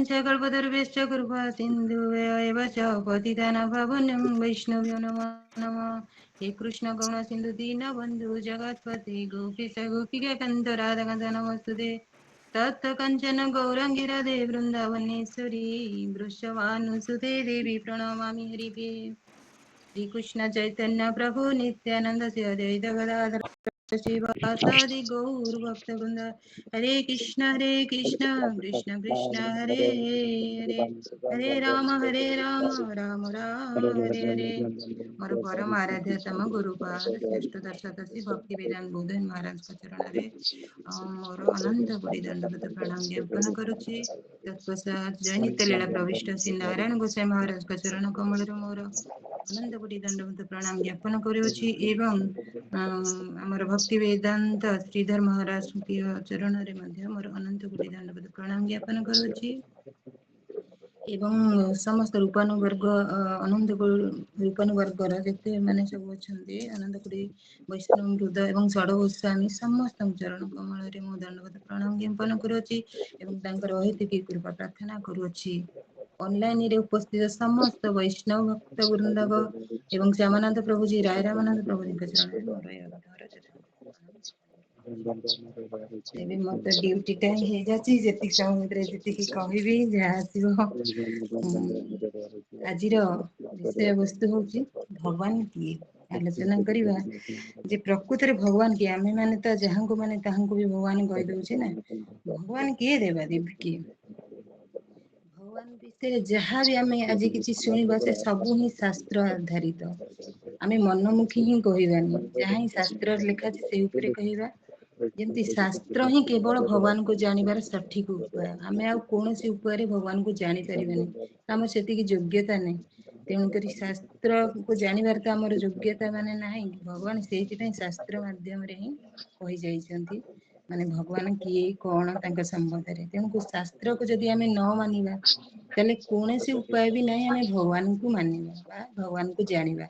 च कल्पतरुभ्यश्च कृपा सिन्धुभ्यैव च पतितानां पावनं वैष्णव्यो नमो नमः। हे कृष्ण करुणा सिन्धु दीनबन्धु जगत्पते गोपीश गोपिकान्त राधाकान्त नमस्तुते। तप्त कंचन गौरांगी राधे वृंदावनेश्वरी वृषभानुसुते देवी प्रणमामि हरिप्रिये। श्री कृष्ण चैतन्य प्रभु नित्यानंद से अद्वैत गदाधर शिवासादि गौर भक्त वृंद। हरे कृष्ण कृष्ण कृष्ण हरे हरे हरे राम राम राम हरे हरे। मोर परम आराध्य तम गुरुपाद श्रेष्ठ दर्शक श्री भक्ति वेदांत बोधन महाराज का चरण रे मोर अनंत कोटि दंडवत प्रणाम ज्ञापन करुछि। तत्पश्चात जय नित्य लीला प्रविष्ट श्री नारायण गोसाई महाराज का चरण कमल रे मोर अनंत कोटि दंडवत प्रणाम ज्ञापन करुछि। एवं आमर भक्ति वेदांत श्रीधर महाराज की चरण रे मध्य मोर अनंत कोटि दंडवत प्रणाम ज्ञापन करुछि। एवं समस्त रूपानुवर्ग अनंत रूपानुवर्गर जेते माने सब अछंती अनंत कोटि वैष्णव वृद्ध एवं षड गोस्वामी समस्त चरण कमल रे मो दंडवत प्रणाम ज्ञापन करुछि एवं तांकर अहेतुकी कृपा प्रार्थना करुछि। ऑनलाइन रे उपस्थित समस्त वैष्णव भक्त वृंदक एवं श्यामानंद प्रभु जी राय रामानंद प्रभु जी के चरण रे मोर अगाधर तेबे मत ड्यूटी टाइम हे जाछि जेति समय रे जेति कहबी जा आसीबो। आजिर विषय वस्तु होची भगवान किए आलोचना करिबा जे प्रकृତରେ भगवान किए आमे माने त जहांको माने ताहांको भी भगवान कहि दउछे ना। भगवान किए देवा देवी किए भगवान विषय जहाँ भी आमे आज किछि सुनिबा से सबु ही शास्त्र आधारित। आमे मनमुखी ही कहबानी जहाँ ही शास्त्र लेखा छै से उपरे कहबा। जेमती शास्त्र ही केवल भगवान को जानिबार सठिक उपाय आमे आ कोनोसी उपाय रे भगवान को जानि परिबानी हम सेति की योग्यता नै। तेणु करी शास्त्र को जानिबार त हमर योग्यता माने नाही भगवान सेति पय शास्त्र माध्यम रे ही कहि जाइछंती माने भगवान किए कोण तांका संबंध रे। तेणु शास्त्र को जदि आमे न मानिबा ताले कोनोसी उपाय भी नाही आमे भगवान को मानिबा बा भगवान को जानिबा।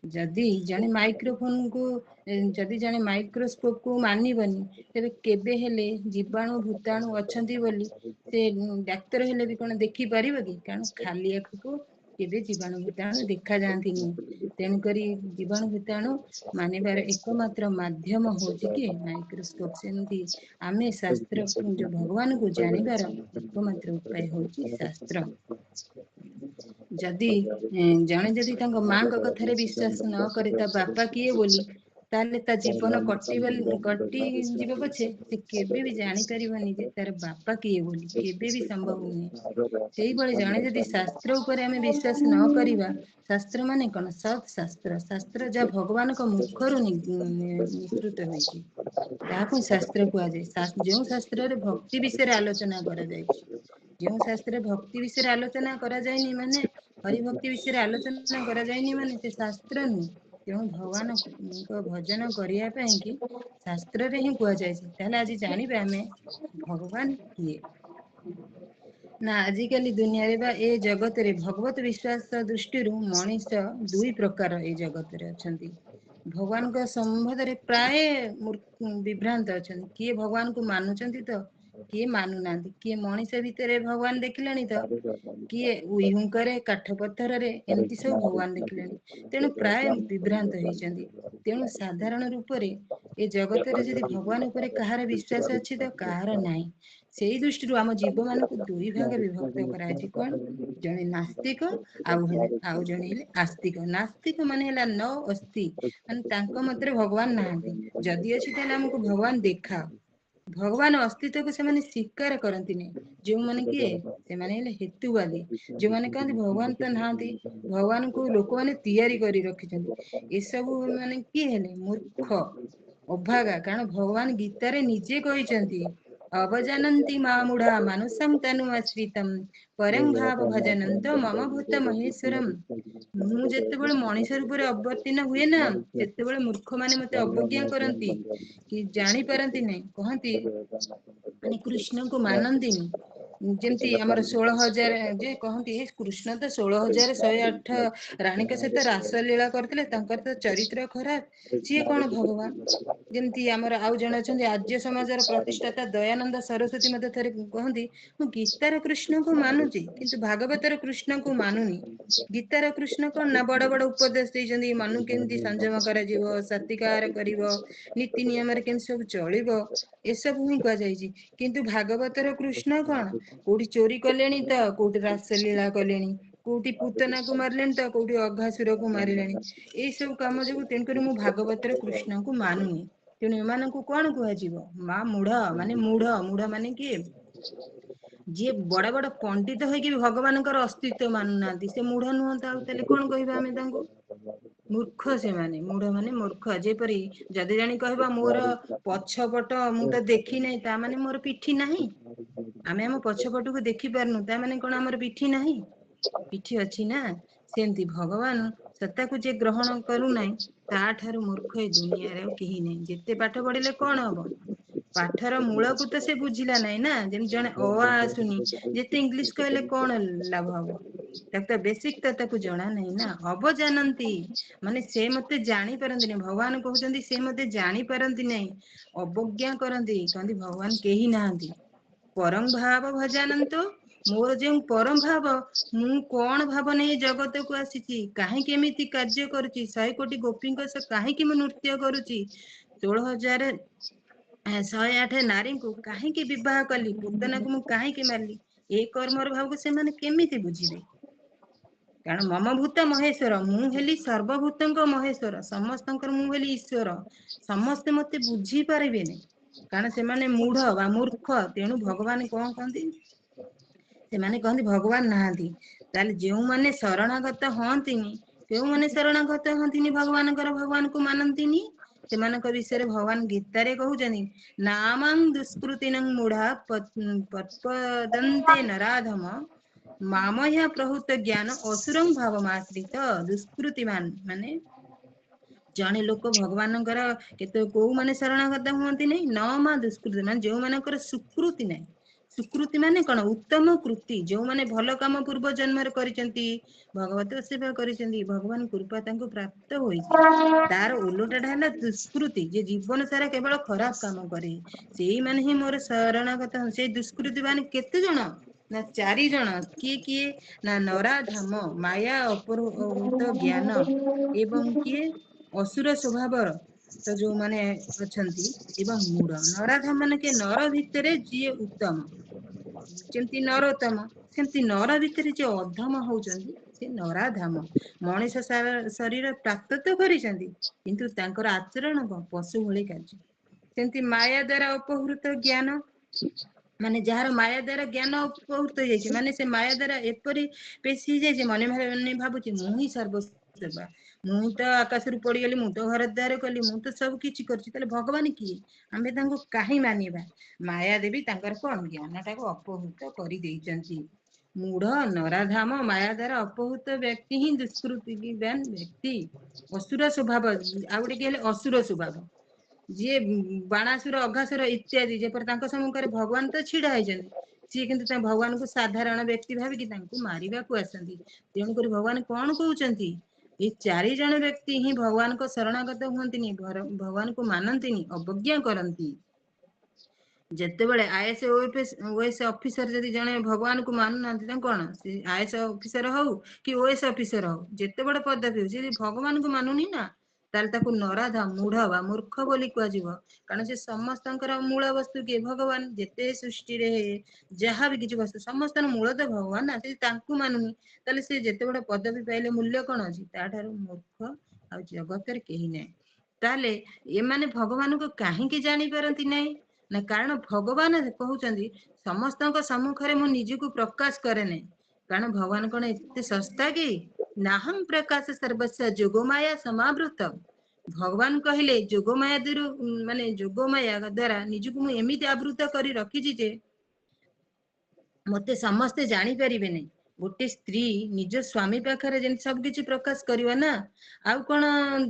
जदि जने माइक्रोफोन को जदि जने माइक्रोस्कोप को मानिबनी तेबे केबे हेले जीवाणु भूताणु अछंती बोली से डाक्तर हेले भी कोन देखि परिबो कि कारण खाली आखको केबे जीवाणु भूताणु देखा जांतिनी। तेणु करी जीवाणु भूताणु मानिबार एकमात्र माध्यम होची कि माइक्रोस्कोप। सेमती आमे शास्त्र जो भगवान को जानिबार एकमात्र उपाय होची शास्त्र। जदि जने जदि तांको मां को कथारे विश्वास न करे ता बापा किए बोली ताले ता जीवन कटि जीव पछे से केबे भी जानि परिबनी जे तार बापा किए बोली केबे भी संभव नुहे। सेही भली जने जदि शास्त्र उपरे आमे विश्वास न करिबा शास्त्र माने कोन सत शास्त्र शास्त्र जा भगवान को मुखरु निसृत होईची ताहाକୁ शास्त्र कुआ जाय। जो शास्त्र रे भक्ति विषय आलोचना करा जायछि जो शास्त्र भक्ति विषय आलोचना करा जायनि माने हरि भक्ति विषय आलोचना करा जायनि माने से शास्त्र नु तेणु भगवान को भजन करिया ପାଇଁ कि शास्त्र रे ही कुआ जायछि। ताहले आज जानिबे आमे भगवान किए ना। आजिकाली दुनिया रे बा ए जगत रे भगवत विश्वास दृष्टि मनीष दुई प्रकार ए जगत रे अछंती। भगवान को संबंध रे प्राय विभ्रांत अछंती। किए भगवान को मानुचंती तो किए मानु नांती। किए मनीष भितरे भगवान देखिलानी तो किए उइहुंकरे काठ पत्थर रे एमती सब भगवान देखिलानी। तेणु प्राय विभ्रांत होइचंती। तेणु साधारण रूप रे ए जगत रे यदि भगवान उपरे कहार विश्वास अछि तो कहार नाही। सेही दृष्टि आम जीव मान को दुई भाग विभक्त कराଯାଇଛି कौन जने नास्तिक आउ जने हेले आस्तिक। नास्तिक माने हेला न अस्ति माने तांको मतरे भगवान नाहांती जदि अछि ताले हमको भगवान देखाओ। भगवान अस्तित्व को से स्वीकार करती नहीं। जो माने किए से माने हेले हेतुवादी जो माने कहते भगवान तो नाहांती भगवान को लोक माने तैयारी करी रखिछंती। ए सब माने किए हेले मूर्ख अभागा। कारण भगवान गीतारे निजे कहिसंती अवजानन्ति मामुढ़ा मानुषं तनु आश्रितम परं भाव भजनंतो मम भूत महेश्वरम। मु जेतेबेले मनीष रूप रे अवतीर्ण हुए ना सेतेबेले मूर्ख माने मते अवज्ञा करंती कि जानी पारंती नहीं कहंती माने कृष्ण को मानंतीनी ଯେମିତି ଆମର 16,000 ଯେ କହନ୍ତି କୃଷ୍ଣ ତ 16,108 ରାଣୀଙ୍କ ସହିତ ରାସଲୀଳା କରିଥିଲେ, ତାଙ୍କର ତ ଚରିତ୍ର ଖରାପ, ସିଏ କଣ ଭଗବାନ? ଯେମିତି ଆମର ଆଉ ଜଣେ ଅଛନ୍ତି ଆର୍ଯ୍ୟ ସମାଜର ପ୍ରତିଷ୍ଠାତା ଦୟାନନ୍ଦ ସରସ୍ୱତୀ ମଧ୍ୟ ଥରେ କହନ୍ତି, ମୁଁ ଗୀତାର କୃଷ୍ଣଙ୍କୁ ମାନୁଛି କିନ୍ତୁ ଭାଗବତର କୃଷ୍ଣଙ୍କୁ ମାନୁନି। ଗୀତାର କୃଷ୍ଣ କଣ ନା ବଡ ବଡ ଉପଦେଶ ଦେଇଛନ୍ତି, ମନୁ କେମିତି ସଂଯମ କରାଯିବ, ସତିକାର କରିବ, ନୀତି ନିୟମରେ କେମିତି ସବୁ ଚଳିବ, ଏସବୁ ହିଁ କୁହାଯାଇଛି। କିନ୍ତୁ ଭାଗବତର କୃଷ୍ଣ କଣ, କୋଉଠି ଚୋରି କଲେଣି ତ କୋଉଠି ରାସଲୀଳା କଲେଣି, କୋଉଠି ପୂତନାକୁ ମାରିଲେଣି ତ କୋଉଠି ଅଘାସୁରକୁ ମାରିଲେଣି। ଏଇ ସବୁ କାମ ଯୋଗୁ ତେଣୁକରି ମୁଁ ଭାଗବତର କୃଷ୍ଣଙ୍କୁ ମାନୁନି। ତେଣୁ ଏମାନଙ୍କୁ କଣ କୁହାଯିବ? ମା ମୂଢ, ମାନେ ମୂଢ ମାନେ କିଏ? ଯିଏ ବଡ ବଡ ପଣ୍ଡିତ ହେଇକି ବି ଭଗବାନଙ୍କର ଅସ୍ତିତ୍ୱ ମାନୁନାହାନ୍ତି, ସେ ମୂଢ ନୁହଁନ୍ତି। ଆଉ ତାହେଲେ କଣ କହିବା ଆମେ ତାଙ୍କୁ? ମୂର୍ଖ ସେମାନେ, ମୂଢ ମାନେ ମୂର୍ଖ। ଯେପରି ଯଦି ଜାଣି କହିବା ମୋର ପଛପଟ ମୁଁ ତ ଦେଖି ନାହିଁ, ତା ମାନେ ମୋର ପିଠି ନାହିଁ। ଆମେ ଆମ ପଛପଟକୁ ଦେଖି ପାରୁନୁ, ତା ମାନେ କଣ ଆମର ପିଠି ନାହିଁ? ପିଠି ଅଛି ନା। ସେମିତି ଭଗବାନ ସତ୍ତାକୁ ଯିଏ ଗ୍ରହଣ କରୁନାହିଁ, ତା ଠାରୁ ମୂର୍ଖ ଏ ଦୁନିଆରେ ଆଉ କେହି ନାହିଁ। ଯେତେ ପାଠ ପଢିଲେ କଣ ହବ? ପାଠର ମୂଳକୁ ତ ସେ ବୁଝିଲା ନାହିଁ ନା। ଯେମିତି ଜଣେ ଅ ଆ ଆସୁନି, ଯେତେ ଇଂଲିଶ କହିଲେ କଣ ଲାଭ ହବ? ତାକୁ ତ ବେସିକ ତ ତାକୁ ଜଣା ନାହିଁ ନା। ଅବଜାନନ୍ତି ମାନେ ସେ ମତେ ଜାଣି ପାରନ୍ତିନି। ଭଗବାନ କହୁଛନ୍ତି ସେ ମତେ ଜାଣି ପାରନ୍ତି ନାହିଁ, ଅବଜ୍ଞା କରନ୍ତି, କହନ୍ତି ଭଗବାନ କେହି ନାହାନ୍ତି। ପରଂ ଭାବ ଭଜାନନ୍ତୁ, ମୋର ଯେଉଁ ପରମ ଭାବ, ମୁଁ କଣ ଭାବ ନେଇ ଜଗତକୁ ଆସିଛି, କାହିଁକି ଏମିତି କାର୍ଯ୍ୟ କରୁଛି, 100 କୋଟି ଗୋପୀଙ୍କ ସହ କାହିଁକି ମୁଁ ନୃତ୍ୟ କରୁଛି, 16,108 ନାରୀଙ୍କୁ କାହିଁକି ବିବାହ କଲି, ପୂତନାକୁ ମୁଁ କାହିଁକି ମାରିଲି, ଏ କର୍ମର ଭାବକୁ ସେମାନେ କେମିତି ବୁଝିବେ? କାରଣ ମମ ଭୂତ ମହେଶ୍ଵର, ମୁଁ ହେଲି ସର୍ବଭୂତଙ୍କ ମହେଶ୍ଵର, ସମସ୍ତଙ୍କର ମୁଁ ହେଲି ଈଶ୍ଵର। ସମସ୍ତେ ମତେ ବୁଝି ପାରିବେନି, କାରଣ ସେମାନେ ମୂଢ ବା ମୂର୍ଖ। ତେଣୁ ଭଗବାନ କଣ କହନ୍ତି? ସେମାନେ କହନ୍ତି ଭଗବାନ ନାହାନ୍ତି। ତାହେଲେ ଯେଉଁମାନେ ଶରଣାଗତ ହଅନ୍ତିନି, କେଉଁମାନେ ଶରଣାଗତ ହଅନ୍ତିନି ଭଗବାନଙ୍କର, ଭଗବାନଙ୍କୁ ମାନନ୍ତିନି, ସେମାନଙ୍କ ବିଷୟରେ ଭଗବାନ ଗୀତାରେ କହୁଛନ୍ତି, ନାମଂ ଦୁଷ୍କୃତିନଂ ମୂଢା ପତ୍ପଦନ୍ତେ ନରାଧମ, ମାମହ୍ୟ ପ୍ରଭୁତ ଜ୍ଞାନ ଅସୁରଂ ଭାବମାଶ୍ରିତ। ଦୁଷ୍କୃତିମାନ ମାନେ ଜଣେ ଲୋକ ଭଗବାନଙ୍କର କେତେ କୋଉମାନେ ଶରଣାଗତ ହୁଅନ୍ତି ନାଇଁ, ନ ମା ଦୁଷ୍କୃତି ମାନେ ଯୋଉମାନଙ୍କର ସୁକୃତି ନାହିଁ। ସୁକୃତି ମାନେ କଣ? ଉତ୍ତମ କୃତି, ଯୋଉମାନେ ଭଲ କାମ ପୂର୍ବ ଜନ୍ମରେ କରିଛନ୍ତି, ଭଗବତ ସେବା କରିଛନ୍ତି, ଭଗବାନ କୃପା ତାଙ୍କୁ ପ୍ରାପ୍ତ ହୋଇଛି। ତାର ଓଲଟାଟା ହେଲା ଦୁଷ୍କୃତି, ଯେ ଜୀବନ ସାରା କେବଳ ଖରାପ କାମ କରେ, ସେଇମାନେ ହିଁ ମୋର ଶରଣାଗତ। ସେଇ ଦୁଷ୍କୃତି ମାନେ କେତେ ଜଣ ନା 4 ଜଣ। କିଏ କିଏ ନା ନରାଧାମ, ମାୟା ଅପହୃତ ଜ୍ଞାନ, ଏବଂ କିଏ ଅସୁର ସ୍ୱଭାବର ତ ଯୋଉମାନେ ଅଛନ୍ତି, ଏବଂ ମୂଢ। ନରାଧାମ ମାନେ କିଏ? ନର ଭିତରେ ଯିଏ ଉତ୍ତମ, ଯେମିତି ନରୋତ୍ତମ, ସେମିତି ନର ଭିତରେ ଯିଏ ଅଧମ ହଉଛନ୍ତି ସେ ନରାଧାମ। ମଣିଷ ଶରୀର ପ୍ରାପ୍ତ ତ କରିଛନ୍ତି, କିନ୍ତୁ ତାଙ୍କର ଆଚରଣ କଣ? ପଶୁ ଭଳି କାର୍ଯ୍ୟ। ସେମିତି ମାୟା ଦ୍ଵାରା ଅପହୃତ ଜ୍ଞାନ, ମାନେ ଯାହାର ମାୟା ଦ୍ଵାରା ଜ୍ଞାନ ଅପହୃତ ହେଇଯାଇଛି, ମାନେ ସେ ମାୟା ଦ୍ଵାରା ଏପରି ପେଶୀ ହେଇଯାଇଛି, ମନେ ମନେ ଭାବୁଛି ମୁଁ ହିଁ ସର୍ବସେବା, ମୁଁ ତ ଆକାଶରୁ ପଡିଗଲି, ମୁଁ ତ ଘର ଦ୍ୱାର କଲି, ମୁଁ ତ ସବୁ କିଛି କରୁଛି, ତାହେଲେ ଭଗବାନ କିଏ? ଆମେ ତାଙ୍କୁ କାହିଁ ମାନିବା? ମାୟା ଦେବୀ ତାଙ୍କର କଣ? ଜ୍ଞାନ ଟାକୁ ଅପହୃତ କରିଦେଇଛନ୍ତି। ମୂଢ, ନରାଧାମ, ମାୟା ଦ୍ୱାରା ଅପହୃତ ବ୍ୟକ୍ତି ହିଁ ଦୁଷ୍କୃତି ବ୍ୟକ୍ତି। ଅସୁର ସ୍ୱଭାବ, ଆଉ ଗୋଟେ କିଏ ହେଲେ ଅସୁର ସ୍ୱଭାବ, ଯିଏ ବାଣାସୁର, ଅଘାସୁର ଇତ୍ୟାଦି, ଯେପରି ତାଙ୍କ ସମ୍ମୁଖରେ ଭଗବାନ ତ ଛିଡା ହେଇଛନ୍ତି, ସିଏ କିନ୍ତୁ ତା ଭଗବାନଙ୍କୁ ସାଧାରଣ ବ୍ୟକ୍ତି ଭାବିକି ତାଙ୍କୁ ମାରିବାକୁ ଆସନ୍ତି। ତେଣୁକରି ଭଗବାନ କଣ କହୁଛନ୍ତି? ଏଇ 4 ଜଣ ବ୍ୟକ୍ତି ହିଁ ଭଗବାନଙ୍କ ଶରଣାଗତ ହୁଅନ୍ତିନି, ଭଗବାନଙ୍କୁ ମାନନ୍ତିନି, ଅବଜ୍ଞା କରନ୍ତି। ଯେତେବେଳେ OS ଅଫିସର ଯଦି ଜଣେ ଭଗବାନଙ୍କୁ ମାନୁନାହାନ୍ତି, ତାଙ୍କୁ କଣ ସେ IAS ଅଫିସର ହଉ କି OS ଅଫିସର ହଉ, ଯେତେ ବଡ ପଦବୀ ହଉ, ସେ ଭଗବାନଙ୍କୁ ମାନୁନି ନା, ତାହେଲେ ତାକୁ ନରାଧମ, ମୂଢ ବା ମୂର୍ଖ ବୋଲି କୁହାଯିବ। କାରଣ ସେ ସମସ୍ତଙ୍କର ମୂଳ ବସ୍ତୁ କିଏ? ଭଗବାନ। ଯେତେ ସୃଷ୍ଟିରେ ଯାହା ବି କିଛି ବସ୍ତୁ, ସମସ୍ତଙ୍କର ମୂଳ ତ ଭଗବାନ ନା, ସେ ତାଙ୍କୁ ମାନୁନି, ତାହେଲେ ସେ ଯେତେ ବଡ ପଦବୀ ପାଇଲେ ମୂଲ୍ୟ କଣ ଅଛି? ତା ଠାରୁ ମୂର୍ଖ ଆଉ ଜଗତରେ କେହି ନାହିଁ। ତାହେଲେ ଏମାନେ ଭଗବାନଙ୍କୁ କାହିଁକି ଜାଣିପାରନ୍ତି ନାହିଁ? ନା କାରଣ ଭଗବାନ କହୁଛନ୍ତି ସମସ୍ତଙ୍କ ସମ୍ମୁଖରେ ମୁଁ ନିଜକୁ ପ୍ରକାଶ କରେ ନାହିଁ। କାରଣ ଭଗବାନ କଣ ଏତେ ଶସ୍ତା କି? ନାହଂ ପ୍ରକାଶ ସର୍ବସ୍ୟ ଯୋଗମାୟା ସମାବୃତ। ଭଗବାନ କହିଲେ ଯୋଗମାୟା ମାନେ ଯୋଗମାୟା ଦ୍ଵାରା ନିଜକୁ ମୁଁ ଏମିତି ଆବୃତ କରି ରଖିଛି ଯେ ମତେ ସମସ୍ତେ ଜାଣିପାରିବେ ନାହିଁ। ଗୋଟେ ସ୍ତ୍ରୀ ନିଜ ସ୍ଵାମୀ ପାଖରେ ଯେମିତି ସବୁ କିଛି ପ୍ରକାଶ କରିବ ନା, ଆଉ କଣ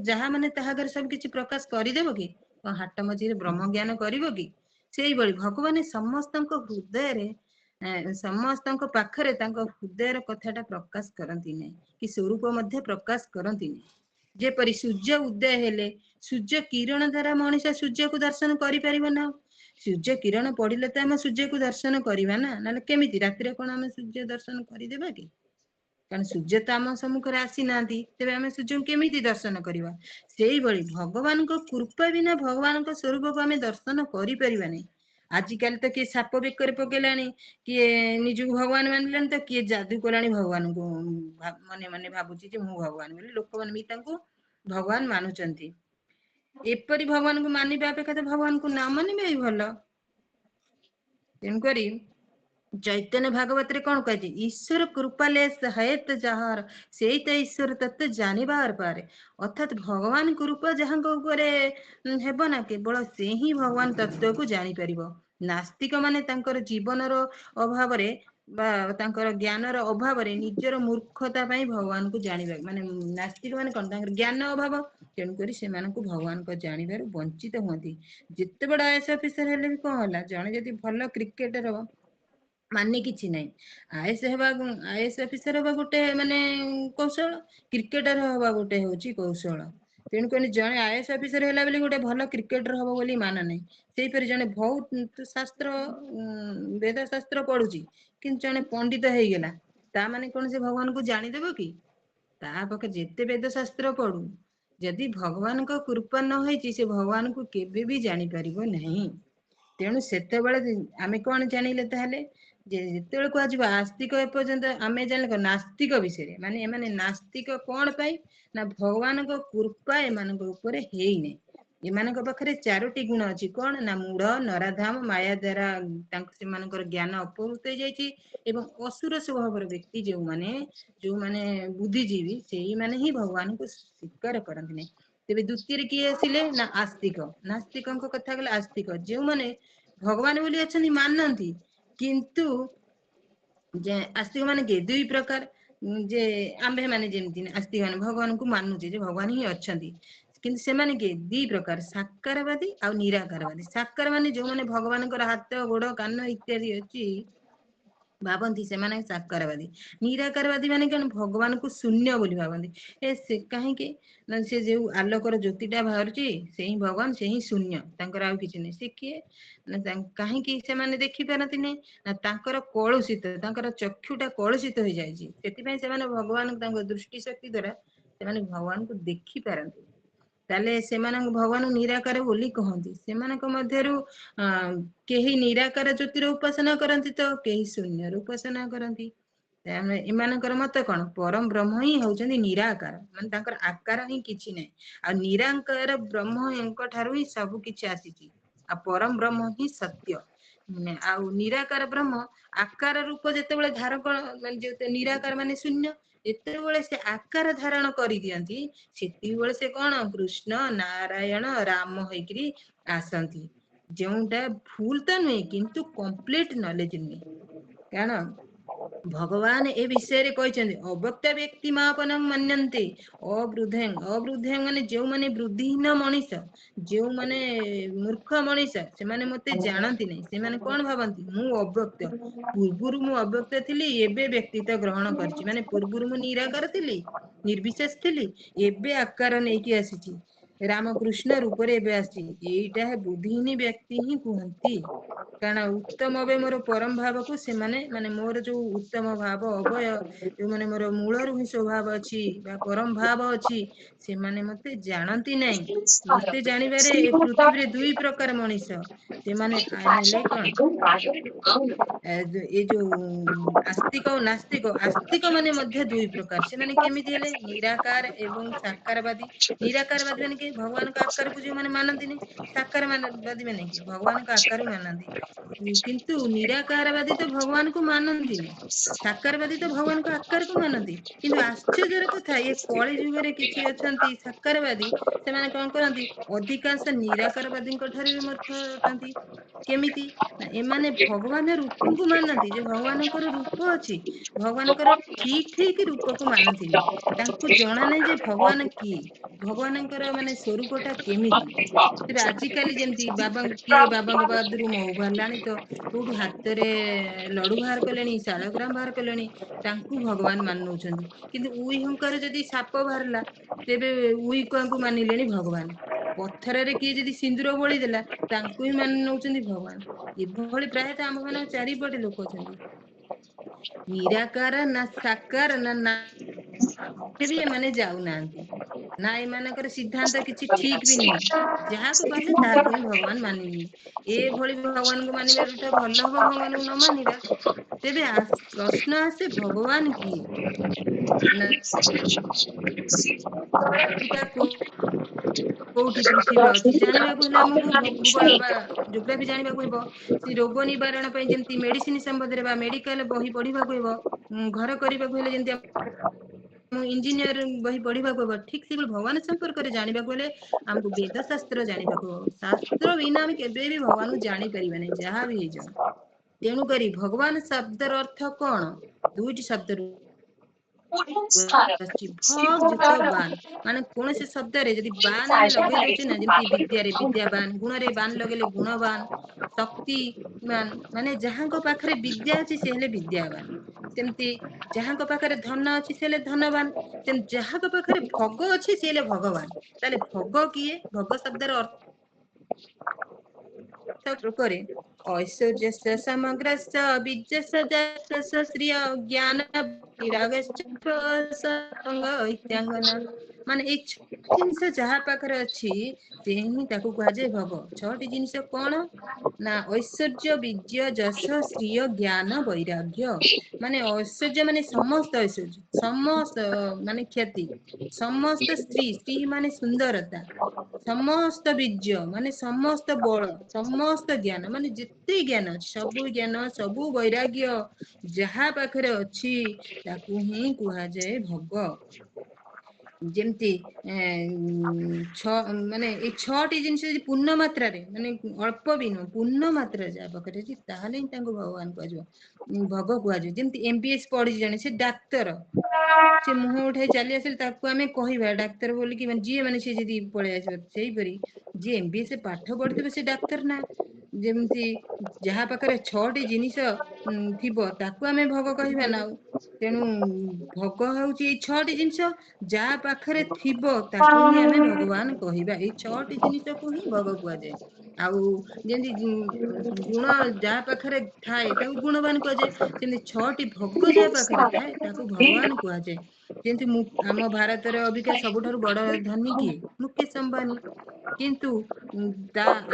ଯାହା ମାନେ ତାହା ଆଗରେ ସବୁ କିଛି ପ୍ରକାଶ କରିଦେବ କି? କଣ ହାଟ ମଝିରେ ବ୍ରହ୍ମ ଜ୍ଞାନ କରିବ କି? ସେଇଭଳି ଭଗବାନ ସମସ୍ତଙ୍କ ହୃଦୟରେ ସମସ୍ତଙ୍କ ପାଖରେ ତାଙ୍କ ହୃଦୟର କଥାଟା ପ୍ରକାଶ କରନ୍ତି ନାହିଁ କି ସ୍ୱରୂପ ମଧ୍ୟ ପ୍ରକାଶ କରନ୍ତି ନାହିଁ। ଯେପରି ସୂର୍ଯ୍ୟ ଉଦୟ ହେଲେ ସୂର୍ଯ୍ୟ କିରଣ ଦ୍ୱାରା ମଣିଷ ସୂର୍ଯ୍ୟକୁ ଦର୍ଶନ କରିପାରିବ ନା? ସୂର୍ଯ୍ୟ କିରଣ ପଡିଲେ ତ ଆମେ ସୂର୍ଯ୍ୟକୁ ଦର୍ଶନ କରିବା ନା, ନହେଲେ କେମିତି ରାତିରେ କଣ ଆମେ ସୂର୍ଯ୍ୟ ଦର୍ଶନ କରିଦେବା କି? କାରଣ ସୂର୍ଯ୍ୟ ତ ଆମ ସମ୍ମୁଖରେ ଆସିନାହାନ୍ତି, ତେବେ ଆମେ ସୂର୍ଯ୍ୟକୁ କେମିତି ଦର୍ଶନ କରିବା? ସେଇଭଳି ଭଗବାନଙ୍କ କୃପା ବିନା ଭଗବାନଙ୍କ ସ୍ୱରୂପକୁ ଆମେ ଦର୍ଶନ କରିପାରିବା ନାହିଁ। ଆଜିକାଲି ତ କିଏ ସାପ ବେକରେ ପକେଇଲାଣି, କିଏ ନିଜକୁ ଭଗବାନ ମାନିଲାଣି, ତ କିଏ ଯାଦୁ କଲାଣି ଭଗବାନଙ୍କୁ ମନେ ମନେ ଭାବୁଛି ଯେ ମୁଁ ଭଗବାନ ବୋଲି। ଲୋକମାନେ ବି ତାଙ୍କୁ ଭଗବାନ ମାନୁଛନ୍ତି। ଏପରି ଭଗବାନଙ୍କୁ ମାନିବା ଅପେକ୍ଷା ତ ଭଗବାନଙ୍କୁ ନ ମାନିବା ହିଁ ଭଲ। ତେଣୁକରି ଚୈତନ୍ୟ ଭାଗବତରେ କଣ କହିଛି? ଈଶ୍ୱର କୃପାଲେଶ ହଏତ ଯାହାର ସେଇତ ଈଶ୍ୱର ତତେ ଜାଣିବାର ପାରେ। ଅର୍ଥାତ ଭଗବାନ କୃପା ଯାହାଙ୍କ ଉପରେ ହେବ ନା, କେବଳ ସେ ହିଁ ଭଗବାନ ତତ୍ଵକୁ ଜାଣିପାରିବ। ନାସ୍ତିକ ମାନେ ତାଙ୍କର ଜୀବନର ଅଭାବରେ ବା ତାଙ୍କର ଜ୍ଞାନର ଅଭାବରେ ନିଜର ମୂର୍ଖତା ପାଇଁ ଭଗବାନଙ୍କୁ ଜାଣିବା, ମାନେ ନାସ୍ତିକ ମାନେ କଣ, ତାଙ୍କର ଜ୍ଞାନ ଅଭାବ, ତେଣୁକରି ସେମାନଙ୍କୁ ଭଗବାନଙ୍କ ଜାଣିବାରୁ ବଞ୍ଚିତ ହୁଅନ୍ତି। ଯେତେ ବଡ ଆଇଏଏସ୍ ଅଫିସର ହେଲେ ବି କଣ ହେଲା, ଜଣେ ଯଦି ଭଲ କ୍ରିକେଟର ହବ ମାନେ କିଛି ନାହିଁ। ଆଇଏଏସ୍ ଅଫିସର ହବା ଗୋଟେ ମାନେ କୌଶଳ, କ୍ରିକେଟର ହବା ଗୋଟେ ହଉଛି କୌଶଳ। ତେଣୁକରି ଜଣେ ଆଇଏଏସ୍ ଅଫିସର ହେଲା ବୋଲି ଗୋଟେ ଭଲ କ୍ରିକେଟର ହବ ବୋଲି ମାନେ ନାହିଁ। ସେଇପରି ଜଣେ ବହୁତ ଶାସ୍ତ୍ର ବେଦ ଶାସ୍ତ୍ର ପଢୁଛି କିନ୍ତୁ ଜଣେ ପଣ୍ଡିତ ହେଇଗଲା, ତା ମାନେ କଣ ସେ ଭଗବାନଙ୍କୁ ଜାଣିଦେବ କି? ତା ପକ୍ଷେ ଯେତେ ବେଦ ଶାସ୍ତ୍ର ପଢୁ, ଯଦି ଭଗବାନଙ୍କ କୃପା ନ ହେଇଛି ସେ ଭଗବାନଙ୍କୁ କେବେ ବି ଜାଣିପାରିବ ନାହିଁ। ତେଣୁ ସେତେବେଳେ ଆମେ କଣ ଜାଣିଲେ ତାହେଲେ, ଯେ ଯେତେବେଳେ କୁହାଯିବ ଆସ୍ତିକ ଏପର୍ଯ୍ୟନ୍ତ ଆମେ ଜାଣିଲେ ନାସ୍ତିକ ବିଷୟରେ, ମାନେ ଏମାନେ ନାସ୍ତିକ କଣ ପାଇଁ ନା ଭଗବାନଙ୍କ କୃପା ଏମାନଙ୍କ ଉପରେ ହେଇନି। ଏମାନଙ୍କ ପାଖରେ 4ଟି ଗୁଣ ଅଛି, କଣ ନା ମୂଢ, ନରାଧାମ, ମାୟା ଦ୍ଵାରା ସେମାନଙ୍କର ଜ୍ଞାନ ଅପହୃତ ହେଇଯାଇଛି, ଏବଂ ଅସୁର ସ୍ୱଭାବର ବ୍ୟକ୍ତି ଯୋଉମାନେ ବୁଦ୍ଧିଜୀବୀ, ସେଇମାନେ ହିଁ ଭଗବାନଙ୍କୁ ସ୍ୱୀକାର କରନ୍ତି ନାହିଁ। ତେବେ ଦ୍ୱିତୀୟରେ କିଏ ଆସିଲେ ନା ଆସ୍ତିକ। ନାସ୍ତିକଙ୍କ କଥା ଗଲେ ଆସ୍ତିକ, ଯେଉଁମାନେ ଭଗବାନ ବୋଲି ଅଛନ୍ତି ମାନନ୍ତି, କିନ୍ତୁ ଯେ ଆସ୍ତିକ ମାନେ କିଏ? 2 ପ୍ରକାର। ଯେ ଆମ୍ଭେ ମାନେ ଯେମିତି ଆସ୍ତିକ ମାନେ ଭଗବାନଙ୍କୁ ମାନୁଛେ ଯେ ଭଗବାନ ହିଁ ଅଛନ୍ତି, କିନ୍ତୁ ସେମାନେ କିଏ? 2 ପ୍ରକାର, ସାକାରବାଦୀ ଆଉ ନିରାକାରବାଦୀ। ସାକାର ମାନେ ଯୋଉମାନେ ଭଗବାନଙ୍କର ହାତ, ଗୋଡ, କାନ ଇତ୍ୟାଦି ଅଛି ଭାବନ୍ତି, ସେମାନେ ସାକାରବାଦୀ। ନିରାକାରବାଦୀ ମାନେ କଣ? ଭଗବାନଙ୍କୁ ଶୂନ୍ୟ ବୋଲି ଭାବନ୍ତି। ସେ କାହିଁକି ନା ସେ ଯୋଉ ଆଲୋକର ଜ୍ୟୋତିଟା ବାହାରୁଛି ସେ ହିଁ ଭଗବାନ, ସେ ହିଁ ଶୂନ୍ୟ, ତାଙ୍କର ଆଉ କିଛି ନାହିଁ। ସେ କିଏ ନା କାହିଁକି ସେମାନେ ଦେଖିପାରନ୍ତି ନାହିଁ ନା ତାଙ୍କର କଳୁଷିତ, ତାଙ୍କର ଚକ୍ଷୁଟା କଳୁଷିତ ହେଇଯାଇଛି। ସେଥିପାଇଁ ସେମାନେ ଭଗବାନ, ତାଙ୍କ ଦୃଷ୍ଟି ଶକ୍ତି ଦ୍ଵାରା ସେମାନେ ଭଗବାନଙ୍କୁ ଦେଖି ପାରନ୍ତି। ତାହେଲେ ସେମାନଙ୍କୁ ଭଗବାନ ନିରାକାର ବୋଲି କହନ୍ତି। ସେମାନଙ୍କ ମଧ୍ୟରୁ କେହି ନିରାକାର ଜ୍ୟୋତିର ଉପାସନା କରନ୍ତି ତ କେହି ଶୂନ୍ୟର ଉପାସନା କରନ୍ତି। ଏମାନଙ୍କର ମତ କଣ? ପରମ ବ୍ରହ୍ମ ହିଁ ହଉଛନ୍ତି ନିରାକାର, ମାନେ ତାଙ୍କର ଆକାର ହିଁ କିଛି ନାହିଁ। ଆଉ ନିରାକାର ବ୍ରହ୍ମଙ୍କ ଠାରୁ ହିଁ ସବୁ କିଛି ଆସିଛି, ଆଉ ପରମ ବ୍ରହ୍ମ ହିଁ ସତ୍ୟ। ଆଉ ନିରାକାର ବ୍ରହ୍ମ ଆକାର ରୂପ ଯେତେବେଳେ ନିରାକାର ମାନେ ଶୂନ୍ୟ, ଯେତେବେଳେ ସେ ଆକାର ଧାରଣ କରିଦିଅନ୍ତି, ସେତିକିବେଳେ ସେ କଣ? କୃଷ୍ଣ, ନାରାୟଣ, ରାମ ହେଇକିରି ଆସନ୍ତି। ଯେଉଁଟା ଭୁଲ ତ ନୁହେଁ, କିନ୍ତୁ କମ୍ପ୍ଲିଟ ନଲେଜ ନୁହେଁ। କାରଣ ଭଗବାନ ଏ ବିଷୟରେ କହିଛନ୍ତି, ଅବକ୍ତା ବ୍ୟକ୍ତି ମାପନମ ମନ୍ୟନ୍ତେ ଅବୃଦ୍ଧ ମାନେ ଯୋଉମାନେ ବୃଦ୍ଧିହୀନ ମଣିଷ, ଯୋଉମାନେ ମୂର୍ଖ ମଣିଷ, ସେମାନେ ମତେ ଜାଣନ୍ତି ନାହିଁ। ସେମାନେ କଣ ଭାବନ୍ତି? ମୁଁ ଅବ୍ୟକ୍ତ, ପୂର୍ବରୁ ମୁଁ ଅବ୍ୟକ୍ତ ଥିଲି, ଏବେ ବ୍ୟକ୍ତିତ୍ୱ ଗ୍ରହଣ କରିଛି। ମାନେ ପୂର୍ବରୁ ମୁଁ ନିରାକାର ଥିଲି, ନିର୍ବିଶେଷ ଥିଲି, ଏବେ ଆକାର ନେଇକି ଆସିଛି, ରାମକୃଷ୍ଣ ରୂପରେ ଏବେ ଆସିଛି। ଏଇଟା ବୁଦ୍ଧିହୀନ ବ୍ୟକ୍ତି ହିଁ କୁହନ୍ତି। କାରଣ ଉତ୍ତମ ଏବେ ମୋର ପରମ ଭାବକୁ ସେମାନେ, ମାନେ ମୋର ଯୋଉ ଉତ୍ତମ ଭାବ ଅବୟ, ଯୋଉମାନେ ମୋର ମୂଳରୁ ହିଁ ସ୍ୱଭାବ ଅଛି ବା ପରମ ଭାବ ଅଛି, ସେମାନେ ମତେ ଜାଣନ୍ତି ନାହିଁ। ମତେ ଜାଣିବାରେ ଏ ପୃଥିବୀରେ 2 ପ୍ରକାର ମଣିଷ। ସେମାନେ ହେଲେ କଣ? ଏ ଯୋଉ ଆସ୍ତିକ ଓ ନାସ୍ତିକ। ଆସ୍ତିକ ମାନେ ମଧ୍ୟ 2 ପ୍ରକାର। ସେମାନେ କେମିତି ହେଲେ? ନିରାକାର ଏବଂ ସାକାରବାଦୀ। ନିରାକାରବାଦୀ ମାନେ କି? ଭଗବାନଙ୍କ ଆକାରକୁ ଯୋଉମାନେ ମାନନ୍ତିନି। ସାକାରବାଦୀ ମାନେ କି? ଭଗବାନଙ୍କ ଆକାର ମାନନ୍ତି, କିନ୍ତୁ ନିରାକାରବାଦୀ ତ ଭଗବାନଙ୍କୁ ମାନନ୍ତିନି, ସାକାରବାଦୀ ତ ଭଗବାନଙ୍କ ଆକାରକୁ ମାନନ୍ତି। କିନ୍ତୁ ଆଶ୍ଚର୍ଯ୍ୟର କଥା, ଏ କଳି ଯୁଗରେ କିଛି ଅଛନ୍ତି ସାକାରବାଦୀ, ସେମାନେ କଣ କରନ୍ତି? ଅଧିକାଂଶ ନିରାକାରବାଦୀଙ୍କ ଠାରୁ ବି ମୂର୍ଖ ଅଟନ୍ତି। କେମିତି ନା ଏମାନେ ଭଗବାନ ରୂପଙ୍କୁ ମାନନ୍ତି, ଯେ ଭଗବାନଙ୍କର ରୂପ ଅଛି, ଭଗବାନଙ୍କର ଠିକ ରୂପକୁ ମାନନ୍ତିନି। ତାଙ୍କୁ ଜଣା ନାହିଁ ଯେ ଭଗବାନ କିଏ। ଭଗବାନଙ୍କର ମାନେ ସ୍ୱରୂପଟା କେମିତି। ତେବେ ଆଜିକାଲି ଯେମିତି କିଏ ବାବାଙ୍କ ପାଦରୁ ମହୁ ବାହାରିଲାଣି ତ, କୋଉଠୁ ହାତରେ ଲଡୁ ବାହାର କଲେଣି, ଶାଳଗ୍ରାମ ବାହାର କଲେଣି, ତାଙ୍କୁ ଭଗବାନ ମାନ ନଉଛନ୍ତି। କିନ୍ତୁ ଉଇହୁଙ୍କର ଯଦି ସାପ ବାହାରିଲା, ତେବେ ଉଇକାଙ୍କୁ ମାନିଲେଣି ଭଗବାନ। ପଥରରେ କିଏ ଯଦି ସିନ୍ଦୁର ବୋଳି ଦେଲା, ତାଙ୍କୁ ହିଁ ମାନି ନଉଛନ୍ତି ଭଗବାନ। ଏଭଳି ପ୍ରାୟତଃ ଆମ ମାନଙ୍କ ଚାରିପଟେ ଲୋକ ଅଛନ୍ତି। ନିରାକାର ନା ସାକାର ନା ବି ଏମାନେ ଯାଉନାହାନ୍ତି। ନା ଏମାନଙ୍କର ସିଦ୍ଧାନ୍ତ କିଛି ଠିକ ବି ନୁହଁ। ଯାହାକୁ ପାଇଲେ ତାହାକୁ ହିଁ ଭଗବାନ ମାନିବି। ଏଭଳି ଭଗବାନଙ୍କୁ ମାନିବାରୁ ତ ଭଲ ହବ ଭଗବାନଙ୍କୁ ନ ମାନିବା। ତେବେ ପ୍ରଶ୍ନ ଆସେ ଭଗବାନ କିଏ? ନା କୋଉଠି ପୃଥିବୀରେ ଅଛି ଜାଣିବାକୁ ହେଲେ ଆମକୁ ଭୂଗୋଳ ବା ଜିଓଗ୍ରାଫି ଜାଣିବାକୁ ହେବ। ସେ ରୋଗ ନିବାରଣ ପାଇଁ ଯେମିତି ମେଡିସିନ ସମ୍ବନ୍ଧରେ ବା ମେଡିକାଲ ବହି ପଢିବାକୁ ହେବ। ଘର କରିବାକୁ ହେଲେ ଯେମିତି ଇଞ୍ଜିନିୟର ବହି ପଢିବାକୁ ହେବ, ଠିକ ସେଭଳି ଭଗବାନ ସମ୍ପର୍କରେ ଜାଣିବାକୁ ହେଲେ ଆମକୁ ବେଦ ଶାସ୍ତ୍ର ଜାଣିବାକୁ ହେବ। ଶାସ୍ତ୍ର ବିନା ଆମେ କେବେ ବି ଭଗବାନଙ୍କୁ ଜାଣିପାରିବା ନାହିଁ, ଯାହା ବି ହେଇଯାଉ। ତେଣୁକରି ଭଗବାନ ଶବ୍ଦର ଅର୍ଥ କଣ? ଦୁଇଟି ଶବ୍ଦରୁ ଯୁକ୍ତ ବାନ, ମାନେ କୌଣସି ଶବ୍ଦରେ ଯଦି ବାନ ଆମେ ଲଗେଇ ଦଉଛେ ନା, ଯେମିତି ବିଦ୍ୟାରେ ବିଦ୍ୟାବାନ, ଗୁଣରେ ବାନ ଲଗେଇଲେ ଗୁଣବାନ, ଶକ୍ତିମାନ, ମାନେ ଯାହାଙ୍କ ପାଖରେ ବିଦ୍ୟା ଅଛି ସେ ହେଲେ ବିଦ୍ୟାବାନ। ସେମିତି ଯାହାଙ୍କ ପାଖରେ ଧନ ଅଛି ସେ ହେଲେ ଧନବାନ। ସେମିତି ଯାହାଙ୍କ ପାଖରେ ଭୋଗ ଅଛି ସେ ହେଲେ ଭଗବାନ। ତାହେଲେ ଭୋଗ କିଏ? ଭୋଗ ଶବ୍ଦର ଅର୍ଥ ରୂପରେ ଐଶ୍ୱର୍ଯ୍ୟ ସମଗ୍ରସ୍ୟ ବିଜୟ ଶ୍ରିୟ ଜ୍ଞାନ ଇତ୍ୟାଙ୍ଗନା, ମାନେ ଏଇ ଜିନିଷ ଯାହା ପାଖରେ ଅଛି ସେ ହିଁ ତାକୁ କୁହାଯାଏ ଭୋଗ। 6ଟି ଜିନିଷ କଣ? ନା ଐଶ୍ୱର୍ଯ୍ୟ, ବିଜୟ, ଯଶ, ଶ୍ରିୟ, ଜ୍ଞାନ, ବୈରାଗ୍ୟ। ମାନେ ଐଶ୍ୱର୍ଯ୍ୟ ମାନେ ସମସ୍ତ ଐଶ୍ୱର୍ଯ୍ୟ, ସମସ୍ତ ମାନେ ଖ୍ୟାତି, ସମସ୍ତ ସ୍ତ୍ରୀ ମାନେ ସୁନ୍ଦରତା, ସମସ୍ତ ବୀର୍ଯ୍ୟ ମାନେ ସମସ୍ତ ବଳ, ସମସ୍ତ ଜ୍ଞାନ ମାନେ ଯେତେ ଜ୍ଞାନ ଅଛି ସବୁ ଜ୍ଞାନ, ସବୁ ବୈରାଗ୍ୟ ଯାହା ପାଖରେ ଅଛି ତାକୁ ହିଁ କୁହାଯାଏ ଭୋଗ। ଯେମିତି ମାନେ ଏଇ 6ଟି ଜିନିଷ ଯଦି ପୂର୍ଣ୍ଣ ମାତ୍ରାରେ, ମାନେ ଅଳ୍ପ ବି ନୁହଁ, ପୂର୍ଣ୍ଣ ମାତ୍ରାରେ ଯାହା ପାଖରେ ଅଛି ତାହେଲେ ହିଁ ତାଙ୍କୁ ଭଗବାନ କୁହାଯିବ, ଭୋଗ କୁହାଯିବ। ଯେମିତି MBBS ପଢିଛି ଜଣେ, ସେ ଡାକ୍ତର, ସେ ମୁହଁ ଉଠାଇ ଚାଲି ଆସିଲେ ତାକୁ ଆମେ କହିବା ଡାକ୍ତର ବୋଲିକି, ମାନେ ଯିଏ ମାନେ ସେ ଯଦି ପଳେଇ ଆସିବ, ସେଇପରି ଯିଏ MBBS ପାଠ ପଢିଥିବ ସେ ଡାକ୍ତର ନା। ଯେମିତି ଯାହା ପାଖରେ 6ଟି ଜିନିଷ ଥିବ ତାକୁ ଆମେ ଭୋଗ କହିବା ନା ଆଉ। ତେଣୁ ଭୋଗ ହଉଛି ଏଇ 6ଟି ଜିନିଷ, ଯାହା ପାଖରେ ଥିବ ତାକୁ ହିଁ ଆମେ ଭଗବାନ କହିବା। ଏଇ 6ଟି ଜିନିଷକୁ ହିଁ ଭୋଗ କୁହାଯାଏ। ଆଉ ଯେମିତି ଗୁଣ ଯାହା ପାଖରେ ଥାଏ ତାକୁ ଗୁଣବାନ କୁହାଯାଏ, ସେମିତି 6ଟି ଭୋଗ ଯାହା ପାଖରେ ଥାଏ ତାକୁ ଭଗବାନ କୁହାଯାଏ। ଯେମିତି ଆମ ଭାରତରେ ଅବିକା ସବୁଠାରୁ ବଡ ଧନୀ କିଏ? ମୁକେଶ ଅମ୍ବାନୀ। କିନ୍ତୁ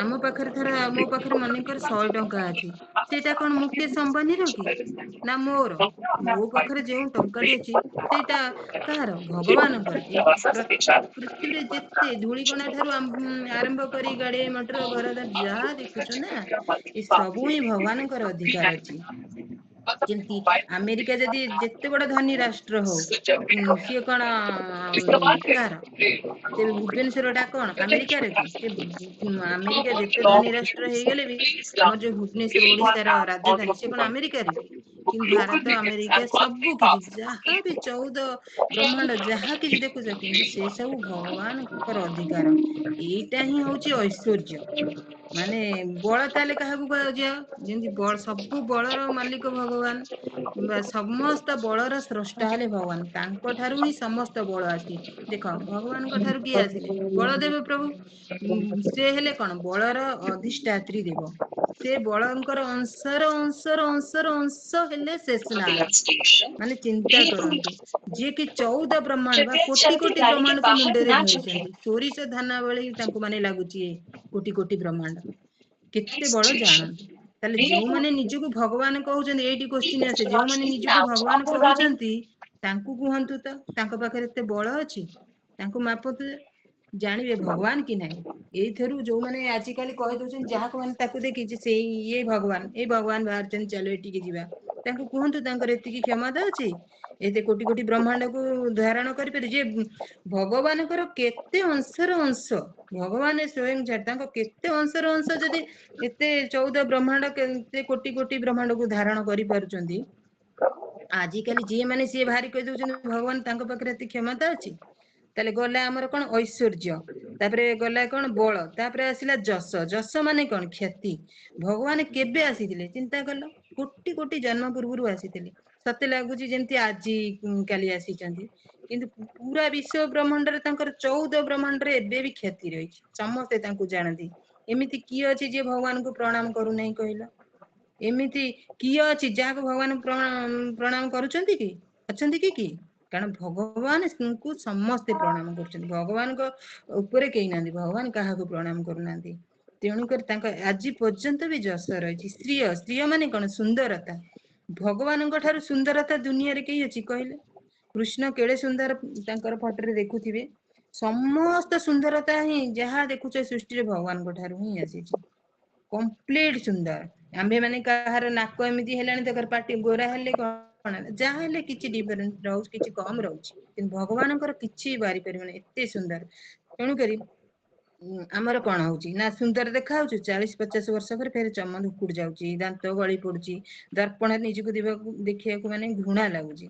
ଆମ ପାଖରେ ଧର, ମୋ ପାଖରେ ମନେକର 100 ଟଙ୍କା ଅଛି, ସେଇଟା କଣ ମୁକେଶ ଅମ୍ବାନୀର କି? ନା ମୋର? ମୋ ପାଖରେ ଯେଉଁ ଟଙ୍କାଟି ଅଛି ସେଇଟା କାହାର? ଭଗବାନଙ୍କର। ଏଇ ପୃଥିବୀରେ ଯେତେ ଧୂଳିକଣା ଠାରୁ ଆରମ୍ଭ କରି ଗାଡି ମଟର ଘର ଯାହା ଦେଖୁଛ ନା, ଏ ସବୁ ହିଁ ଭଗବାନଙ୍କର ଅଧିକାର ଅଛି। ଯେମିତି ଆମେରିକା ଯଦି ଯେତେ ବଡ ଧନୀ ରାଷ୍ଟ୍ର ହଉ, ସିଏ କଣ କାହାର? ତେବେ ଭୁବନେଶ୍ୱର ଟା କଣ ଆମେରିକାର କି? ସେ ଆମେରିକା ଯେତେ ଧନୀ ରାଷ୍ଟ୍ର ହେଇଗଲେ ବି ଆମର ଯୋଉ ଭୁବନେଶ୍ୱର ଓଡିଶାର ରାଜଧାନୀ, ସେ କଣ ଆମେରିକାର କି? କିନ୍ତୁ ଭାରତ ଆମେରିକା ସବୁ କିଛି ଯାହା ବି 14 ବ୍ରହ୍ମାଣ୍ଡ ଯାହା କିଛି ଦେଖୁଛ, କିନ୍ତୁ ସେ ସବୁ ଭଗବାନଙ୍କର ଅଧିକାର। ଏଇଟା ହିଁ ହଉଛି ଐଶ୍ୱର୍ଯ୍ୟ। ମାନେ ବଳ ତାହେଲେ କାହାକୁ କୁହାଯାଏ? ଯେମିତି ସବୁ ବଳର ମାଲିକ ଭଗବାନ, କିମ୍ବା ସମସ୍ତ ବଳର ସ୍ରଷ୍ଟା ହେଲେ ଭଗବାନ। ତାଙ୍କ ଠାରୁ ହିଁ ସମସ୍ତ ବଳ ଆସିଛି। ଦେଖ ଭଗବାନଙ୍କ ଠାରୁ କିଏ ଆସିଲେ? ବଳଦେବ ପ୍ରଭୁ। ସେ ହେଲେ କଣ? ବଳର ଅଧିଷ୍ଠାତ୍ରୀ ଦେବ। ସେ ବଳଙ୍କର ଅଂଶର ଅଂଶର ଅଂଶର ଅଂଶ ହେଲେ ଶେଷନାଗ। ମାନେ ଚିନ୍ତା କରନ୍ତୁ, ଯିଏ କି 14 ବ୍ରହ୍ମାଣ୍ଡ ବା କୋଟି କୋଟି ବ୍ରହ୍ମାଣ୍ଡକୁ ମୁଣ୍ଡରେ ଧରିଛନ୍ତି। ସୋରିଷ ଧାନ ଭଳି ତାଙ୍କୁ ମାନେ ଲାଗୁଛି କୋଟି କୋଟି ବ୍ରହ୍ମାଣ୍ଡ। କେତେ ବଳ ଜାଣନ୍ତୁ। ତାହେଲେ ଯୋଉମାନେ ନିଜକୁ ଭଗବାନ କହୁଛନ୍ତି, ଏଇଠି କୋଶ୍ଚିନ୍ ଆସେ, ଯୋଉମାନେ ନିଜକୁ ଭଗବାନ କହୁଛନ୍ତି ତାଙ୍କୁ କୁହନ୍ତୁ ତ ତାଙ୍କ ପାଖରେ ଏତେ ବଳ ଅଛି? ତାଙ୍କୁ ମାପନ୍ତୁ, ଜାଣିବେ ଭଗବାନ କି ନାହିଁ। ଏଇଥିରୁ ଯୋଉମାନେ ଆଜିକାଲି କହିଦଉଛନ୍ତି, ଯାହାକୁ ମାନେ ତାକୁ ଦେଖିଛି ସେଇ ଇଏ ଭଗବାନ, ଏଇ ଭଗବାନ ବାହାରିଛନ୍ତି, ଚାଲ ଏଠିକି ଯିବା, ତାଙ୍କୁ କୁହନ୍ତୁ ତାଙ୍କର ଏତିକି କ୍ଷମତା ଅଛି ଏତେ କୋଟି କୋଟି ବ୍ରହ୍ମାଣ୍ଡକୁ ଧାରଣ କରିପାରେ? ଯେ ଭଗବାନଙ୍କର କେତେ ଅଂଶର ଅଂଶ, ଭଗବାନ ସ୍ୱୟଂ ତାଙ୍କ କେତେ ଅଂଶର ଅଂଶ, ଯଦି ଏତେ 14 ବ୍ରହ୍ମାଣ୍ଡ, କେତେ କୋଟି କୋଟି ବ୍ରହ୍ମାଣ୍ଡକୁ ଧାରଣ କରିପାରୁଛନ୍ତି, ଆଜିକାଲି ଯିଏ ମାନେ ସିଏ ଭାରି କହିଦଉଛନ୍ତି ଭଗବାନ ତାଙ୍କ ପାଖରେ ଏତେ କ୍ଷମତା ଅଛି। ତାହେଲେ ଗଲା ଆମର କଣ ଐଶ୍ୱର୍ଯ୍ୟ, ତାପରେ ଗଲା କଣ ବଳ, ତାପରେ ଆସିଲା ଯଶ। ଯଶ ମାନେ କଣ ଖ୍ୟାତି। ଭଗବାନ କେବେ ଆସିଥିଲେ ଚିନ୍ତା କଲ, କୋଟି କୋଟି ଜନ୍ମ ପୂର୍ବରୁ ଆସିଥିଲେ। ସତେ ଲାଗୁଛି ଯେମିତି ଆଜି କାଲି ଆସିଛନ୍ତି, କିନ୍ତୁ ପୁରା ବିଶ୍ୱ ବ୍ରହ୍ମାଣ୍ଡରେ ତାଙ୍କର 14 ବ୍ରହ୍ମାଣ୍ଡରେ ଏବେ ବି ଖ୍ୟାତି ରହିଛି, ସମସ୍ତେ ତାଙ୍କୁ ଜାଣନ୍ତି। ଏମିତି କିଏ ଅଛି ଯିଏ ଭଗବାନଙ୍କୁ ପ୍ରଣାମ କରୁନାହିଁ କହିଲ? ଏମିତି କିଏ ଅଛି ଯାହାକୁ ଭଗବାନ ପ୍ରଣାମ କରୁଛନ୍ତି କି? ଅଛନ୍ତି କି? କାରଣ ଭଗବାନଙ୍କୁ ସମସ୍ତେ ପ୍ରଣାମ କରୁଛନ୍ତି, ଭଗବାନଙ୍କ ଉପରେ କେହି ନାହାନ୍ତି, ଭଗବାନ କାହାକୁ ପ୍ରଣାମ କରୁନାହାନ୍ତି। ତେଣୁକରି ତାଙ୍କ ଆଜି ପର୍ଯ୍ୟନ୍ତ ବି ଯଶ ରହିଛି। ଶ୍ରୀୟ, ଶ୍ରୀୟ ମାନେ କଣ ସୁନ୍ଦରତା। ଭଗବାନଙ୍କ ଠାରୁ ସୁନ୍ଦରତା ଦୁନିଆରେ କେହି ଅଛି କହିଲେ? କୃଷ୍ଣ କେଡେ ସୁନ୍ଦର ତାଙ୍କର ଫଟୋରେ ଦେଖୁଥିବେ। ସମସ୍ତ ସୁନ୍ଦରତା ହିଁ ଯାହା ଦେଖୁଛ ସୃଷ୍ଟିରେ ଭଗବାନଙ୍କ ଠାରୁ ହିଁ ଆସିଛି, କମ୍ପ୍ଲିଟ ସୁନ୍ଦର। ଆମ୍ଭେ ମାନେ କାହାର ନାକ ଏମିତି ହେଲାଣି, ତାଙ୍କର ପାଟି ଗୋରା ହେଲେ କଣ, ଯାହା ହେଲେ କିଛି ଡିଫରେନ୍ସ ରହୁଛି, କିଛି କମ ରହୁଛି, କିନ୍ତୁ ଭଗବାନଙ୍କର କିଛି ବାରି ପାରିବନି, ଏତେ ସୁନ୍ଦର। ତେଣୁକରି ଆମର କଣ ହଉଛି ନା, ସୁନ୍ଦର ଦେଖା ହଉଛି, 40-50 ବର୍ଷ ପରେ ଫେର ଚମ ଧୁକୁଡି ଯାଉଛି, ଦାନ୍ତ ଗଳି ପଡୁଛି, ଦର୍ପଣରେ ନିଜକୁ ଦେଖିବାକୁ ମାନେ ଘୃଣା ଲାଗୁଛି।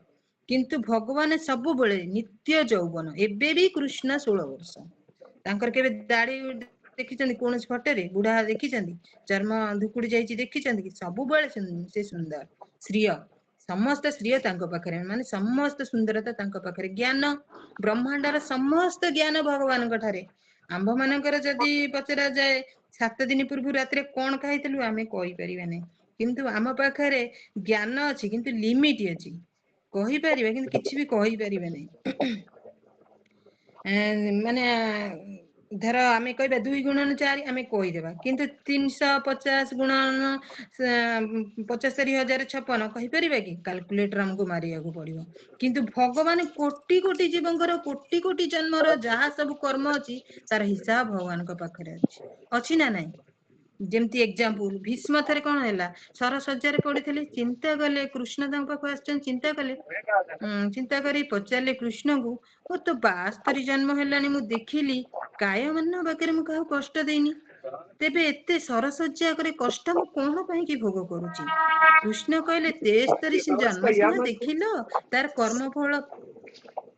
କିନ୍ତୁ ଭଗବାନ ସବୁବେଳେ ନିତ୍ୟ ଯୌବନ। ଏବେ ବି କୃଷ୍ଣ 16 ବର୍ଷ। ତାଙ୍କର କେବେ ଦାଢି ଦେଖିଛନ୍ତି କୌଣସି ଫଟୋରେ? ବୁଢା ଦେଖିଛନ୍ତି? ଚର୍ମ ଧୁକୁଡି ଯାଇଛି ଦେଖିଛନ୍ତି କି? ସବୁବେଳେ ସେ ସୁନ୍ଦର। ଶ୍ରୀୟ, ସମସ୍ତ ଶ୍ରୀୟ ତାଙ୍କ ପାଖରେ, ମାନେ ସମସ୍ତ ସୁନ୍ଦରତା ତାଙ୍କ ପାଖରେ। ଜ୍ଞାନ, ବ୍ରହ୍ମାଣ୍ଡର ସମସ୍ତ ଜ୍ଞାନ ଭଗବାନଙ୍କ ଠାରେ। ଆମ୍ଭ ମାନଙ୍କର ଯଦି ପଚରା ଯାଏ 7 ଦିନ ପୂର୍ବରୁ ରାତିରେ କଣ ଖାଇଥିଲୁ, ଆମେ କହିପାରିବା ନାହିଁ, କିନ୍ତୁ ଆମ ପାଖରେ ଜ୍ଞାନ ଅଛି, କିନ୍ତୁ ଲିମିଟ ଅଛି। କହିପାରିବା କିନ୍ତୁ କିଛି ବି କହିପାରିବା ନାହିଁ। ମାନେ ଧର ଆମେ କହିବା 2 ଗୁଣନ 4 ଆମେ କହିଦେବା, କିନ୍ତୁ 350 ଗୁଣନ 75,056 କହିପାରିବା କି? କାଲକୁଲେଟର ଆମକୁ ମାରିବାକୁ ପଡିବ। କିନ୍ତୁ ଭଗବାନ କୋଟି କୋଟି ଜୀବଙ୍କର, କୋଟି କୋଟି ଜନ୍ମର ଯାହା ସବୁ କର୍ମ ଅଛି, ତାର ହିସାବ ଭଗବାନଙ୍କ ପାଖରେ ଅଛି। ଅଛି ନା ନାଇଁ? ଯେମିତି ଏକ୍ସାମ୍ପଲ, ଭୀଷ୍ମ ଥରେ କଣ ହେଲା, ସରଶଯ୍ୟାରେ ପଡିଥିଲେ, ଚିନ୍ତା କଲେ, କୃଷ୍ଣ ତାଙ୍କ ପାଖକୁ ଆସିଛନ୍ତି, ଚିନ୍ତା କଲେ, ଚିନ୍ତା କରି ପଚାରିଲେ କୃଷ୍ଣଙ୍କୁ, ଓ ତ 72 ଜନ୍ମ ହେଲାଣି, ମୁଁ ଦେଖିଲି କାୟ ମାନ ବାକିରେ ମୁଁ କାହାକୁ କଷ୍ଟ ଦେଇନି, ତେବେ ଏତେ ସରଶଯ୍ୟା କରି କଷ୍ଟ ମୁଁ କଣ ପାଇଁକି ଭୋଗ କରୁଛି? କୃଷ୍ଣ କହିଲେ 73 ଜନ୍ମ ସିନା ଦେଖିଲ, ତାର କର୍ମ ଫଳ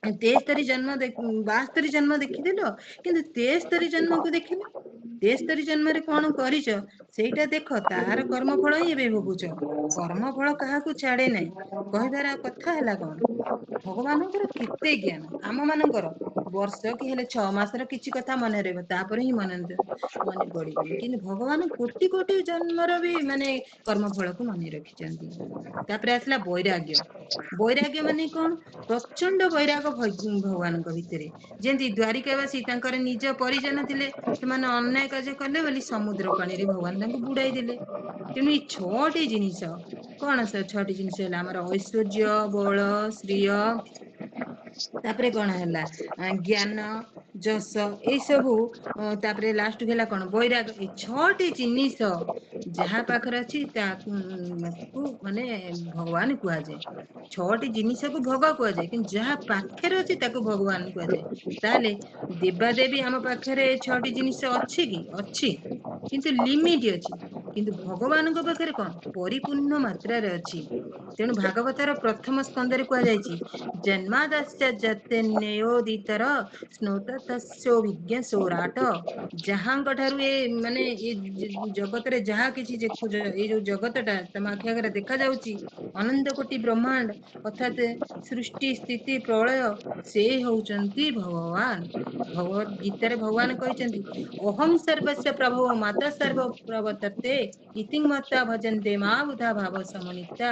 73 ଜନ୍ମ 72 ଜନ୍ମ ଦେଖିଦେଲ, କିନ୍ତୁ 73 ଜନ୍ମକୁ ଦେଖିଲ। 73 ଜନ୍ମରେ କଣ କରିଛ ସେଇଟା ଦେଖ, ତାର କର୍ମ ଫଳ ହିଁ ଏବେ ଭୋଗୁଛ। କର୍ମ ଫଳ କାହାକୁ ଛାଡେ ନାହିଁ। କହିବାର କଥା ହେଲା କଣ, ଭଗବାନଙ୍କର କେତେ ଜ୍ଞାନ, ଆମ ମାନଙ୍କର ବର୍ଷ କି ହେଲେ 6 ମାସର କିଛି କଥା ମନେ ରହିବ, ତାପରେ ହିଁ ମନେ ପଡିବନି। କିନ୍ତୁ ଭଗବାନ କୋଟି କୋଟି ଜନ୍ମର ବି ମାନେ କର୍ମ ଫଳକୁ ମନେ ରଖିଛନ୍ତି। ତାପରେ ଆସିଲା ବୈରାଗ୍ୟ। ବୈରାଗ୍ୟ ମାନେ କଣ? ପ୍ରଚଣ୍ଡ ବୈରାଗ ଭଗବାନଙ୍କ ଭିତରେ। ଯେମିତି ଦ୍ୱାରିକାବାସୀ, ତାଙ୍କର ନିଜ ପରିଜନ ଥିଲେ, ସେମାନେ ଅନ୍ୟାୟ କାର୍ଯ୍ୟ କଲେ ବୋଲି ସମୁଦ୍ର ପାଣିରେ ଭଗବାନ ତାଙ୍କୁ ବୁଡାଇ ଦେଲେ। ତେଣୁ ଏଇ 6ଟି ଜିନିଷ, କଣ ସେ 6ଟି ଜିନିଷ ହେଲା ଆମର ଐଶ୍ୱର୍ଯ୍ୟ, ବଳ, ଶ୍ରୀୟ, ତାପରେ କଣ ହେଲା ଜ୍ଞାନ, ଯଶ, ଏଇ ସବୁ, ତାପରେ ଲାଷ୍ଟ ହେଲା କଣ ବୈରାଗ। ଏଇ 6ଟି ଜିନିଷ ଯାହା ପାଖରେ ଅଛି ତାକୁ ମାନେ ଭଗବାନ କୁହାଯାଏ। 6ଟି ଜିନିଷକୁ ଭୋଗ କୁହାଯାଏ, କିନ୍ତୁ ଯାହା ପାଖରେ ଅଛି ତାକୁ ଭଗବାନ କୁହାଯାଏ। ତାହେଲେ ଦେବାଦେବୀ ଆମ ପାଖରେ 6ଟି ଜିନିଷ ଅଛି କି? ଅଛି, କିନ୍ତୁ ଲିମିଟ ଅଛି। କିନ୍ତୁ ଭଗବାନଙ୍କ ପାଖରେ କଣ? ପରିପୂର୍ଣ୍ଣ ମାତ୍ରାରେ ଅଛି। ତେଣୁ ଭାଗବତର ପ୍ରଥମ ସ୍କନ୍ଧରେ କୁହାଯାଇଛି, ଜନ୍ମାଦଶ୍ଚ ଯତେନ୍ନେୟୋଦିତର ସ୍ନୋତ ତସ୍ୟ ବିଜ୍ଞ ସୌରାଟ। ଯାହାଙ୍କ ଠାରୁ ଏ ମାନେ ଏ ଜଗତରେ ଯାହା କିଛି ଦେଖୁଛ, ଏଇ ଯୋଉ ଜଗତଟା ତମ ଆଖି ଆଗରେ ଦେଖା ଯାଉଛି, ଅନନ୍ତ କୋଟି ବ୍ରହ୍ମାଣ୍ଡ ଅର୍ଥାତ ସୃଷ୍ଟି ସ୍ଥିତି ପ୍ରଳୟ, ସେ ହଉଛନ୍ତି ଭଗବାନ। ଭଗବତ ଗୀତାରେ ଭଗବାନ କହିଛନ୍ତି, ଅହଂ ସର୍ବସ୍ୟ ପ୍ରଭୁ ମାତା ସର୍ବ ପ୍ରବର୍ତ୍ତତେ ଇତି ମତ୍ତା ଭଜନ୍ତେ ମା ବୁଧା ଭାବ ସମନ୍ବିତା।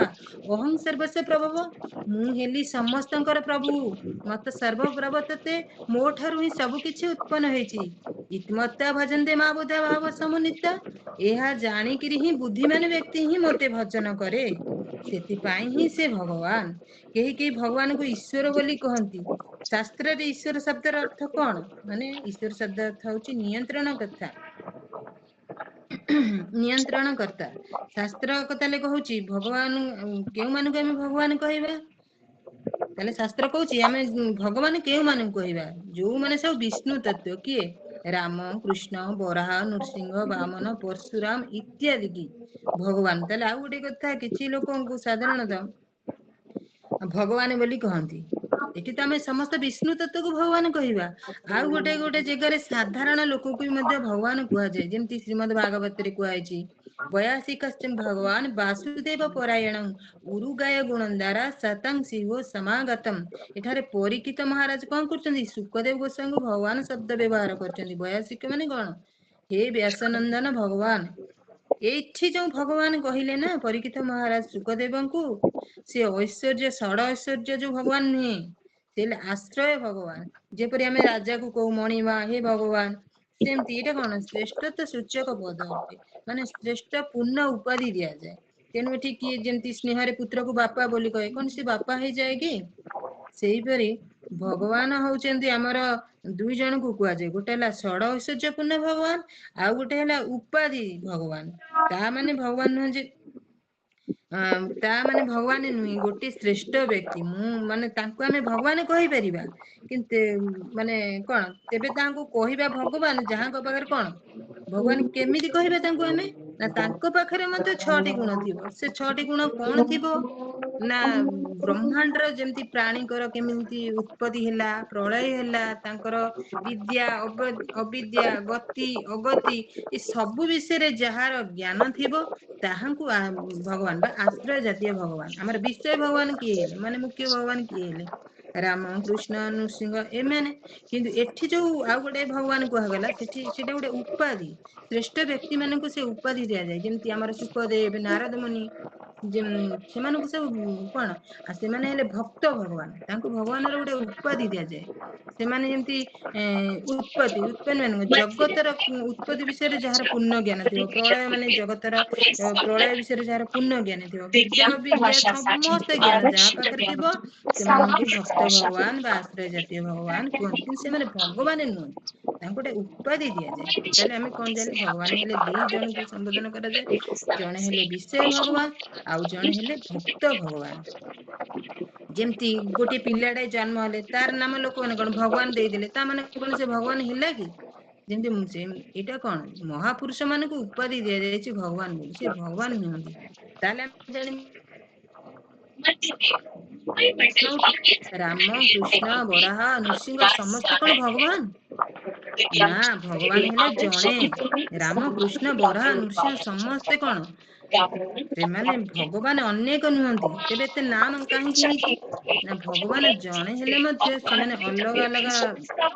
ଅହଂ ସର୍ବସ୍ୟ ପ୍ରଭବ, ମୁଁ ହେଲି ସମସ୍ତଙ୍କର ପ୍ରଭୁ। ମତ ସର୍ବ ପ୍ରବର୍ତ୍ତତେ, ମୋ ଠାରୁ ହିଁ ସବୁ କିଛି ଉତ୍ପନ୍ନ ହେଇଛି। ଇତିମତ୍ତା ଭଜନ୍ତେ ମା ବୁଧା ଭାବ ସମନ୍ବିତା, ଏହା ଜାଣିକିରି ହିଁ ବୁଦ୍ଧିମାନ ବ୍ୟକ୍ତି ହିଁ ମୋତେ ଭଜନ କରେ, ସେଥିପାଇଁ ହିଁ ସେ ଭଗବାନ। କେହି କେହି ଭଗବାନଙ୍କୁ ଈଶ୍ୱର ବୋଲି କହନ୍ତି। ଶାସ୍ତ୍ରରେ ଈଶ୍ୱର ଶବ୍ଦର ଅର୍ଥ କଣ? ମାନେ ଈଶ୍ୱର ଶବ୍ଦ ଅର୍ଥ ହଉଛି ନିୟନ୍ତ୍ରଣ କଥା, ନିୟନ୍ତ୍ରଣ କର୍ତ୍ତା। ଶାସ୍ତ୍ର ତାହେଲେ କହୁଛି ଭଗବାନ, କେଉଁମାନଙ୍କୁ ଆମେ ଭଗବାନ କହିବା? ତାହେଲେ ଶାସ୍ତ୍ର କହୁଛି ଆମେ ଭଗବାନ କେଉଁମାନଙ୍କୁ କହିବା? ଯୋଉମାନେ ସବୁ ବିଷ୍ଣୁ ତତ୍ଵ। କିଏ? ରାମ, କୃଷ୍ଣ, ବରାହ, ନୃସିଂହ, ବାମନ, ପରଶୁରାମ ଇତ୍ୟାଦି କି ଭଗବାନ। ତାହେଲେ ଆଉ ଗୋଟେ କଥା, କିଛି ଲୋକଙ୍କୁ ସାଧାରଣତଃ ଭଗବାନ ବୋଲି କହନ୍ତି, ଏଠି ତ ଆମେ ସମସ୍ତ ବିଷ୍ଣୁ ତତ୍ତ୍ୱକୁ ଭଗବାନ କହିବା। ଆଉ ଗୋଟେ ଗୋଟେ ଜାଗାରେ ସାଧାରଣ ଲୋକକୁ ବି ମଧ୍ୟ ଭଗବାନ କୁହାଯାଏ। ଯେମିତି ଶ୍ରୀମଦ୍ ଭାଗବତରେ କୁହାଯାଇଛି, ବୟାସିକଶ୍ଚ ଭଗବାନ ବାସୁଦେବ ପରାୟଣଂ ଉରୁଗାୟ ଗୁଣନ୍ଦାରା ସତଂ ଶିବ ସମାଗତମ୍। ଏଠାରେ ପରୀକ୍ଷିତ ମହାରାଜ କଣ କରୁଛନ୍ତି? ଶୁକଦେବ ଗୋସ୍ୱାମୀଙ୍କୁ ଭଗବାନ ଶବ୍ଦ ବ୍ୟବହାର କରିଛନ୍ତି। ବୟାସିକ ମାନେ କଣ? ହେ ବ୍ୟାସନନ୍ଦନ ଭଗବାନ। ଏଇଠି ଯୋଉ ଭଗବାନ କହିଲେ ନା ପରୀକ୍ଷିତ ମହାରାଜ ଶୁକଦେବଙ୍କୁ, ସେ ଐଶ୍ୱର୍ଯ୍ୟ ଷଡ ଐଶ୍ୱର୍ଯ୍ୟ ଯୋଉ ଭଗବାନ ନୁହେଁ, ସେ ହେଲେ ଆଶ୍ରୟ ଭଗବାନ। ଯେପରି ଆମେ ରାଜାକୁ କହୁ ମଣିମା, ହେ ଭଗବାନ, ସେମିତି ଏଇଟା କଣ ଶ୍ରେଷ୍ଠତ୍ୱ ସୂଚକ ପଦ ଅଟେ, ମାନେ ଶ୍ରେଷ୍ଠ ପୂର୍ଣ୍ଣ ଉପାଧି ଦିଆଯାଏ। ତେଣୁ ଏଠି କିଏ ଯେମିତି ସ୍ନେହରେ ପୁତ୍ରକୁ ବାପା ବୋଲି କହେ, କଣ ସେ ବାପା ହେଇଯାଏ କି? ସେଇପରି ଭଗବାନ ହଉଛନ୍ତି ଆମର ଦୁଇ ଜଣଙ୍କୁ କୁହାଯାଏ। ଗୋଟେ ହେଲା ଷଡ ଐଶ୍ୱର୍ଯ୍ୟ ପୂର୍ଣ୍ଣ ଭଗବାନ, ଆଉ ଗୋଟେ ହେଲା ଉପାଧି ଭଗବାନ। ତା ମାନେ ଭଗବାନ ନୁହଁ ଯେ ତା ମାନେ ଭଗବାନ ନୁହେଁ ଗୋଟେ ଶ୍ରେଷ୍ଠ ବ୍ୟକ୍ତି। ମୁଁ ମାନେ ତାଙ୍କୁ ଆମେ ଭଗବାନ କହିପାରିବା, କିନ୍ତୁ ମାନେ କଣ ତେବେ ତାଙ୍କୁ କହିବା ଭଗବାନ ଯାହାଙ୍କ ପାଖରେ କଣ ଭଗବାନ କେମିତି କହିବା ତାଙ୍କୁ ଆମେ? ନା ତାଙ୍କ ପାଖରେ ମଧ୍ୟ 6ଟି ଗୁଣ ଥିବ। ସେ 6ଟି ଗୁଣ କଣ ଥିବ? ନା ବ୍ରହ୍ମାଣ୍ଡର ଯେମିତି ପ୍ରାଣୀଙ୍କର କେମିତି ଉତ୍ପତ୍ତି ହେଲା, ପ୍ରଳୟ ହେଲା, ତାଙ୍କର ବିଦ୍ୟା ଅବିଦ୍ୟା, ଗତି ଅଗତି, ଏ ସବୁ ବିଷୟରେ ଯାହାର ଜ୍ଞାନ ଥିବ ତାହାଙ୍କୁ ଭଗବାନ ବା ଆଶ୍ରୟ ଜାତୀୟ ଭଗବାନ। ଆମର ବିଷୟ ଭଗବାନ କିଏ ହେଲେ, ମାନେ ମୁଖ୍ୟ ଭଗବାନ କିଏ ହେଲେ? ରାମ, କୃଷ୍ଣ, ନୃସିଂହ ଏମାନେ। କିନ୍ତୁ ଏଠି ଯୋଉ ଆଉ ଗୋଟେ ଭଗବାନ କୁହାଗଲା, ସେଟା ଗୋଟେ ଉପାଧି। ଶ୍ରେଷ୍ଠ ବ୍ୟକ୍ତି ମାନଙ୍କୁ ସେ ଉପାଧି ଦିଆଯାଏ। ଯେମିତି ଆମର ଶୁକଦେବ, ନାରଦ ମୁନି, ସେମାନଙ୍କୁ ସବୁ କଣ ସେମାନେ ହେଲେ ଭକ୍ତ ଭଗବାନ। ତାଙ୍କୁ ଭଗବାନର ଗୋଟେ ଉପାଧି ଦିଆଯାଏ। ସେମାନେ ଯେମିତି ଉତ୍ପତ୍ତି ମାନେ ଜଗତର ଉତ୍ପତ୍ତି ବିଷୟରେ ଯାହାର ପୂର୍ଣ୍ଣ ଜ୍ଞାନ ଥିବ, ପ୍ରଳୟ ମାନେ ଜଗତର ପ୍ରଳୟ ବିଷୟରେ ଯାହାର ପୂର୍ଣ୍ଣ ଜ୍ଞାନ ଥିବ, ବିଦ୍ୟା ଅବିଦ୍ୟା ସମସ୍ତ ଜ୍ଞାନ ଯାହା ପାଖରେ ଥିବ, ସେମାନଙ୍କୁ ଭକ୍ତ ଭଗବାନ ବା ଆଶ୍ରୟ ଜାତୀୟ ଭଗବାନ କୁହନ୍ତି। କିନ୍ତୁ ସେମାନେ ଭଗବାନ ନୁହନ୍ତି, ତାଙ୍କୁ ଗୋଟେ ଉପାଧି ଦିଆଯାଏ। ତାହେଲେ ଆମେ କଣ ଜାଣିଲେ? ଭଗବାନ ହେଲେ ଦୁଇ ଜଣଙ୍କୁ ସମ୍ବୋଧନ କରାଯାଏ। ଜଣେ ହେଲେ ବିଷୟ ଭଗବାନ, ଆଉ ଜଣେ ହେଲେ ଭକ୍ତ ଭଗବାନ। ଯେମିତି ଗୋଟିଏ ପିଲାଟେ ଜନ୍ମ ହେଲେ ତାର ନାମ ଲୋକମାନେ କଣ ଭଗବାନ ଦେଇଦେଲେ, ତା ମାନେ କଣ ସେ ଭଗବାନ ହେଲା କି? ଯେମିତି ଏଇଟା କଣ ମହାପୁରୁଷ ମାନଙ୍କୁ ଉପାଧି ଦିଆଯାଇଛି ଭଗବାନ ବୋଲି, ସେ ଭଗବାନ ନୁହନ୍ତି। ତାହେଲେ ଆମେ ଜାଣି ରାମ, କୃଷ୍ଣ, ବରାହ, ନୃସିଂହ ସମସ୍ତେ କଣ ଭଗବାନ? ନା, ଭଗବାନ ହେଲେ ଜଣେ। ରାମ, କୃଷ୍ଣ, ବରାହ, ନୃସିଂହ ସମସ୍ତେ କଣ ସେମାନେ ଭଗବାନ ଅନେକ ନୁହନ୍ତି। ତେବେ ଏତେ ନାମ କାହିଁକି ହେଇଛି? ନା ଭଗବାନ ଜଣେ ହେଲେ ମଧ୍ୟ ସେମାନେ ଅଲଗା ଅଲଗା,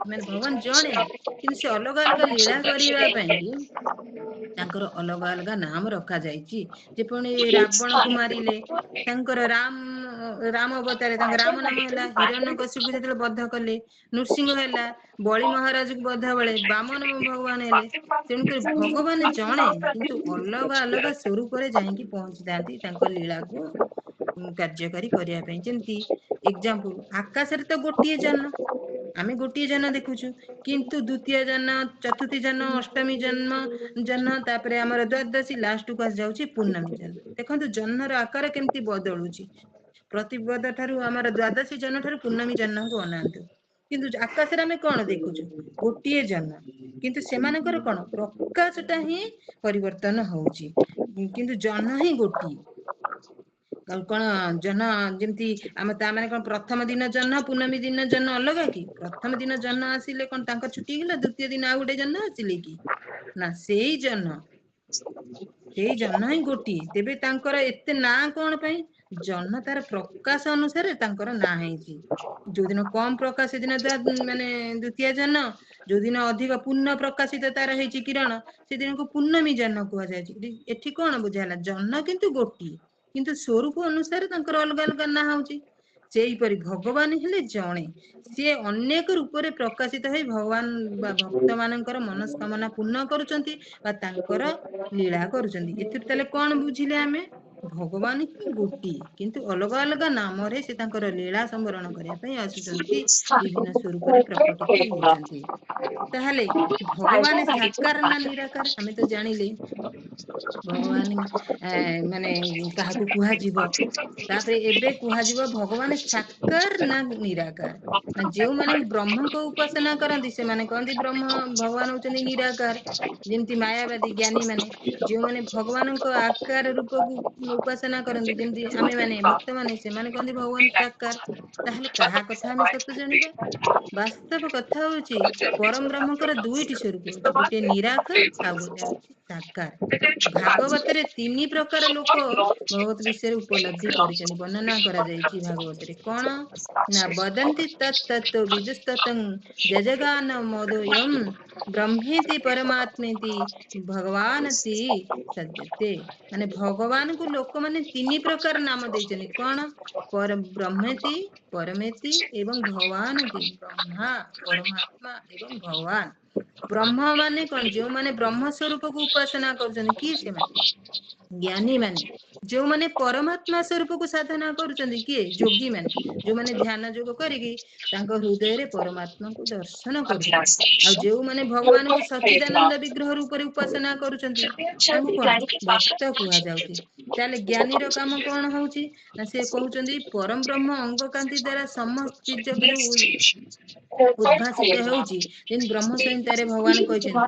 ମାନେ ଭଗବାନ ଜଣେ କିନ୍ତୁ ସେ ଅଲଗା ଅଲଗା ଲୀଳା କରିବା ପାଇଁ କି ତାଙ୍କର ଅଲଗା ଅଲଗା ନାମ ରଖାଯାଇଛି। ଯେପରି ରାବଣକୁ ମାରିଲେ ତାଙ୍କର ରାମ ଅବତାରେ ତାଙ୍କ ରାମ ନାମ ହେଲା। ହିରଣ୍ୟକଶିପୁକୁ ଯେତେବେଳେ ବଧ କଲେ ନୃସିଂହ ହେଲା। ବଳି ମହାରାଜକୁ ବଧ ବେଳେ ବାମନ ଭଗବାନ ହେଲେ। ତେଣୁକରି ଭଗବାନ ଜଣେ କିନ୍ତୁ ଅଲଗା ଅଲଗା ସ୍ୱରୂପରେ ଯାଇକି ପହଞ୍ଚିଥାନ୍ତି ତାଙ୍କ ଲୀଳାକୁ କାର୍ଯ୍ୟକାରୀ କରିବା ପାଇଁ। ଯେମିତି ଏକ୍ଜାମ୍ପଲ, ଆକାଶରେ ତ ଗୋଟିଏ ଜହ୍ନ, ଆମେ ଗୋଟିଏ ଜହ୍ନ ଦେଖୁଛୁ, କିନ୍ତୁ ଦ୍ଵିତୀୟ ଜହ୍ନ, ଚତୁର୍ଥୀ ଜହ୍ନ, ଅଷ୍ଟମୀ ଜହ୍ନ, ତାପରେ ଆମର ଦ୍ୱାଦଶୀ, ଲାଷ୍ଟକୁ ଆସିଯାଉଛି ପୂର୍ଣ୍ଣମୀ ଜହ୍ନ। ଦେଖନ୍ତୁ ଜହ୍ନର ଆକାର କେମିତି ବଦଳୁଛି। ପ୍ରତିପଦ ଠାରୁ ଆମର ଦ୍ୱାଦଶୀ ଜହ୍ନ ଠାରୁ ପୂର୍ଣ୍ଣମୀ ଜହ୍ନକୁ ଅନାନ୍ତୁ। କିନ୍ତୁ ଆକାଶରେ ଆମେ କଣ ଦେଖୁଛୁ? ଗୋଟିଏ ଜହ୍ନ, କିନ୍ତୁ ସେମାନଙ୍କର କଣ ପ୍ରକାଶଟା ହିଁ ପରିବର୍ତ୍ତନ ହଉଛି, କିନ୍ତୁ ଜହ୍ନ ହିଁ ଗୋଟିଏ। ଆଉ କଣ ଜହ୍ନ ଯେମିତି ତା ମାନେ କଣ ପ୍ରଥମ ଦିନ ଜହ୍ନ, ପୂର୍ଣ୍ଣମୀ ଦିନ ଜହ୍ନ ଅଲଗା କି? ପ୍ରଥମ ଦିନ ଜହ୍ନ ଆସିଲେ କଣ ତାଙ୍କର ଛୁଟି ହେଇଗଲା, ଦ୍ଵିତୀୟ ଦିନ ଆଉ ଗୋଟେ ଜହ୍ନ ଆସିଲେ କି? ନା, ସେଇ ଜହ୍ନ ହିଁ ଗୋଟିଏ। ତେବେ ତାଙ୍କର ଏତେ ନାଁ କଣ ପାଇଁ? ଜହ୍ନ ତାର ପ୍ରକାଶ ଅନୁସାରେ ତାଙ୍କର ନାଁ ହେଇଛି। ଯୋଉଦିନ କମ ପ୍ରକାଶ ସେଦିନ ମାନେ ଦ୍ଵିତୀୟ ଜହ୍ନ, ଯୋଉଦିନ ଅଧିକ ପୂର୍ଣ୍ଣ ପ୍ରକାଶିତ ତାର ହେଇଛି କିରଣ, ସେଦିନକୁ ପୂର୍ଣ୍ଣମୀ ଜହ୍ନ କୁହାଯାଇଛି। ଏଠି କଣ ବୁଝା ହେଲା? ଜହ୍ନ କିନ୍ତୁ ଗୋଟିଏ, କିନ୍ତୁ ସ୍ୱରୂପ ଅନୁସାରେ ତାଙ୍କର ଅଲଗା ଅଲଗା ନାଁ ହଉଛି। ସେଇପରି ଭଗବାନ ହେଲେ ଜଣେ, ସିଏ ଅନେକ ରୂପରେ ପ୍ରକାଶିତ ହେଇ ଭଗବାନ ବା ଭକ୍ତ ମାନଙ୍କର ମନସ୍କାମନା ପୂର୍ଣ୍ଣ କରୁଛନ୍ତି ବା ତାଙ୍କର ଲୀଳା କରୁଛନ୍ତି। ଏଥିରୁ ତାହେଲେ କଣ ବୁଝିଲେ ଆମେ? ଭଗବାନ ହିଁ ଗୋଟିଏ, କିନ୍ତୁ ଅଲଗା ଅଲଗା ନାମରେ ସେ ତାଙ୍କର ଲୀଳା ସମ୍ବରଣ କରିବା ପାଇଁ ଆସୁଛନ୍ତି, ବିଭିନ୍ନ ସ୍ୱରୂପରେ ପ୍ରକଟିତ ହଉଛନ୍ତି। ତାହେଲେ ଭଗବାନ ସାକାର ନା ନିରାକାର? ଆମେ ତ ଜାଣିଲେ ଭଗବାନ ମାନେ କାହାକୁ କୁହାଯିବ। ତାପରେ ଏବେ କୁହାଯିବ ଭଗବାନ ସାକାର ନା ନିରାକାର। ନା ଯେଉଁମାନେ ବ୍ରହ୍ମଙ୍କ ଉପାସନା କରନ୍ତି ସେମାନେ କହନ୍ତି ଭଗବାନ ହଉଛନ୍ତି ନିରାକାର। ଯେମିତି ମାୟାବାଦୀ ଜ୍ଞାନୀ ମାନେ, ଯେଉଁମାନେ ଭଗବାନଙ୍କ ଆକାର ରୂପକୁ ଉପାସନା କରନ୍ତି ଯେମିତି ଆମେ ମାନେ ଭକ୍ତ ମାନେ ସେମାନେ କହନ୍ତି ଭଗବାନ ସାକାର। ତାହେଲେ କାହା କଥା ଆମେ ସତ ଜାଣିବା? ବାସ୍ତବ କଥା ହଉଛି ପରମ ବ୍ରହ୍ମଙ୍କର ଦୁଇଟି ସ୍ୱରୂପ ଅଛି, ଗୋଟେ ନିରାକାର ଆଉ ଗୋଟେ ହଉଛି ସାକାର। ଭାଗବତରେ 3 ପ୍ରକାର ଲୋକ ଭଗବତ ବିଷୟରେ ଉପଲବ୍ଧି କରିଛନ୍ତି, ବର୍ଣ୍ଣନା କରାଯାଇଛି ଭାଗବତରେ। କଣ ନା ବଦନ୍ତି ତତ୍ ବିଦୁସ୍ତତଂ ଯଜଗାନ ମୋଦୟଂ ବ୍ରହ୍ମେତି ପରମାତ୍ମେତି ଭଗବାନତି ସଜ୍ଜତେ। ମାନେ ଭଗବାନଙ୍କୁ ଲୋକମାନେ 3 ପ୍ରକାର ନାମ ଦେଇଛନ୍ତି। କଣ? ବ୍ରହ୍ମେତି, ପରମେତି ଏବଂ ଭଗବାନତି। ବ୍ରହ୍ମା, ପରମାତ୍ମା ଏବଂ ଭଗବାନ। ବ୍ରହ୍ମ ମାନେ କଣ? ଯେଉଁମାନେ ବ୍ରହ୍ମ ସ୍ୱରୂପକୁ ଉପାସନା କରୁଛନ୍ତି। କିଏ ସେମାନେ? ଜ୍ଞାନୀ ମାନେ। ଯୋଉମାନେ ପରମାତ୍ମା ସ୍ୱରୂପକୁ ସାଧନା କରୁଛନ୍ତି, କିଏ? ଯୋଗୀ ମାନେ। ଯୋଉମାନେ ଧ୍ୟାନ ଯୋଗ କରିକି ତାଙ୍କ ହୃଦୟରେ ପରମାତ୍ମାଙ୍କୁ ଦର୍ଶନ କରୁଛନ୍ତି। ଆଉ ଯୋଉମାନେ ଭଗବାନଙ୍କୁ ସଚ୍ଚିଦାନନ୍ଦ ବିଗ୍ରହ ରୂପରେ ଉପାସନା କରୁଛନ୍ତି, ତାଙ୍କୁ କଣ? ଭକ୍ତ କୁହାଯାଉଛି। ତାହେଲେ ଜ୍ଞାନୀର କାମ କଣ ହଉଛି? ନା ସେ କହୁଛନ୍ତି ପରମ ବ୍ରହ୍ମ ଅଙ୍ଗ କାନ୍ତି ଦ୍ଵାରା ସମସ୍ତ ଚିଜକୁ ଯୋଉ ଉଦ୍ଭାସିତ ହେଉଛି, ଯେମିତି ବ୍ରହ୍ମ ସଂହିତାରେ ଭଗବାନ କହିଛନ୍ତି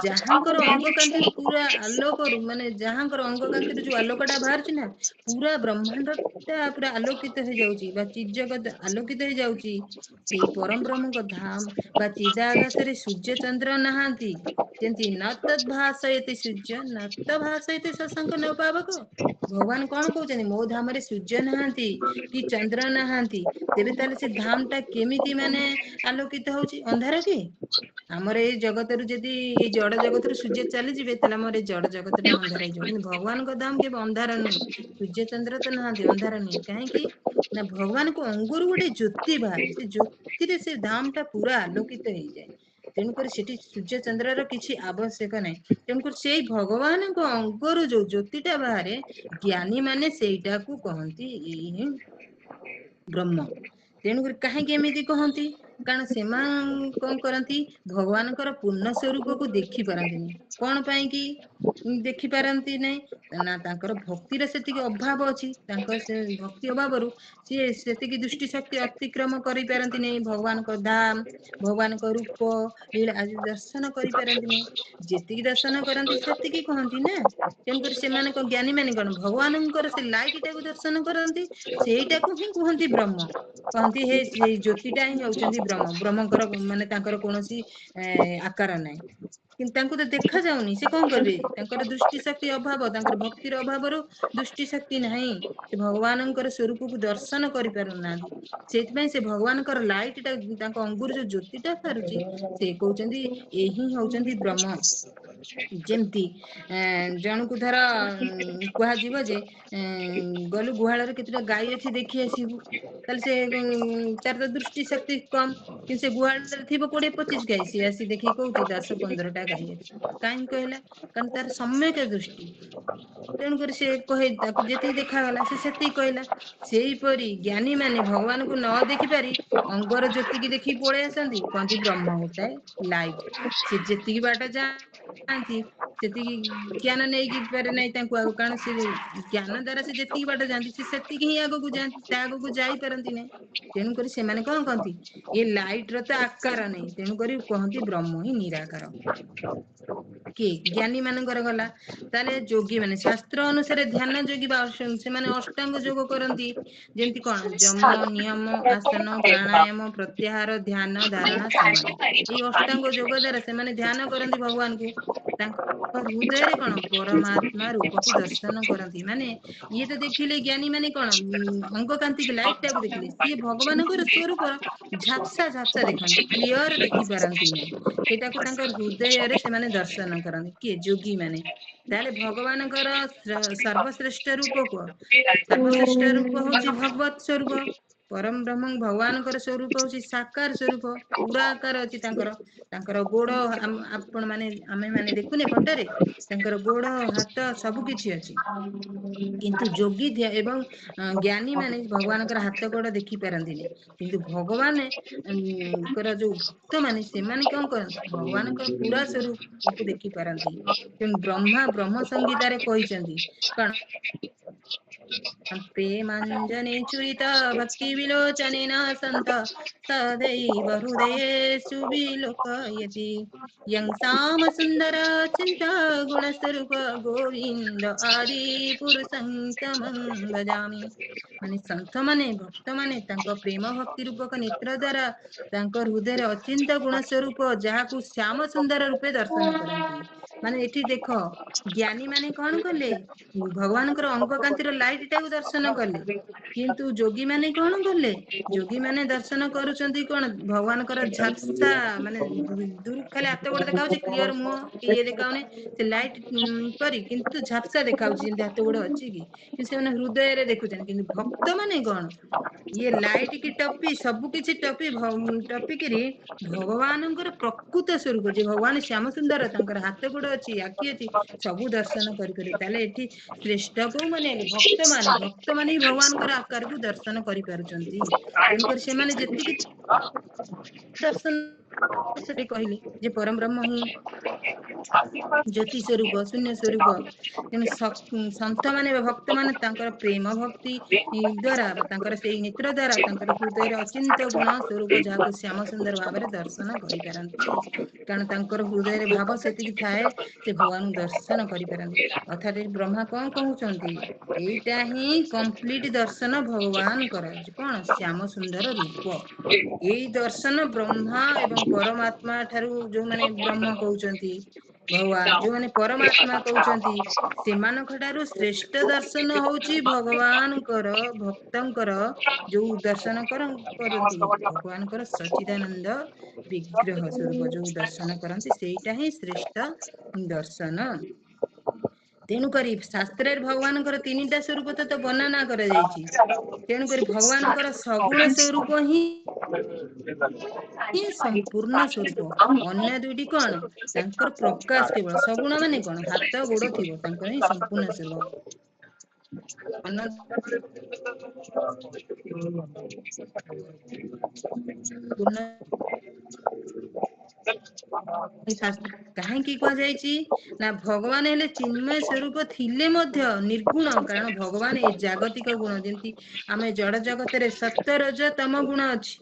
ଯାହାଙ୍କର ଅଙ୍ଗ କାନ୍ତିରୁ ପୁରା ଆଲୋକରୁ, ମାନେ ଯାହାଙ୍କର ଅଙ୍ଗ କାନ୍ତିରୁ ଯୋଉ ଆଲୋକଟା ବାହାରୁଛି ନା, ପୁରା ବ୍ରହ୍ମାଣ୍ଡ ଟା ପୁରା ଆଲୋକିତ ହେଇଯାଉଛି ବା ଚିଜଗତ ଆଲୋକିତ ହେଇଯାଉଛି। ସେଇ ପରମ ବ୍ରହ୍ମଙ୍କ ଧାମ ବା ଚିଦାକାଶରେ ସୂର୍ଯ୍ୟ ଚନ୍ଦ୍ର ନାହାନ୍ତି। ଯେମିତି ନ ତଦ୍ ଭାସୟତି ସୂର୍ଯ୍ୟ ନ ତ ଭାସୟତି ଶଶାଙ୍କ ନ ପାବକ। ଭଗବାନ କଣ କହୁଛନ୍ତି? ମୋ ଧାମରେ ସୂର୍ଯ୍ୟ ନାହାନ୍ତି କି ଚନ୍ଦ୍ର ନାହାନ୍ତି। ତେବେ ତାହେଲେ ସେ ଧାମ ଟା କେମିତି ମାନେ ଆଲୋକିତ ହଉଛି? ଅନ୍ଧାର କି? ଆମର ଏଇ ଜଗତରୁ ଯଦି ଏଇ ଜଡ ଜଗତରୁ ସୂର୍ଯ୍ୟ ଚାଲିଯିବେ, ତାହେଲେ ଆମର ଏଇ ଜଡ ଜଗତ ଟା ଅନ୍ଧାର ହେଇଯିବ। କିନ୍ତୁ ଭଗବାନଙ୍କ ଧାମ କେବେ ଅନ୍ଧାର ନୁହେଁ। ସୂର୍ଯ୍ୟ ଚନ୍ଦ୍ର ତ ନାହାନ୍ତି, ଅନ୍ଧାର ନୁହେଁ। କାହିଁକି ନା ଭଗବାନଙ୍କ ଅଙ୍ଗରୁ ଗୋଟେ ଜ୍ୟୋତି ବାହାରେ, ସେ ଜ୍ୟୋତିରେ ସେ ଧାମ ଟା ପୁରା ଆଲୋକିତ ହେଇଯାଏ। ତେଣୁକରି ସେଠି ସୂର୍ଯ୍ୟ ଚନ୍ଦ୍ରର କିଛି ଆବଶ୍ୟକ ନାହିଁ। ତେଣୁକରି ସେଇ ଭଗବାନଙ୍କ ଅଙ୍ଗରୁ ଯୋଉ ଜ୍ୟୋତିଟା ବାହାରେ, ଜ୍ଞାନୀ ମାନେ ସେଇଟାକୁ କହନ୍ତି ହିଁ ବ୍ରହ୍ମ। ତେଣୁକରି କାହିଁକି ଏମିତି କହନ୍ତି? କାରଣ ସେମାନେ କଣ କରନ୍ତି? ଭଗବାନଙ୍କର ପୂର୍ଣ୍ଣ ସ୍ୱରୂପକୁ ଦେଖି ପାରନ୍ତିନି। କଣ ପାଇଁ କି ଦେଖି ପାରନ୍ତି ନାହିଁ? ନା ତାଙ୍କର ଭକ୍ତିର ସେତିକି ଅଭାବ ଅଛି। ତାଙ୍କ ସେ ଭକ୍ତି ଅଭାବରୁ ସିଏ ସେତିକି ଦୃଷ୍ଟି ଶକ୍ତି ଅତିକ୍ରମ କରିପାରନ୍ତି ନାହିଁ ଭଗବାନଙ୍କ ଧାମ, ଭଗବାନଙ୍କ ରୂପ ଲୀଳା ଆଦି ଦର୍ଶନ କରିପାରନ୍ତି ନାହିଁ। ଯେତିକି ଦର୍ଶନ କରନ୍ତି ସେତିକି କହନ୍ତି ନା। ତେଣୁକରି ସେମାନଙ୍କ ଜ୍ଞାନୀ ମାନେ କଣ? ଭଗବାନଙ୍କର ସେ ଲାଇଟ ଟାକୁ ଦର୍ଶନ କରନ୍ତି, ସେଇଟାକୁ ହିଁ କୁହନ୍ତି ବ୍ରହ୍ମ। କହନ୍ତି ହେ ସେଇ ଜ୍ୟୋତିଟା ହିଁ ହଉଛନ୍ତି ବ୍ରହ୍ମ। ବ୍ରହ୍ମଙ୍କର ମାନେ ତାଙ୍କର କୌଣସି ଆକାର ନାହିଁ, କିନ୍ତୁ ତାଙ୍କୁ ତ ଦେଖା ଯାଉନି। ସେ କଣ କରିବେ? ତାଙ୍କର ଦୃଷ୍ଟି ଶକ୍ତି ଅଭାବ, ତାଙ୍କର ଭକ୍ତିର ଅଭାବରୁ ଦୃଷ୍ଟି ଶକ୍ତି ନାହିଁ। ସେ ଭଗବାନଙ୍କର ସ୍ୱରୂପକୁ ଦର୍ଶନ କରିପାରୁନାହାନ୍ତି। ସେଇଥିପାଇଁ ସେ ଭଗବାନଙ୍କର ଲାଇଟ ଟା, ତାଙ୍କ ଅଙ୍ଗୁର ଯୋଉ ଜ୍ୟୋତିଟା ବାହାରୁଛି, ସେ କହୁଛନ୍ତି ଏ ହିଁ ହଉଛନ୍ତି ବ୍ରହ୍ମ। ଯେମିତି ଜଣକୁ ଧର କୁହାଯିବ ଯେ ଗଲୁ ଗୁହାଳରେ କେତେଟା ଗାଈ ଅଛି ଦେଖି ଆସିବୁ, ତାହେଲେ ସେ ତାର ତ ଦୃଷ୍ଟି ଶକ୍ତି କମ, କିନ୍ତୁ ସେ ଗୁହାଳରେ ଥିବ 20-25 ଗାଈ, ସିଏ ଆସି ଦେଖିକି କହୁଛି 10-15ଟା ଗାଈ ଅଛି। କାହିଁକି କହିଲା? କାରଣ ତାର ସମ୍ୟକ ଦୃଷ୍ଟି। ତେଣୁକରି ସେ କହେ, ତାକୁ ଯେତିକି ଦେଖାଗଲା ସେ ସେତିକି କହିଲା। ସେଇପରି ଜ୍ଞାନୀ ମାନେ ଭଗବାନଙ୍କୁ ନ ଦେଖି ପାରି ଅଙ୍ଗର ଜ୍ୟୋତିକି ଦେଖିକି ପଳେଇ ଆସନ୍ତି, କହନ୍ତି ବ୍ରହ୍ମ ଗୋଟାଏ ଲାଇଟ। ସେ ଯେତିକି ବାଟ ଯାଆନ୍ତି ସେତିକି ଜ୍ଞାନ ନେଇକି ପାରେ ନାହିଁ ତାଙ୍କୁ ଆଉ, କାରଣ ସେ ଜ୍ଞାନ ଦ୍ଵାରା ସେ ଯେତିକି ବାଟ ଯାଆନ୍ତି ସେ ସେତିକି ହିଁ ଆଗକୁ ଯାଆନ୍ତି, ତା ଆଗକୁ ଯାଇପାରନ୍ତି ନାହିଁ। ତେଣୁକରି ସେମାନେ କଣ କହନ୍ତି? ଏ ଲାଇଟ ର ତ ଆକାର ନାହିଁ, ତେଣୁକରି କହନ୍ତି ବ୍ରହ୍ମ ହିଁ ନିରାକାର। କିଏ? ଜ୍ଞାନୀ ମାନଙ୍କର ଗଲା। ତାହେଲେ ଯୋଗୀ ମାନେ ଶାସ୍ତ୍ର ଅନୁସାରେ ଧ୍ୟାନ ଯୋଗୀ ବା ସେମାନେ ଅଷ୍ଟାଙ୍ଗ ଯୋଗ କରନ୍ତି। ଯେମିତି କଣ? ଯମ, ନିୟମ, ଆସନ, ପ୍ରାଣାୟାମ, ପ୍ରତ୍ୟାହାର, ଧ୍ୟାନ, ଧାରଣା, ସମାଧି। ଏଇ ଅଷ୍ଟାଙ୍ଗ ଯୋଗ ଦ୍ଵାରା ସେମାନେ ଧ୍ୟାନ କରନ୍ତି ଭଗବାନଙ୍କୁ। ତାଙ୍କ ହୃଦୟରେ କଣ? ପରମାତ୍ମା ରୂପକୁ ଦର୍ଶନ କରନ୍ତି। ମାନେ ଇଏ ତ ଦେଖିଲେ ଜ୍ଞାନୀ ମାନେ କଣ? ଅଙ୍ଗ କାନ୍ତିକି ଲାଇଟ ଟାକୁ ଦେଖିଲେ, ସିଏ ଭଗବାନଙ୍କର ସ୍ୱରୂପ ଝାପ୍ସା ଝାପ୍ସା ଦେଖନ୍ତି, କ୍ଲିଅର ଦେଖି ପାରନ୍ତି ନାହିଁ। ସେଇଟାକୁ ତାଙ୍କ ହୃଦୟରେ ସେମାନେ ଦର୍ଶନ କରନ୍ତି। କିଏ? ଯୋଗୀ ମାନେ। ତାହେଲେ ଭଗବାନଙ୍କର ସର୍ବଶ୍ରେଷ୍ଠ ରୂପ କୁହ? ସର୍ବଶ୍ରେଷ୍ଠ ରୂପ ହଉଛି ଭଗବତ ସ୍ୱରୂପ। ପରମ ବ୍ରହ୍ମ ଭଗବାନଙ୍କର ସ୍ୱରୂପ ହଉଛି ସାକାର ସ୍ୱରୂପ, ପୁରା ଆକାର ଅଛି ତାଙ୍କର। ତାଙ୍କର ଗୋଡ ଆପଣ ମାନେ ଆମେ ମାନେ ଦେଖୁନେ ଫଟୋରେ, ତାଙ୍କର ଗୋଡ ହାତ ସବୁ କିଛି ଅଛି। କିନ୍ତୁ ଯୋଗୀ ଏବଂ ଜ୍ଞାନୀ ମାନେ ଭଗବାନଙ୍କର ହାତ ଗୋଡ ଦେଖି ପାରନ୍ତିନି। କିନ୍ତୁ ଭଗବାନଙ୍କର ଯୋଉ ଭକ୍ତ ମାନେ, ସେମାନେ କଣ କରନ୍ତି? ଭଗବାନଙ୍କର ପୁରା ସ୍ୱରୂପକୁ ଦେଖି ପାରନ୍ତି। ତେଣୁ ବ୍ରହ୍ମା ବ୍ରହ୍ମ ସଂହିତାରେ କହିଛନ୍ତି କଣ? प्रेमाञ्जने चूरित भक्तिविलोचनेन सन्त सदैव हृदयेषु विलोकयति यं श्यामसुन्दर चिन्ता गुणस्वरूप गोविन्द आदि पुरुषं तमं भजामि। ମାନେ ସନ୍ଥ ମାନେ ଭକ୍ତ ମାନେ ତାଙ୍କ ପ୍ରେମ ଭକ୍ତି ରୂପକ ନେତ୍ର ଦ୍ୱାରା ତାଙ୍କ ହୃଦୟରେ ଅଚିନ୍ତ ଗୁଣ ସ୍ୱରୂପ ଯାହାକୁ ଶ୍ୟାମ ସୁନ୍ଦର ରୂପେ ଦର୍ଶନ କରନ୍ତି। ମାନେ ଏଠି ଦେଖ ଜ୍ଞାନୀ ମାନେ କଣ କଲେ, ଭଗବାନଙ୍କର ଅଙ୍ଗ କାନ୍ତିର ଲାଇଟ ଟାକୁ ଦର୍ଶନ କଲେ, କିନ୍ତୁ ଯୋଗୀ ମାନେ କଣ କଲେ, ଯୋଗୀ ମାନେ ଦର୍ଶନ କରୁଛନ୍ତି କଣ ଭଗବାନଙ୍କର ଝାପ୍ସା, ମାନେ ଦୂରକୁ ଖାଲି ହାତ ଗୋଡ ଦେଖାଉଛି, କ୍ଲିୟର ମୁହଁ କି ଇଏ ଦେଖାଉନି, ସେ ଲାଇଟ କରି କିନ୍ତୁ ଝାପ୍ସା ଦେଖାଉଛି ଯେମିତି ହାତ ଗୋଡ ଅଛି କି, କିନ୍ତୁ ସେମାନେ ହୃଦୟରେ ଦେଖୁଛନ୍ତି। କିନ୍ତୁ ଭକ୍ତ ମାନେ କଣ, ଇଏ ଲାଇଟ କି ଟପି ସବୁ କିଛି ଟପିକିରି ଭଗବାନଙ୍କର ପ୍ରକୃତ ସ୍ୱରୂପ, ଯେ ଭଗବାନ ଶ୍ୟାମ ସୁନ୍ଦର, ତାଙ୍କର ହାତ ଗୋଡ ଅଛି, ଆଖି ଅଛି, ସବୁ ଦର୍ଶନ କରିପାରିବେ। ତାହେଲେ ଏଠି ଶ୍ରେଷ୍ଠ କୋଉମାନେ ହେଲେ, ଭକ୍ତମାନେ। ଭକ୍ତମାନେ ହିଁ ଭଗବାନଙ୍କର ଆକାରକୁ ଦର୍ଶନ କରିପାରୁଛନ୍ତି। ତେଣୁକରି ସେମାନେ ଯେତିକି ଦର୍ଶନ ସେଠି କହିଲେ ଯେ ପରମ ବ୍ରହ୍ମ ହିଁ ଜ୍ୟୋତି ସ୍ୱରୂପ, ଶୂନ୍ୟ ସ୍ୱରୂପ। ତେଣୁ ସନ୍ଥ ମାନେ ବା ଭକ୍ତ ମାନେ ତାଙ୍କର ପ୍ରେମ ଭକ୍ତି ଦ୍ୱାରା ବା ତାଙ୍କର ସେଇ ନେତ୍ର ଦ୍ୱାରା ତାଙ୍କର ହୃଦୟରେ ଅଚିନ୍ତ ଗୁଣ ସ୍ୱରୂପ ଯାହାକୁ ଶ୍ୟାମ ସୁନ୍ଦର ଭାବରେ ଦର୍ଶନ କରିପାରନ୍ତି। କାରଣ ତାଙ୍କର ହୃଦୟରେ ଭାବ ସେତିକି ଥାଏ, ସେ ଭଗବାନଙ୍କୁ ଦର୍ଶନ କରିପାରନ୍ତି। ଅର୍ଥାତ ବ୍ରହ୍ମା କଣ କହୁଛନ୍ତି, ଏଇଟା ହିଁ କମ୍ପ୍ଲିଟ ଦର୍ଶନ ଭଗବାନଙ୍କର, କଣ ଶ୍ୟାମ ସୁନ୍ଦର ରୂପ। ଏଇ ଦର୍ଶନ ବ୍ରହ୍ମା ଏବଂ ପରମାତ୍ମା ଠାରୁ, ଯୋଉମାନେ ବ୍ରହ୍ମ କହୁଛନ୍ତି ଭଗବାନ, ଯୋଉମାନେ ପରମାତ୍ମା କହୁଛନ୍ତି, ସେମାନଙ୍କ ଠାରୁ ଶ୍ରେଷ୍ଠ ଦର୍ଶନ ହଉଛି ଭଗବାନଙ୍କର, ଭକ୍ତଙ୍କର ଯୋଉ ଦର୍ଶନ କରନ୍ତି, ଭଗବାନଙ୍କର ସଚ୍ଚିଦାନନ୍ଦ ବିଗ୍ରହ ସ୍ୱରୂପ ଯୋଉ ଦର୍ଶନ କରନ୍ତି, ସେଇଟା ହିଁ ଶ୍ରେଷ୍ଠ ଦର୍ଶନ। ତେଣୁକରି ଶାସ୍ତ୍ରରେ ଭଗବାନଙ୍କର ତିନିଟା ସ୍ୱରୂପ ତ ବର୍ଣ୍ଣନା କରାଯାଇଛି। ତେଣୁକରି ଭଗବାନଙ୍କର ସଗୁଣ ସ୍ୱରୂପ ହିଁ ସମ୍ପୂର୍ଣ୍ଣ ସ୍ୱରୂପ। ଅନ୍ୟ ଦୁଇଟି କଣ, ତାଙ୍କର ପ୍ରକାଶ କେବଳ। ସଗୁଣ ମାନେ କଣ, ହାତ ଗୋଡ ଥିବ, ତାଙ୍କର ହିଁ ସମ୍ପୂର୍ଣ୍ଣ ସ୍ୱରୂପ। କାହିଁକି କୁହାଯାଇଛି ନା, ଭଗବାନ ହେଲେ ଚିନ୍ମୟ ସ୍ୱରୂପ ଥିଲେ ମଧ୍ୟ ନିର୍ଗୁଣ। କାରଣ ଭଗବାନ ଏ ଜାଗତିକ ଗୁଣ, ଯେମିତି ଆମେ ଜଡ ଜଗତରେ ସତ୍ୟ ରଜ ତମ ଗୁଣ ଅଛି,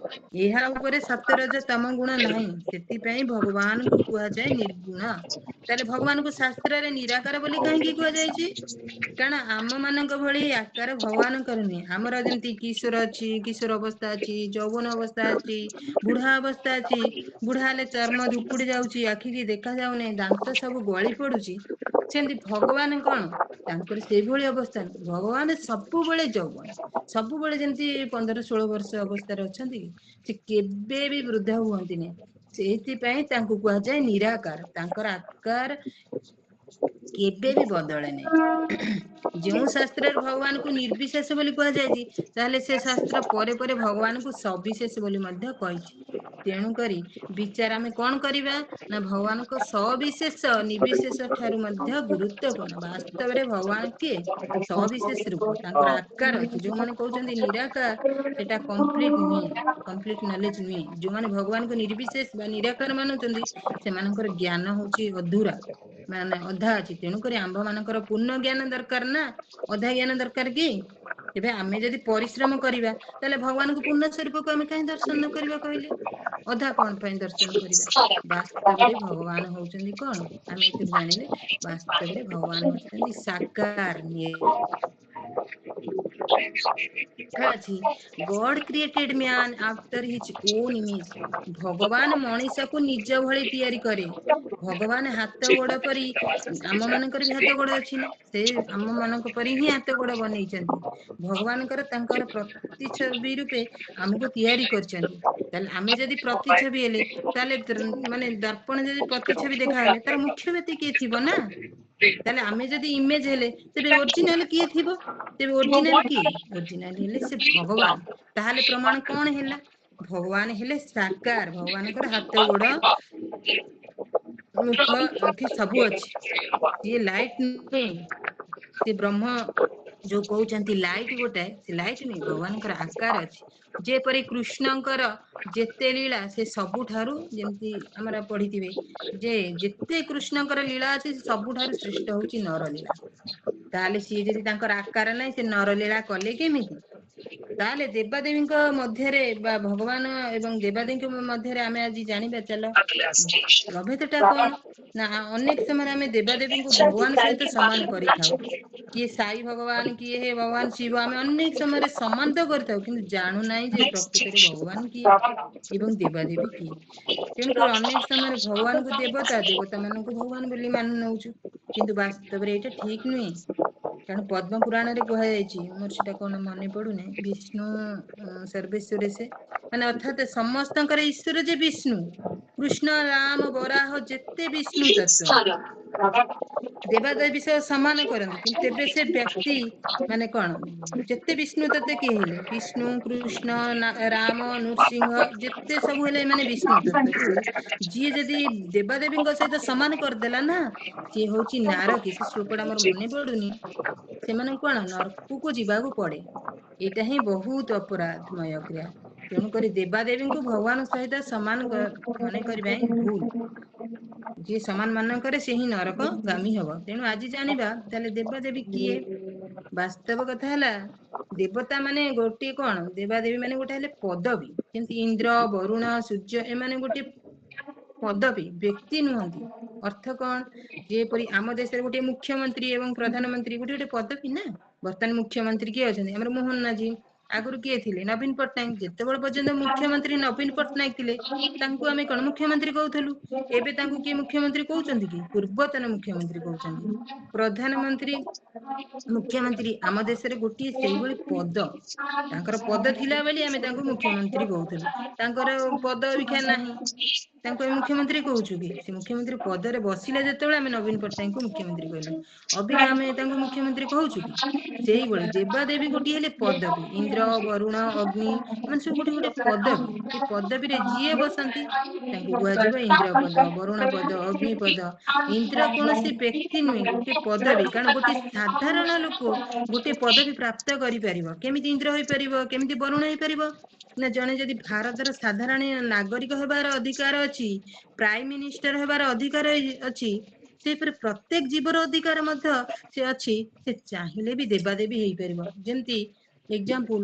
ଏହା ଉପରେ ସତ୍ୟ ରଜ ତମ ଗୁଣ ନାହିଁ, ସେଥିପାଇଁ ଭଗବାନଙ୍କୁ କୁହାଯାଏ ନିର୍ଗୁଣ। ତାହେଲେ ଭଗବାନଙ୍କୁ ଶାସ୍ତ୍ରରେ ନିରାକାର ବୋଲି କାହିଁକି କୁହାଯାଇଛି, କାରଣ ଆମ ମାନଙ୍କ ଭଳି ଆକାର ଭଗବାନଙ୍କର ନୁହେଁ। ଆମର ଯେମିତି କିଶୋର ଅଛି, କିଶୋର ଅବସ୍ଥା ଅଛି, ଯୌବନ ଅବସ୍ଥା ଅଛି, ବୁଢା ଅବସ୍ଥା ଅଛି। ବୁଢା ହେଲେ ଚର୍ମ ଧୁପୁଡି ଯାଉଛି, ଆଖିକି ଦେଖା ଯାଉନି, ଦାନ୍ତ ସବୁ ଗଳି ପଡୁଛି, ସେମିତି ଭଗବାନ କଣ, ତାଙ୍କର ସେଇଭଳି ଅବସ୍ଥା ନୁହେଁ। ଭଗବାନ ସବୁବେଳେ ଯୌବନ, ସବୁବେଳେ ଯେମିତି 15-16 ବର୍ଷ ଅବସ୍ଥାରେ ଅଛନ୍ତି, ସେ କେବେ ବି ବୃଦ୍ଧ ହୁଅନ୍ତିନି। ସେଇଥିପାଇଁ ତାଙ୍କୁ କୁହାଯାଏ ନିରାକାର। ତାଙ୍କର ଆକାର କେବେ ବି ବଦଳେ ନାହିଁ। ଯେଉଁ ଶାସ୍ତ୍ରରେ ଭଗବାନଙ୍କୁ ନିର୍ବିଶେଷ ବୋଲି କୁହାଯାଇଛି, ତାହେଲେ ସେ ଶାସ୍ତ୍ର ପରେ ପରେ ଭଗବାନଙ୍କୁ ସବିଶେଷ ବୋଲି ମଧ୍ୟ କହିଛି। ତେଣୁକରି ବିଚାର ଆମେ କଣ କରିବା ନା, ଭଗବାନଙ୍କ ସବିଶେଷ ନିର୍ବିଶେଷ ଠାରୁ ମଧ୍ୟ ଗୁରୁତ୍ୱପୂର୍ଣ୍ଣ। ବାସ୍ତବରେ ଭଗବାନ କିଏ, ସବିଶେଷ ରୂପ, ତାଙ୍କର ଆକାର ଅଛି। ଯୋଉମାନେ କହୁଛନ୍ତି ନିରାକାର, ସେଟା କମ୍ପ୍ଲିଟ ନୁହେଁ, କମ୍ପ୍ଲିଟ ନଲେଜ ନୁହେଁ। ଯୋଉମାନେ ଭଗବାନଙ୍କୁ ନିର୍ବିଶେଷ ବା ନିରାକାର ମାନୁଛନ୍ତି, ସେମାନଙ୍କର ଜ୍ଞାନ ହଉଛି ଅଧୁରା, ମାନେ ଅଧା ଅଛି। ତେଣୁକରି ଆମ୍ଭ ମାନଙ୍କର ପୂର୍ଣ୍ଣ ଜ୍ଞାନ ଦରକାର ନା, ଅଧା ଜ୍ଞାନ ଦରକାର କି? ଏବେ ଆମେ ଯଦି ପରିଶ୍ରମ କରିବା, ତାହେଲେ ଭଗବାନଙ୍କୁ ପୂର୍ଣ୍ଣ ସ୍ୱରୂପକୁ ଆମେ କାହିଁ ଦର୍ଶନ ନ କରିବା କହିଲେ? ଅଧା କଣ ପାଇଁ ଦର୍ଶନ କରିବା? ବାସ୍ତବରେ ଭଗବାନ ହଉଛନ୍ତି କଣ, ଆମେ ଏଥିରୁ ଜାଣିଲେ, ବାସ୍ତବରେ ଭଗବାନ ହଉଛନ୍ତି ସାକାର। ଅଛି God created man after his own image. ଭଗବାନ ମଣିଷକୁ ନିଜ ଭଳି ତିଆରି କରେ। ଭଗବାନ ହାତ ଗୋଡ ପରି, ଆମ ମାନଙ୍କର ବି ହାତ ଗୋଡ ଅଛି ନା, ସେ ଆମ ମାନଙ୍କ ପରି ହିଁ ହାତ ଗୋଡ ବନେଇଛନ୍ତି। ଭଗବାନଙ୍କର ତାଙ୍କର ପ୍ରତିଛବି ରୂପେ ଆମକୁ ତିଆରି କରିଛନ୍ତି। ତାହେଲେ ଆମେ ଯଦି ପ୍ରତିଛବି ହେଲେ, ତାହେଲେ ମାନେ ଦର୍ପଣ ଯଦି ପ୍ରତିଛବି ଦେଖାହେଲେ, ତାର ମୁଖ୍ୟ ବ୍ୟକ୍ତି କିଏ ଥିବ ନା। ତାହେଲେ ଆମେ ଯଦି ଇମେଜ ହେଲେ, ତେବେ ଓରିଜିନାଲ କିଏ ଥିବ? ତେବେ ଓରିଜିନାଲ କିଏ? ଓରିଜିନାଲ ହେଲେ ସେ ଭଗବାନ। ତାହେଲେ ପ୍ରମାଣ କଣ ହେଲା? ଭଗବାନ ହେଲେ ସାକାର। ଭଗବାନଙ୍କର ହାତ ଗୋଡ, ମୁଖ, ଆଖି ସବୁ ଅଛି। ସିଏ ଲାଇଟ ନୁହେଁ, ସେ ବ୍ରହ୍ମ ଯୋଉ କହୁଛନ୍ତି ଲାଇଟ ଗୋଟାଏ, ସେ ଲାଇଟ ନୁହେଁ, ଭଗବାନଙ୍କର ଆକାର ଅଛି। ଯେପରି କୃଷ୍ଣଙ୍କର ଯେତେ ଲୀଳା, ସେ ସବୁଠାରୁ, ଯେମିତି ଆମର ପଢିଥିବେ ଯେ ଯେତେ କୃଷ୍ଣଙ୍କର ଲୀଳା ଅଛି, ସବୁଠାରୁ ଶ୍ରେଷ୍ଠ ହଉଛି ନର ଲୀଳା। ताले सी जदि तांकर आकार नाही से नरलीला कले केमिति ताले देवादेवीଙ୍କ ମଧ୍ୟରେ ବା ଭଗବାନ ଏବଂ ଦେବାଦେବୀଙ୍କ ମଧ୍ୟରେ ଆମେ ଆଜି ଜାଣିବା ଚାଲ ପ୍ରଭେଦଟା କଣ ନା ଅନେକ ସମୟରେ ଆମେ ଦେବାଦେବୀଙ୍କୁ ଭଗବାନ ସହିତ ସମାନ କରିଥାଉ କିଏ ସାଇ ଭଗବାନ କିଏ ହେ ଭଗବାନ ଶିବ ଆମେ ଅନେକ ସମୟରେ ସମାନ ତ କରିଥାଉ କିନ୍ତୁ ଜାଣୁ ନାହିଁ ଯେ ପ୍ରକୃତରେ ଭଗବାନ କିଏ ଏବଂ ଦେବାଦେବୀ କିଏ ତେଣୁକରି ଅନେକ ସମୟରେ ଭଗବାନଙ୍କୁ ଦେବତା ଦେବତା ମାନଙ୍କୁ ଭଗବାନ ବୋଲି ମାନୁ ନେଉଛୁ କିନ୍ତୁ ବାସ୍ତବରେ ଏଇଟା ଠିକ ନୁହେଁ କାରଣ ପଦ୍ମ ପୁରାଣରେ କୁହାଯାଇଛି ମୋର ସେଟା କଣ ମନେ ପଡୁନି ବିଷ୍ଣୁ ସର୍ବେଶ୍ୱର ସେ ମାନେ ଅର୍ଥାତ ସମସ୍ତଙ୍କର ଈଶ୍ୱର ଯେ ବିଷ୍ଣୁ କୃଷ୍ଣ ରାମ ବରାହ ଯେତେ ବିଷ୍ଣୁ ତତ୍ଵ ଦେବାଦେବୀ ସହ ସମାନ କରନ୍ତି କିନ୍ତୁ ତେବେ ସେ ବ୍ୟକ୍ତି ମାନେ କଣ ଯେତେ ବିଷ୍ଣୁ ତତ୍ଵ କିଏ ହେଲେ ବିଷ୍ଣୁ କୃଷ୍ଣ ରାମ ନୃସିଂହ ଯେତେ ସବୁ ହେଲେ ମାନେ ବିଷ୍ଣୁ ତତ୍ଵକୁ ଯିଏ ଯଦି ଦେବାଦେବୀଙ୍କ ସହିତ ସମାନ କରିଦେଲା ନା ସିଏ ହଉଛି ନାରକୀ ସେ ଶ୍ଲୋକଟା ମୋର ମନେ ପଡୁନି ସେମାନଙ୍କୁ କଣ ନରକକୁ ଯିବାକୁ ପଡେ ଏଇଟା ହିଁ ବହୁତ ଅପରାଧମୟ କ୍ରିୟା ତେଣୁକରି ଦେବାଦେବୀଙ୍କୁ ଭଗବାନ ସହିତ ସମାନ ମନେ କରିବା ହିଁ ଭୁଲ ଯିଏ ସମାନ ମନେ କରେ ସେ ହିଁ ନରକ ଗାମୀ ହବ ତେଣୁ ଆଜି ଜାଣିବା ତାହେଲେ ଦେବାଦେବୀ କିଏ ବାସ୍ତବ କଥା ହେଲା ଦେବତା ମାନେ ଗୋଟିଏ କଣ ଦେବାଦେବୀ ମାନେ ଗୋଟେ ହେଲେ ପଦବୀ ଯେମିତି ଇନ୍ଦ୍ର ବରୁଣ ସୂର୍ଯ୍ୟ ଏମାନେ ଗୋଟେ ପଦବୀ ବ୍ୟକ୍ତି ନୁହନ୍ତି ଅର୍ଥ କଣ ଯେପରି ଆମ ଦେଶରେ ଗୋଟେ ମୁଖ୍ୟମନ୍ତ୍ରୀ ଏବଂ ପ୍ରଧାନମନ୍ତ୍ରୀ ଗୋଟେ ଗୋଟେ ପଦବୀ ନା ବର୍ତ୍ତମାନ ମୁଖ୍ୟମନ୍ତ୍ରୀ କିଏ ଅଛନ୍ତି ଆମର ମୋହନ ମାଝୀ ଆଗରୁ କିଏ ଥିଲେ ନବୀନ ପଟ୍ଟନାୟକ ଯେତେବେଳେ ପର୍ଯ୍ୟନ୍ତ ମୁଖ୍ୟମନ୍ତ୍ରୀ ନବୀନ ପଟ୍ଟନାୟକ ଥିଲେ ତାଙ୍କୁ ଆମେ କଣ ମୁଖ୍ୟମନ୍ତ୍ରୀ କହୁଥିଲୁ ଏବେ ତାଙ୍କୁ କିଏ ମୁଖ୍ୟମନ୍ତ୍ରୀ କହୁଛନ୍ତି କି ପୂର୍ବତନ ମୁଖ୍ୟମନ୍ତ୍ରୀ କହୁଛନ୍ତି ପ୍ରଧାନମନ୍ତ୍ରୀ ମୁଖ୍ୟମନ୍ତ୍ରୀ ଆମ ଦେଶରେ ଗୋଟିଏ ସେଇଭଳି ପଦ ତାଙ୍କର ପଦ ଥିଲା ବୋଲି ଆମେ ତାଙ୍କୁ ମୁଖ୍ୟମନ୍ତ୍ରୀ କହୁଥିଲୁ ତାଙ୍କର ପଦ ଅବିକା ନାହିଁ ତାଙ୍କୁ ଆମେ ମୁଖ୍ୟମନ୍ତ୍ରୀ କହୁଛୁ କି ସେ ମୁଖ୍ୟମନ୍ତ୍ରୀ ପଦରେ ବସିଲେ ଯେତେବେଳେ ଆମେ ନବୀନ ପଟ୍ଟନାୟକଙ୍କୁ ମୁଖ୍ୟମନ୍ତ୍ରୀ କହିଲୁ ଅବିକା ଆମେ ତାଙ୍କୁ ମୁଖ୍ୟମନ୍ତ୍ରୀ କହୁଛୁ କି ସେଇଭଳି ଦେବାଦେବୀ ଗୋଟିଏ ହେଲେ ପଦବୀ ଇନ୍ଦ୍ର ବରୁଣ ଅଗ୍ନି ଏମାନେ ସବୁ ଗୋଟେ ଗୋଟେ ପଦବୀ ଏ ପଦବୀରେ ଯିଏ ବସନ୍ତି ତାଙ୍କୁ କୁହାଯିବ ଇନ୍ଦ୍ର ପଦ ବରୁଣ ପଦ ଅଗ୍ନି ପଦ ଇନ୍ଦ୍ର କୌଣସି ବ୍ୟକ୍ତି ନୁହେଁ ଗୋଟେ ପଦବୀ କାରଣ ଗୋଟେ ସାଧାରଣ ଲୋକ ଗୋଟେ ପଦବୀ ପ୍ରାପ୍ତ କରିପାରିବ କେମିତି ଇନ୍ଦ୍ର ହେଇପାରିବ କେମିତି ବରୁଣ ହେଇପାରିବ ନା ଜଣେ ଯଦି ଭାରତର ସାଧାରଣ ନାଗରିକ ହେବାର ଅଧିକାର ଅଛି ପ୍ରାଇମ ମିନିଷ୍ଟର ହେବାର ଅଧିକାର ଅଛି ସେପରି ପ୍ରତ୍ୟେକ ଜୀବର ଅଧିକାର ମଧ୍ୟ ସେ ଅଛି ସେ ଚାହିଁଲେ ବି ଦେବାଦେବୀ ହେଇପାରିବ ଯେମିତି ଏକ୍ଜାମ୍ପଲ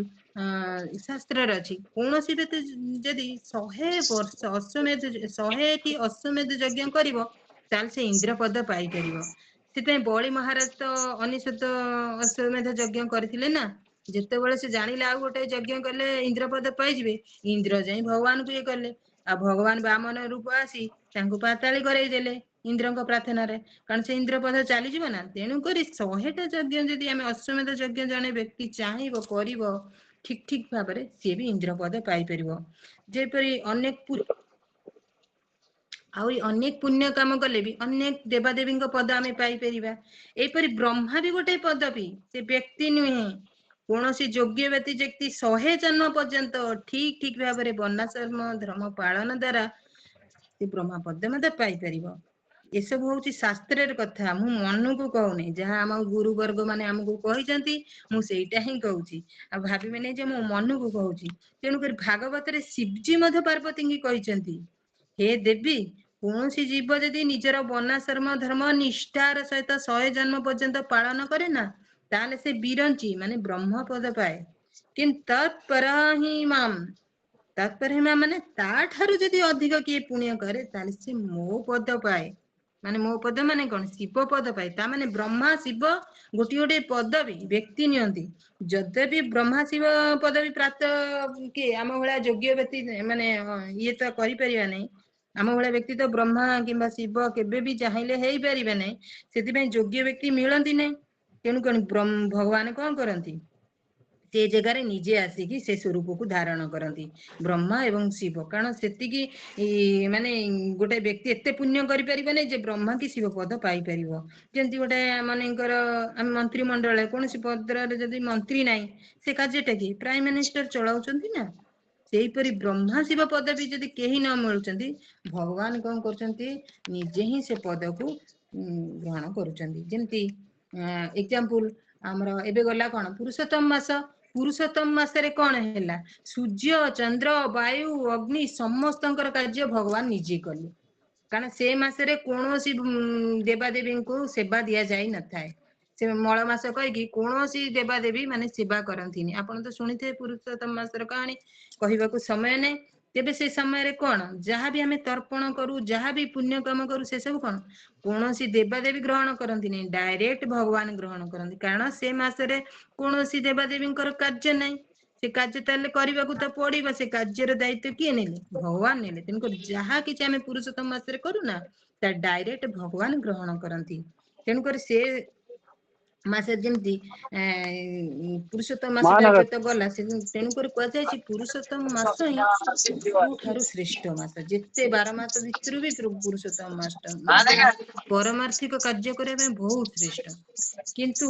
ଶାସ୍ତ୍ରରେ ଅଛି କୌଣସି ବ୍ୟକ୍ତି ଯଦି 100 ବର୍ଷ ଅଶ୍ୱମେଧ ଯଜ୍ଞ କରିବ ତାହେଲେ ସେ ଇନ୍ଦ୍ର ପଦ ପାଇପାରିବ ସେଥିପାଇଁ ବଳି ମହାରାଜ ତ 99 ଅଶ୍ୱମେଧ ଯଜ୍ଞ କରିଥିଲେ ନା ଯେତେବେଳେ ସେ ଜାଣିଲେ ଆଉ ଗୋଟେ ଯଜ୍ଞ କଲେ ଇନ୍ଦ୍ରପଦ ପାଇଯିବେ ଇନ୍ଦ୍ର ଯାଇ ଭଗବାନଙ୍କୁ ଇଏ କଲେ ଆଉ ଭଗବାନ ବାମନ ରୂପ ଆସି ତାଙ୍କୁ ପାତାଳି କରେଇ ଦେଲେ ଇନ୍ଦ୍ରଙ୍କ ପ୍ରାର୍ଥନାରେ କାରଣ ସେ ଇନ୍ଦ୍ର ପଦ ଚାଲିଯିବ ନା ତେଣୁକରି 100ଟା ଯଜ୍ଞ ଯଦି ଆମେ ଅଶ୍ୱମେଧ ଯଜ୍ଞ ଜଣେ ବ୍ୟକ୍ତି ଚାହିଁବ କରିବ ଠିକ ଭାବରେ ସିଏ ବି ଇନ୍ଦ୍ର ପଦ ପାଇପାରିବ ଯେପରି ଆହୁରି ଅନେକ ପୁଣ୍ୟ କାମ କଲେ ବି ଅନେକ ଦେବାଦେବୀଙ୍କ ପଦ ଆମେ ପାଇପାରିବା ଏହିପରି ବ୍ରହ୍ମା ବି ଗୋଟେ ପଦବୀ ସେ ବ୍ୟକ୍ତି ନୁହେଁ କୌଣସି ଯୋଗ୍ୟ ବ୍ୟକ୍ତି 100 ଜନ୍ମ ପର୍ଯ୍ୟନ୍ତ ଠିକ ଭାବରେ ବର୍ଣ୍ଣାଶ୍ରମ ଧର୍ମ ପାଳନ ଦ୍ଵାରା ସେ ବ୍ରହ୍ମା ପଦ ମଧ୍ୟ ପାଇପାରିବ ଏସବୁ ହଉଛି ଶାସ୍ତ୍ରରେ କଥା ମୁଁ ମନକୁ କହୁନି ଯାହା ଆମ ଗୁରୁ ବର୍ଗ ମାନେ ଆମକୁ କହିଛନ୍ତି ମୁଁ ସେଇଟା ହିଁ କହୁଛି ଆଉ ଭାବିବେନି ଯେ ମୁଁ ମନକୁ କହୁଛି ତେଣୁକରି ଭାଗବତରେ ଶିବଜୀ ମଧ୍ୟ ପାର୍ବତୀଙ୍କୁ କହିଛନ୍ତି ହେ ଦେବୀ କୌଣସି ଜୀବ ଯଦି ନିଜର ବର୍ଣ୍ଣାଶ୍ରମ ଧର୍ମ ନିଷ୍ଠାର ସହିତ 100 ଜନ୍ମ ପର୍ଯ୍ୟନ୍ତ ପାଳନ କରେ ନା ତାହେଲେ ସେ ବିରଞ୍ଚି ମାନେ ବ୍ରହ୍ମ ପଦ ପାଏ କିନ୍ତୁ ତତ୍ପର ହିଁ ମାନେ ତା ଠାରୁ ଯଦି ଅଧିକ କିଏ ପୁଣ୍ୟ କରେ ତାହେଲେ ସେ ମୋ ପଦ ପାଏ ମାନେ ମୋ ପଦ ମାନେ କଣ ଶିବ ପଦ ପାଏ ତା ମାନେ ବ୍ରହ୍ମା ଶିବ ଗୋଟିଏ ପଦବୀ ବ୍ୟକ୍ତି ନିଅନ୍ତି ଯଦ୍ୟପି ବ୍ରହ୍ମା ଶିବ ପଦବୀ ପ୍ରାପ୍ତ କିଏ ଆମ ଭଳିଆ ଯୋଗ୍ୟ ବ୍ୟକ୍ତି ମାନେ ଇଏ ତ କରିପାରିବା ନାହିଁ ଆମ ଭଳିଆ ବ୍ୟକ୍ତି ତ ବ୍ରହ୍ମା କିମ୍ବା ଶିବ କେବେ ବି ଚାହିଁଲେ ହେଇପାରିବେ ନାହିଁ ସେଥିପାଇଁ ଯୋଗ୍ୟ ବ୍ୟକ୍ତି ମିଳନ୍ତି ନାହିଁ ତେଣୁ କଣ ଭଗବାନ କଣ କରନ୍ତି ସେ ଜାଗାରେ ନିଜେ ଆସିକି ସେ ସ୍ୱରୂପକୁ ଧାରଣ କରନ୍ତି ବ୍ରହ୍ମା ଏବଂ ଶିବ କାରଣ ସେତିକି ମାନେ ଗୋଟେ ବ୍ୟକ୍ତି ଏତେ ପୁଣ୍ୟ କରିପାରିବନି ଯେ ବ୍ରହ୍ମା କି ଶିବ ପଦ ପାଇପାରିବ ଯେମିତି ଗୋଟେ ମନେଙ୍କର ଆମେ ମନ୍ତ୍ରିମଣ୍ଡଳରେ କୌଣସି ପଦରେ ଯଦି ମନ୍ତ୍ରୀ ନାହିଁ ସେ କାର୍ଯ୍ୟଟା କି ପ୍ରାଇମ ମିନିଷ୍ଟର ଚଳାଉଛନ୍ତି ନା ସେଇପରି ବ୍ରହ୍ମା ଶିବ ପଦବୀ ଯଦି କେହି ନ ମିଳୁଛନ୍ତି ଭଗବାନ କଣ କରୁଛନ୍ତି ନିଜେ ହିଁ ସେ ପଦକୁ ଗ୍ରହଣ କରୁଛନ୍ତି ଯେମିତି ଏକ୍ଜାମ୍ପଲ ଆମର ଏବେ ଗଲା କଣ ପୁରୁଷୋତ୍ତମ ମାସରେ କଣ ହେଲା ସୂର୍ଯ୍ୟ ଚନ୍ଦ୍ର ବାୟୁ ଅଗ୍ନି ସମସ୍ତଙ୍କର କାର୍ଯ୍ୟ ଭଗବାନ ନିଜେ କଲେ କାରଣ ସେ ମାସରେ କୌଣସି ଦେବାଦେବୀଙ୍କୁ ସେବା ଦିଆଯାଇ ନଥାଏ से मल मास कहीकि कौन देवादेवी माने सेवा करती आपण तो शुणी पुरुषोत्तम मासर कहानी कहवाक समय नहीं तेबे से समय कौन जहाँ भी आम तर्पण करू जहाँ भी पुण्य कम करू से सब कौन कौन देवादेवी ग्रहण करती नहीं डायरेक्ट भगवान ग्रहण करती कारण से मसरे कौन देवादेवी कार्य नहीं से कार्य ताले करने को तो पड़ो से कार्यर दायित्व किए नेले भगवान नेले तेणुक जहाँ कि आम पुरुषोत्तम मासरे करूना डायरेक्ट भगवान ग्रहण करती तेणुक से मासे जमती पुरुषोत्तम मास टाइप तो गला तेणुक कहुई पुरुषोत्तम मास ही सबुठारु श्रेष्ठ मास जिते 12 मास भितर भी पुरुषोत्तम मास परमार्थिक कार्य करने बहुत श्रेष्ठ किंतु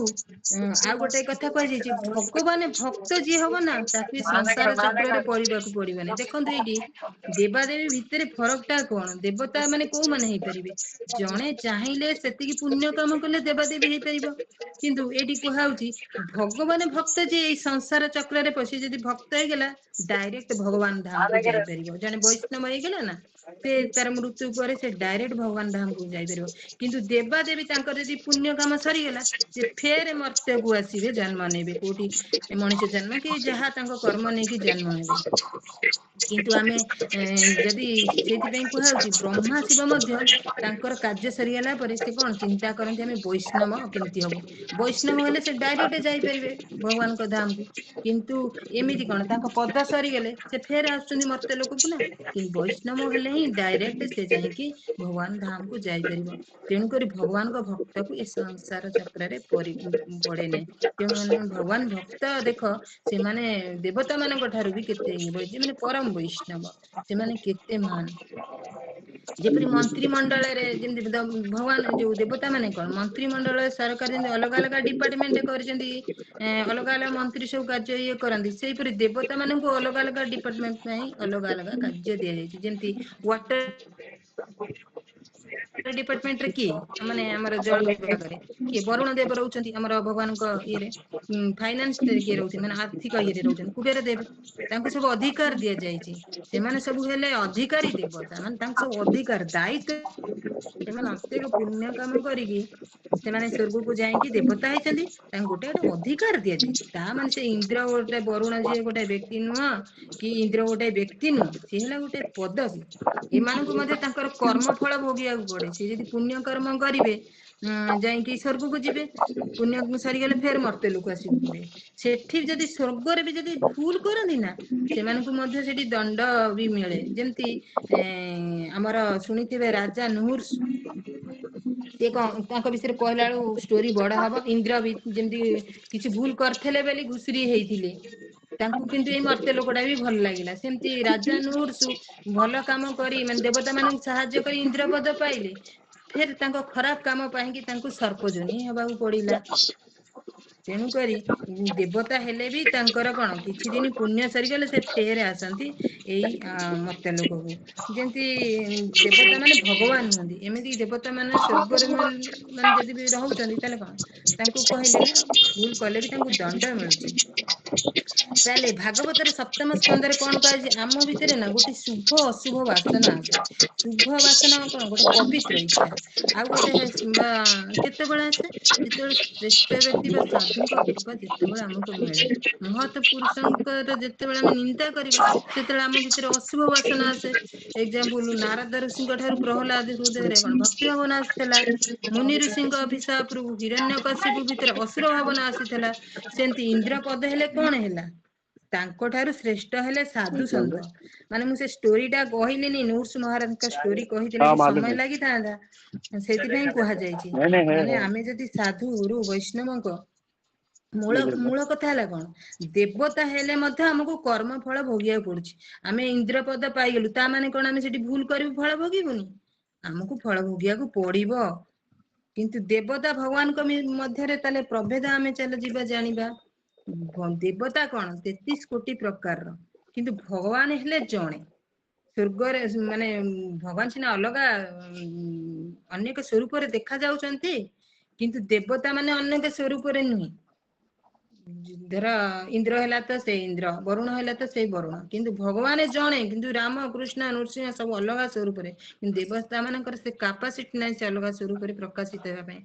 आ गोटे कथा कही भगवान भक्त जी हम ना ताकि संसार चक्र पड़ाक पड़ोनी देखो ये देवादेवी भितर फरकटा कौन देवता माने को माने हो पारे जड़े चाहिए से पुण्य कम कले देवादेवी हो पार किंतु ये कहुची भगवान भक्त जी संसार चक्र पशि जदि भक्त होगला डायरेक्ट भगवान धाम को जापर जड़े वैष्णव होगला ना से तार मृत्यु पर से डायरेक्ट भगवान धाम को जापर किंतु देवादेवी जदि पुण्य कम सरीगला से फेर मर्त्य को आसवे जन्म ने कोटि मनुष्य जन्म कि जहाँ कर्म नहीं कि जन्म ने किंतु आमे जदि से कहुची ब्रह्मा शिव कार्य सरीगला से कौन चिंता करते आम वैष्णव केमती हम वैष्णव हेले से डायरेक्ट जापर भगवान को धाम को किंतु एमती कौन पद सरीगले से फेर आसुच्च मर्त्य लोक को ना कि वैष्णव हेले ही डायरेक्ट से जाकि भगवान धाम को जापर तेणुक भगवान को भक्त को ए संसार चक्र पड़े नहीं तेणु भगवान भक्त देख से माने देवता मान ठारू भी केते माने परम वैष्णव से माने केते महान जेपरी मंत्रिमंडल जमी भगवान जो देवता माने कौन मंत्रिमंडल सरकार जमी अलग अलग डिपार्टमेंट कर अलग अलग मंत्री सब कार्य ये करती से देवता मान अलग अलग डिपार्टमेंट अलग अलग कार्य दि जाए जमी वाटर डिपार्टमेंट रे किए माने हमर जल विभाग रे किए वरुण देव रहउछंती हमर भगवान को ये रे फाइनेंस किए रहउछन माने आर्थिक ये रे रहउछन कुबेर देव तांको सब अधिकार दिया जायछि से माने सब हेले अधिकारी देवता माने तांको सब अधिकार दायित्व ସେମାନେ ଅତ୍ୟକ ପୁଣ୍ୟ କାମ କରିକି ସେମାନେ ସ୍वर्ଗ को ଯାଇକି देवता ହେଇଛନ୍ତି ତାଙ୍କୁ ଗୋଟେ ଗୋଟେ ଅଧିକାର ଦିଆଯାଇଛି ତା ମାନେ ସେ ଇନ୍ଦ୍ର ଗୋଟେ ବରୁଣ ଯିଏ ଗୋଟେ ବ୍ୟକ୍ତି ନୁହଁ କି ଇନ୍ଦ୍ର ଗୋଟେ ବ୍ୟକ୍ତି ନୁହଁ ସେ ହେଲା ଗୋଟେ ପଦବୀ ଏମାନଙ୍କୁ ମଧ୍ୟ ତାଙ୍କର କର୍ମ ଫଳ ଭୋଗିବାକୁ ପଡେ ସେ ଯଦି ପୁଣ୍ୟ କର୍ମ କରିବେ ଯାଇକି ସ୍वर्ଗକୁ ଯିବେ पुण्य सरीगले फेर मर्त्य लोक आसिक पड़े सेठी जदि स्वर्गर भी जदि भूल करती ना से दंड भी मिले जमती आमर शुणी राजा नूर से कौन विषय कहला स्टोरी बड़ा हम इंद्र भी जमी किसी भूल करते बेली घुसरी होते किंतु ये मर्त्य लोकटा भी भल लगे सेमती राजा नूरसु भल कम कर मान देवता मान साहाय्य कर इंद्रपद पाइले फिर खराब कम पाई सर्पजनी हवा पड़ा तेणु करी देवता हेले भी तांकर कौन किछि दिन पुण्य सरीगले से फेर आसती यही मर्त्य लोक को जमती देवता माने भगवान नुहति एमती देवता माने स्वर्ग मान जदि भी रहउछंती ताले कौन तांको कहले ना भूल कले भी तांको दंड मिलुछि ताले भागवतर सप्तम स्कंदर कौन कहे आम भितर ना गोटे शुभ अशुभ वासना आसे शुभ वासना कौन गोटे पवित्र इच्छा आ गोटे केते बेला आसे जेतेबेले श्रेष्ठ व्यक्ति बा साधु कृपा जेतेबेले हमको मिले महत पुरुषंकर जेतेबेले हम निंदा करिबा सेतेबेले आम भितर अशुभ वासना आसे एग्जांपल नारद ऋषि ठारू प्रहलाद हृदय कौन भक्ति भावना आसला मुनि ऋषि अभिशाप रु हिरण्यकशिपु भितर असुर भावना आसीला सेमती इंद्र पद हेले कौन हैला तांको ठारू श्रेष्ठ हेले साधु संत माने मु से स्टोरीटा कहलिनी नूर्स महाराज स्टोरी कहिथिले कि समय लागि थांदा सेति पई कहा जायछि माने आमे जदि साधु गुरु वैष्णवंक मूल मूल कथा है कौन देवता हेले मध्य हमको कर्म फल भोगिया पड़ुछि आमे इंद्र पद पाइगलु ता माने कोन आमे सेठी भूल करिवु फल भोगिबुनी हमको फल भोगिया को पड़िबो किंतु देवता भगवान को मध्य ताले प्रभेद आमे चल जीवा जानिबा देवता कौन 33 कोटि प्रकार किंतु भगवान हेले जणे स्वर्ग माने भगवान सिना अलग अनेक स्वरूप देखा जाउछंती किंतु देवता माने अनेक स्वरूप नुहे धर इंद्र है तो से इंद्र वरुण है तो से वरुण किंतु भगवान जणे किंतु राम कृष्ण नृसिंह सब अलग स्वरूप देवता मान से कैपेसिटी ना से अलग स्वरूप प्रकाशित होगा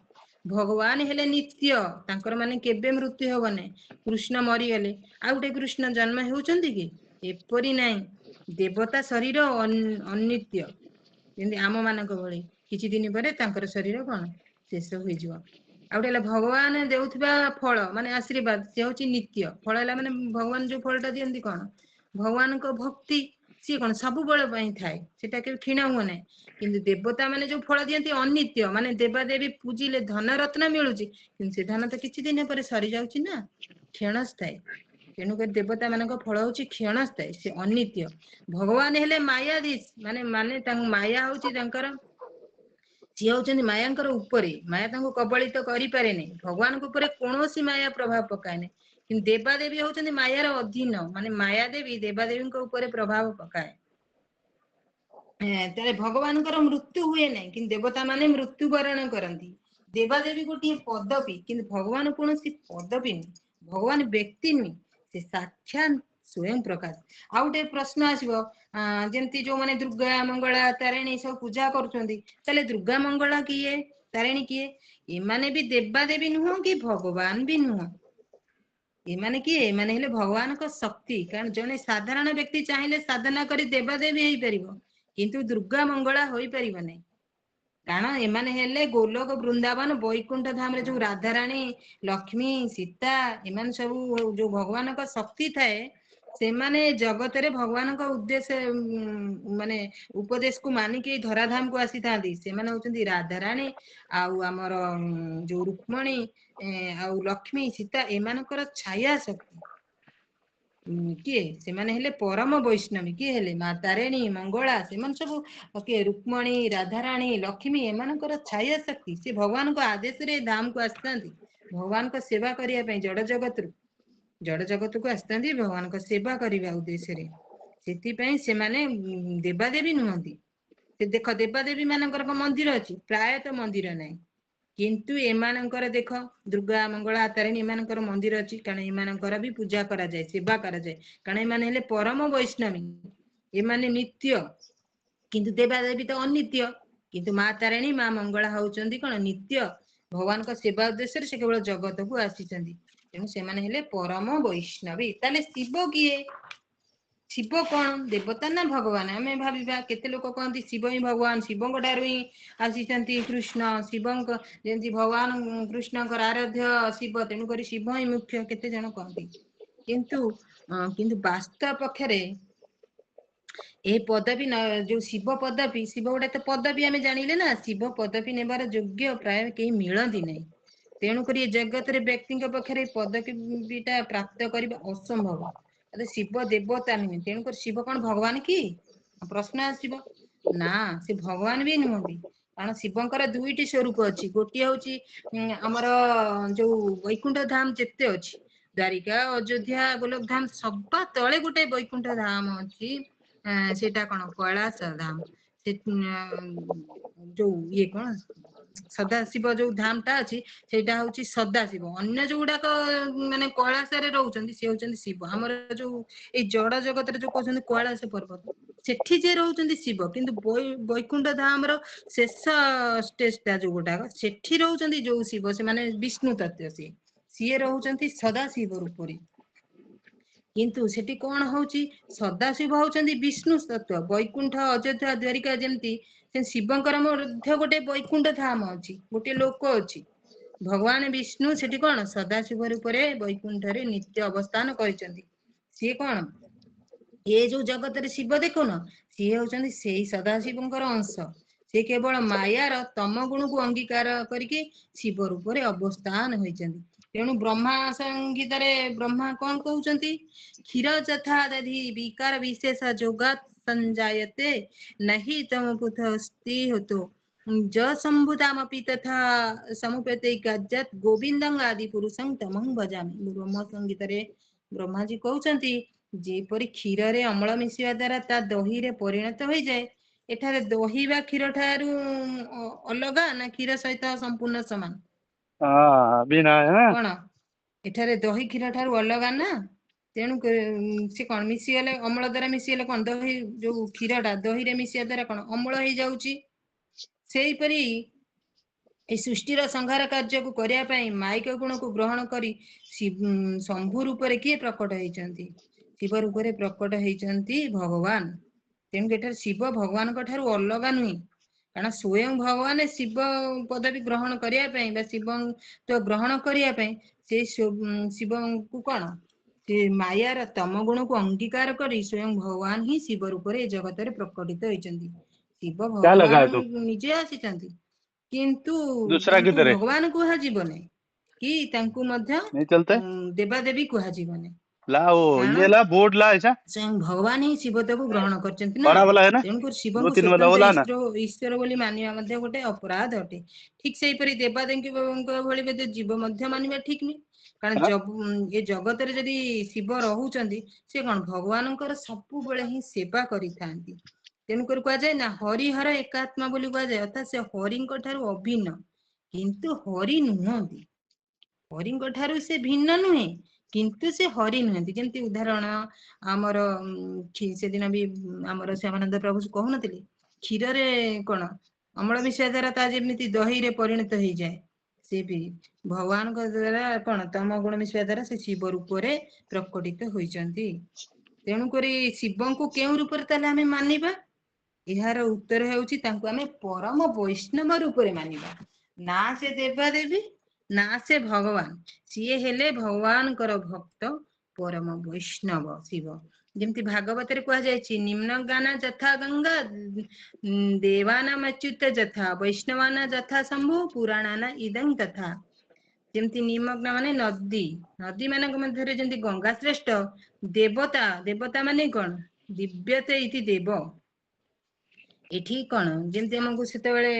भगवान हेले नित्य तांकर माने केबे मृत्यु हब नै कृष्ण मरीगले आ गोटे कृष्ण जन्म हेउचंती कि एपरि नाही देवता शरीर अनित्य जेमति आम मानक भଳି किछि दिन परे तांकर शरीर कोन शेष होई जिवो आ गोटे भगवान देउथिबा फल माने आशीर्वाद से होची नित्य फल हला माने भगवान जो फलटा दियंती कोन भगवान को भक्ति सी कोन सब बळ पई थाए सेटा के खिणा हो नै किंतु देवता माने जो फल दियंती अनित्य माने देवा देवी पूजिले धन रत्न मिलुची किंतु से धन तो किछि दिन पर सरी जाउची ना क्षणस्थायी तेणुक देवता मानक फल होची क्षणस्थायी से अनित्य भगवान हेले मायाधीश माने माने माया होची तांकर सी होचंदी मायांकर उपरे माया तांको कबलित करि पारे नै भगवान को उपरे कोनोसी माया प्रभाव पकाय नै किंतु देवा देवी होचंदी मायार अधीन माने माया देवी देवा देवी को उपरे प्रभाव पकाय ताले भगवान मृत्यु हुए नै कि देवता माने मृत्यु वरण करती देवादेवी गोटे पदवी किंतु भगवान कौन पदवी नहीं भगवान व्यक्ति नुहे से साक्षात स्वयं प्रकाश आ गोटे प्रश्न आसो जमती जो माने दुर्गा मंगला तारिणी सब पूजा करुँचे दुर्गा मंगला किए तारिणी किए एमाने भी देवादेवी नुह कि भगवान भी नुह एमाने किए एमाने हेले भगवान को शक्ति कारण जने साधारण व्यक्ति चाहिए साधना करी देवादेवी हो परिबो किंतु दुर्गा मंगला होई परिबो नै कारण एमाने हेले गोलोक वृंदावन बैकुंठ धाम रे जो राधाराणी लक्ष्मी सीता एमान सब जो भगवान का शक्ति थाए से माने जगत रे भगवान का उद्देश्य माने उपदेश को मानिक धराधाम को आसी थांदी से माने होचंदी राधाराणी आउ हमर जो रुक्मणी आउ लक्ष्मी सीता एमानकर छाया शक्ति किए से माने हेले परम वैष्णवी किए हेले माँ तारिणी मंगला से मन सब किए रुक्मणी राधाराणी लक्ष्मी एमानकर छाया शक्ति से भगवान को आदेश रे धाम को आसतांती भगवान को सेवा करिया पई जड़ जगत को आसतांती भगवान को सेवा करिया उद्देश्य रे सेति पई से माने देवादेवी नुहंती से देख देवादेवी मानकर मंदिर अछि प्रायतः मंदिर नाही किंतु एमानकर देख दुर्गा मंगला तारिणी एमानकर मंदिर अछि कारण एमानकर भी पूजा करा जाय सेवा करा जाय कारण एमाने हेले परम वैष्णवी एमाने नित्य किंतु देवादेवी तो अनित्य किंतु माँ तारिणी माँ मंगला होउचंदी कोन नित्य भगवान का सेवा उद्देश्य से केवल जगत को आसीचंदी तेणु से माने हेले परम वैष्णवी ताले शिव किए शिव कौन देवता ना भगवान आम भाविबा केते लोक कहती शिव ही भगवान शिव ठार ही आसी कृष्ण शिव जमी भगवान कृष्ण आराध्य शिव तेणुक शिव ही मुख्य केते जन कहती किंतु किंतु वास्तव पक्षरे ए पदवी जो शिव पदवी शिव गोटे तो पदवी आम जानिले ना शिव पदवी नेबार योग्य प्राय कहीं मिलती नहीं तेणुक जगत व्यक्ति पक्षरे पदवीटा प्राप्त करने असंभव शिव देवता नुहे तेणुक शिव कौन भगवान कि प्रश्न आसब ना से भगवान भी नुहति कारण शिवंकर दुईटी स्वरूप अच्छी गोटे हूँ आमर जो वैकुंठ धाम जिते अच्छी द्वारिका अयोध्या गोलक धाम सबा तले गोटे वैकुंठ धाम अच्छी सेटा कौन कैलाश धाम से जो ये कौन सदाशिव जो धाम टा अच्छी सेटा हूँ सदाशिव अन्य जो गुड़ाक माने कैलाश रोचंती से होचंती शिव हमर जो ए जड़ जगत जो कहते कैलाश पर्वत सेठी जे रोचंती शिव किंतु वैकुंठ धाम रो शेष स्टेजटा जो गुड़ाक सेठी रोचंती जो शिव से माने विष्णु तत्व सी रोचंती सदाशिव रूप रे किंतु सेठी कौन होची सदाशिव होचंती विष्णु तत्व वैकुंठ अयोध्या द्वारिका जेमती से शिवंकर मध्य गोटे वैकुंठ धाम अच्छी गोटे लोक अच्छी भगवान विष्णु सेठी कौन सदाशिव रूप रे वैकुंठ रे नित्य अवस्थान करिसेंती सी कौन ये जो जगत रे शिव देखुन सी होचंती सेही सदाशिवंकर अंश से केवल मायार तम गुण को अंगीकार करके शिव रूप रे अवस्थान होइचंती तेणु ब्रह्मा संगीत रे ब्रह्मा कौन कहउचंती क्षीर जथा दधि विकार विशेष जोगात संजायते नहीं तम पुथस्ति होतो ज संभुतामपि तथा समुपेते गज्जत गोविंदं आदि पुरुषं तमं भजामि ब्रह्म संगीत रे ब्रह्मा जी कहउचंती जेपरि क्षीर रे अम्ल मिसिवा द्वारा ता दही रे परिणत होई जाए एठारे दही बा क्षीर ठारू अलगा ना क्षीर सहित संपूर्ण समान बिना कौन एठारे दही क्षीर ठारू अलगा ना तेणु से कौन मिसीगले अम्ल द्वारा मिसीगले कौन दही जो क्षीरटा दही रे मिसिया द्वारा कौन अम्ल हो जाउची सेहीपरि ए सृष्टिर संहार कार्य को करिया पई माइक गुण को ग्रहण करी शंभु रूप किए प्रकट होइचंती शिव रूप प्रकट होइचंती भगवान। तेणु एठार शिव भगवान ठारू अलगा नुहे कारण स्वयं भगवान शिव पदवी ग्रहण करने शिव तो ग्रहण करने से शिव को कौन से मायार तम गुण को अंगीकार कर स्वयं भगवान ही शिव रूप जगत प्रकटित होइचंती। शिव क्या लगा है भगवान तू निजे आसीचंती किंतु दूसरा तांकु किधर है भगवान कुहाଯିब नहीं कि तांकु मध्य नहीं चलते देवादेवी कुहाଯିब नहीं ला वो ये कारण ला बोर्ड ला ऐसा स्वयं भगवान ही शिवता को ग्रहण करचंती ना बड़ा वाला है ना तेणुकर शिव दो को तीन वाला वो स्वतंत्र ला ना ईश्वर बोली मानिबा मध्ये गोटे अपराध अटे। ठीक से परि देवादेवी भली मध्ये जीव मध्ये मानिबा ठीक नहीं कारण हाँ? जब ये जगत रे जदी शिव रहउचंदी से कोन भगवानकर सब बेले ही सेवा करिथांती। तेणुकर कह जाए ना हरिहर एकात्मा बोली कह जाए अर्थात से हरिंक ठारू अभिन्न किंतु हरि नुहंती हरिंक ठारू से भिन्न नुहे किंतु से हरि नुहंती। जेमती उदाहरण आमर से दिन भी आमर श्यामानंद प्रभु कहूनथिले क्षीर रे कोन अमल मिश्रा द्वारा ता जेमिति दही रे परिणत हो जाए से भी भगवान द्वारा कोन तम गुण मिश्रा द्वारा से शिव रूप रे प्रकटित होइचंती। तेणु करी शिव को केउ रूप रे ताले हमें मानिबा यार उत्तर हेउची तांको हमें परम वैष्णव रूप रे मानिबा ना से देवादेवी ना से भगवान सीए हेले भगवान कर भक्त परम वैष्णव शिव। जेमती भागवत रे कह जाय निम्न गाना जथा गंगा देवानाम अच्युत जथा वैष्णवाना जथा शंभु पुराणाना इदं तथा। जेमती निमग्न माने नदी नदी मानक मध्य जेमती गंगा श्रेष्ठ देवता देवता माने कौन दिव्यते इति देव एठी कौन जेमती हमको सेते बेले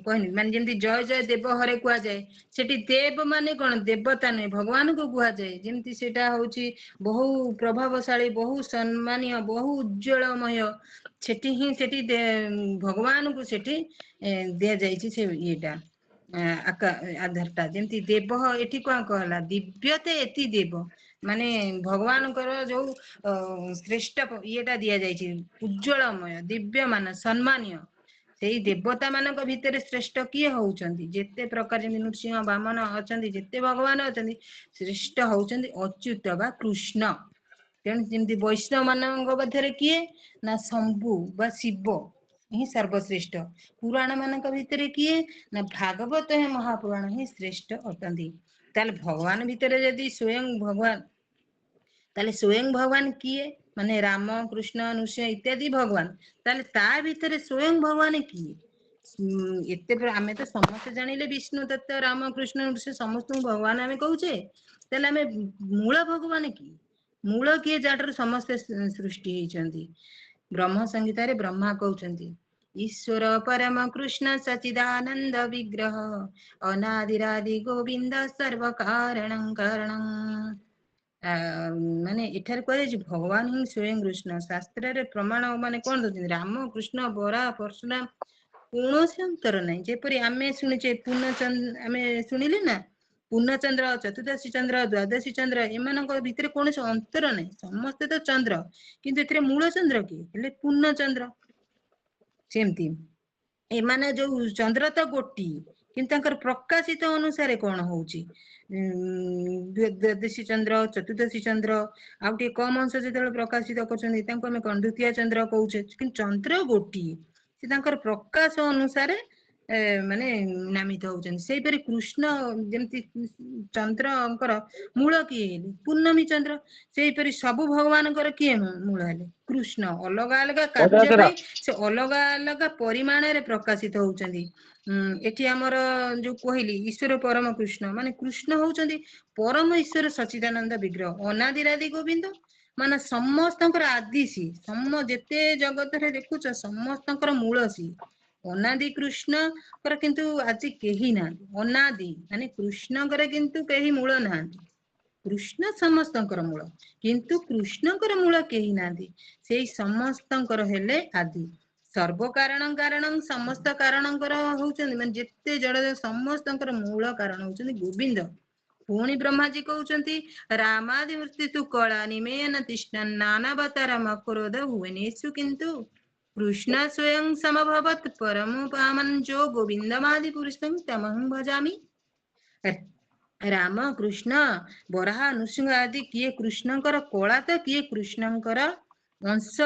कहनी माने जेमती जय जय देव हरे कुआ जाए सेठी देव माने कौन देवता नहीं भगवान को कुआ जाए जेमती सेटा होची बहु प्रभावशाली बहु सम्मानीय बहु उज्जवलमय सेठी ही सेठी भगवान को सेठी दिया जाइछि से येटा आधारटा जेमती देव एठी कौन कहला दिव्यते एति देव माने भगवान जो श्रेष्ठ येटा दिया जाइछि उज्जवलमय दिव्य मान सम्मानीय सेई देवता मानक भितर श्रेष्ठ किए होउचंदी जेते प्रकार जेमती नृसिंह वामन अचंदी जेते भगवान अचंदी श्रेष्ठ होउचंदी अच्युत बा कृष्ण। तेणु जेमती वैष्णव मानक मध्य किए ना शंभु बा शिव ही सर्वश्रेष्ठ पुराण मानक भितर किए ना भागवत है महापुराण ही श्रेष्ठ अटंती। ताल भगवान भितर यदि स्वयं भगवान ताले स्वयं भगवान किए माने राम कृष्ण नृसिंह इत्यादि भगवान ताले ता भितर स्वयं भगवान किए एते आमे तो समस्त जानिले विष्णु तत्व राम कृष्ण नृसिंह समस्त भगवान आमे कहूचे ताले आमे मूल भगवान किए मूल किए जाटर समस्त सृष्टि होइचंती। ब्रह्म संहिता रे ब्रह्मा कहउचंती ईश्वर परम कृष्ण सचिदानंद विग्रह अनादिरादि गोविंद सर्व कारणं कारणं माने एठार कह भगवान ही स्वयं कृष्ण शास्त्र रे प्रमाण माने कौन दउछन राम कृष्ण बरा परशुराम कौन से अंतर नहीं जेपरी आमे शुणिचे पूर्णचंद्र आमे शुणिले ना पूर्णचंद्र चतुर्दशी चंद्र द्वादशी चंद्र एमानक भितर कौन से अंतर नहीं समस्ते तो चंद्र किंतु एथिरे मूल चंद्र की हेले पूर्णचंद्र सेमती एमाने जो चंद्र तो गोटी किंतु तांकर प्रकाशित अनुसार कौन होउची द्वादशी चंद्र चतुर्दशी चंद्र आउटे कम अंश जो प्रकाशित कर द्वितीय चंद्र कौचे कि चंद्र गोटी से तांकर प्रकाश अनुसार माने नामित होउचन सेई परि कृष्ण जेमती चंद्रकर मूल किए पूर्णमी चंद्र सेई परि सब भगवान किए मूल हेले कृष्ण अलग अलग बता कार्य तेरा पई से अलग अलग परिमाण रे प्रकाशित होउचंदी। एठी हमर जो कहली ईश्वर परम कृष्ण माने कृष्ण होउचंदी परम ईश्वर सचिदानंद विग्रह अनादिरादि गोविंद माने समस्तंकर आदि सी सम जेते जगत रे देखुच समस्तंकर मूल सी अनादि कृष्ण पर किंतु आज केही ना अनादि माने कृष्णकर किंतु केही मूल ना कृष्ण समस्तंकर मूल किंतु कृष्णकर मूल केही नांदी सेई समस्तंकर हेले आदि सर्व कारण कारण समस्त कारणकर होउचंदी माने जेते जड़ समस्तंकर मूल कारण होउचंदी गोविंद। पुणी ब्रह्माजी कहउचंती रामादि मूर्ति तु कला निमेन तिष्ठन् नानावतारम क्रोध भुवनेषु किंतु कृष्ण स्वयं समभवत् परमुपमञ्जो गोविन्दमादि पुरुषं तमहं भजामि। राम कृष्ण बराह नृसिंह आदि किए कृष्णଙ୍କର कला तो किए कृष्णଙ୍କର अंश।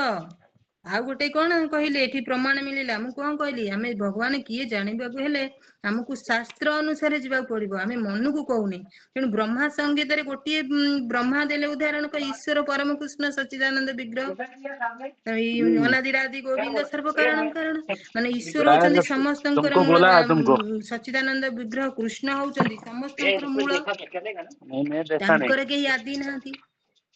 आ गोटे कौन कहले एठी प्रमाण मिलिला मु कौन कहली आमे भगवान किए जानिबाकू हेले हमकू शास्त्र अनुसार जीवाक पड़िबो आमे मन को कहूनी तेणु ब्रह्मा संगीत रे गोटे ब्रह्मा देले उदाहरण को ईश्वर परम कृष्ण सच्चिदानंद विग्रह अनादिरादि गोविंद सर्व कारण कारण माने ईश्वर होचंदी समस्तंकर तुमको मूल बोला है तुमको। सच्चिदानंद विग्रह कृष्ण होचंदी समस्तंकर मूल नहीं देखा नहीं। तांकर केही आदि नाहांती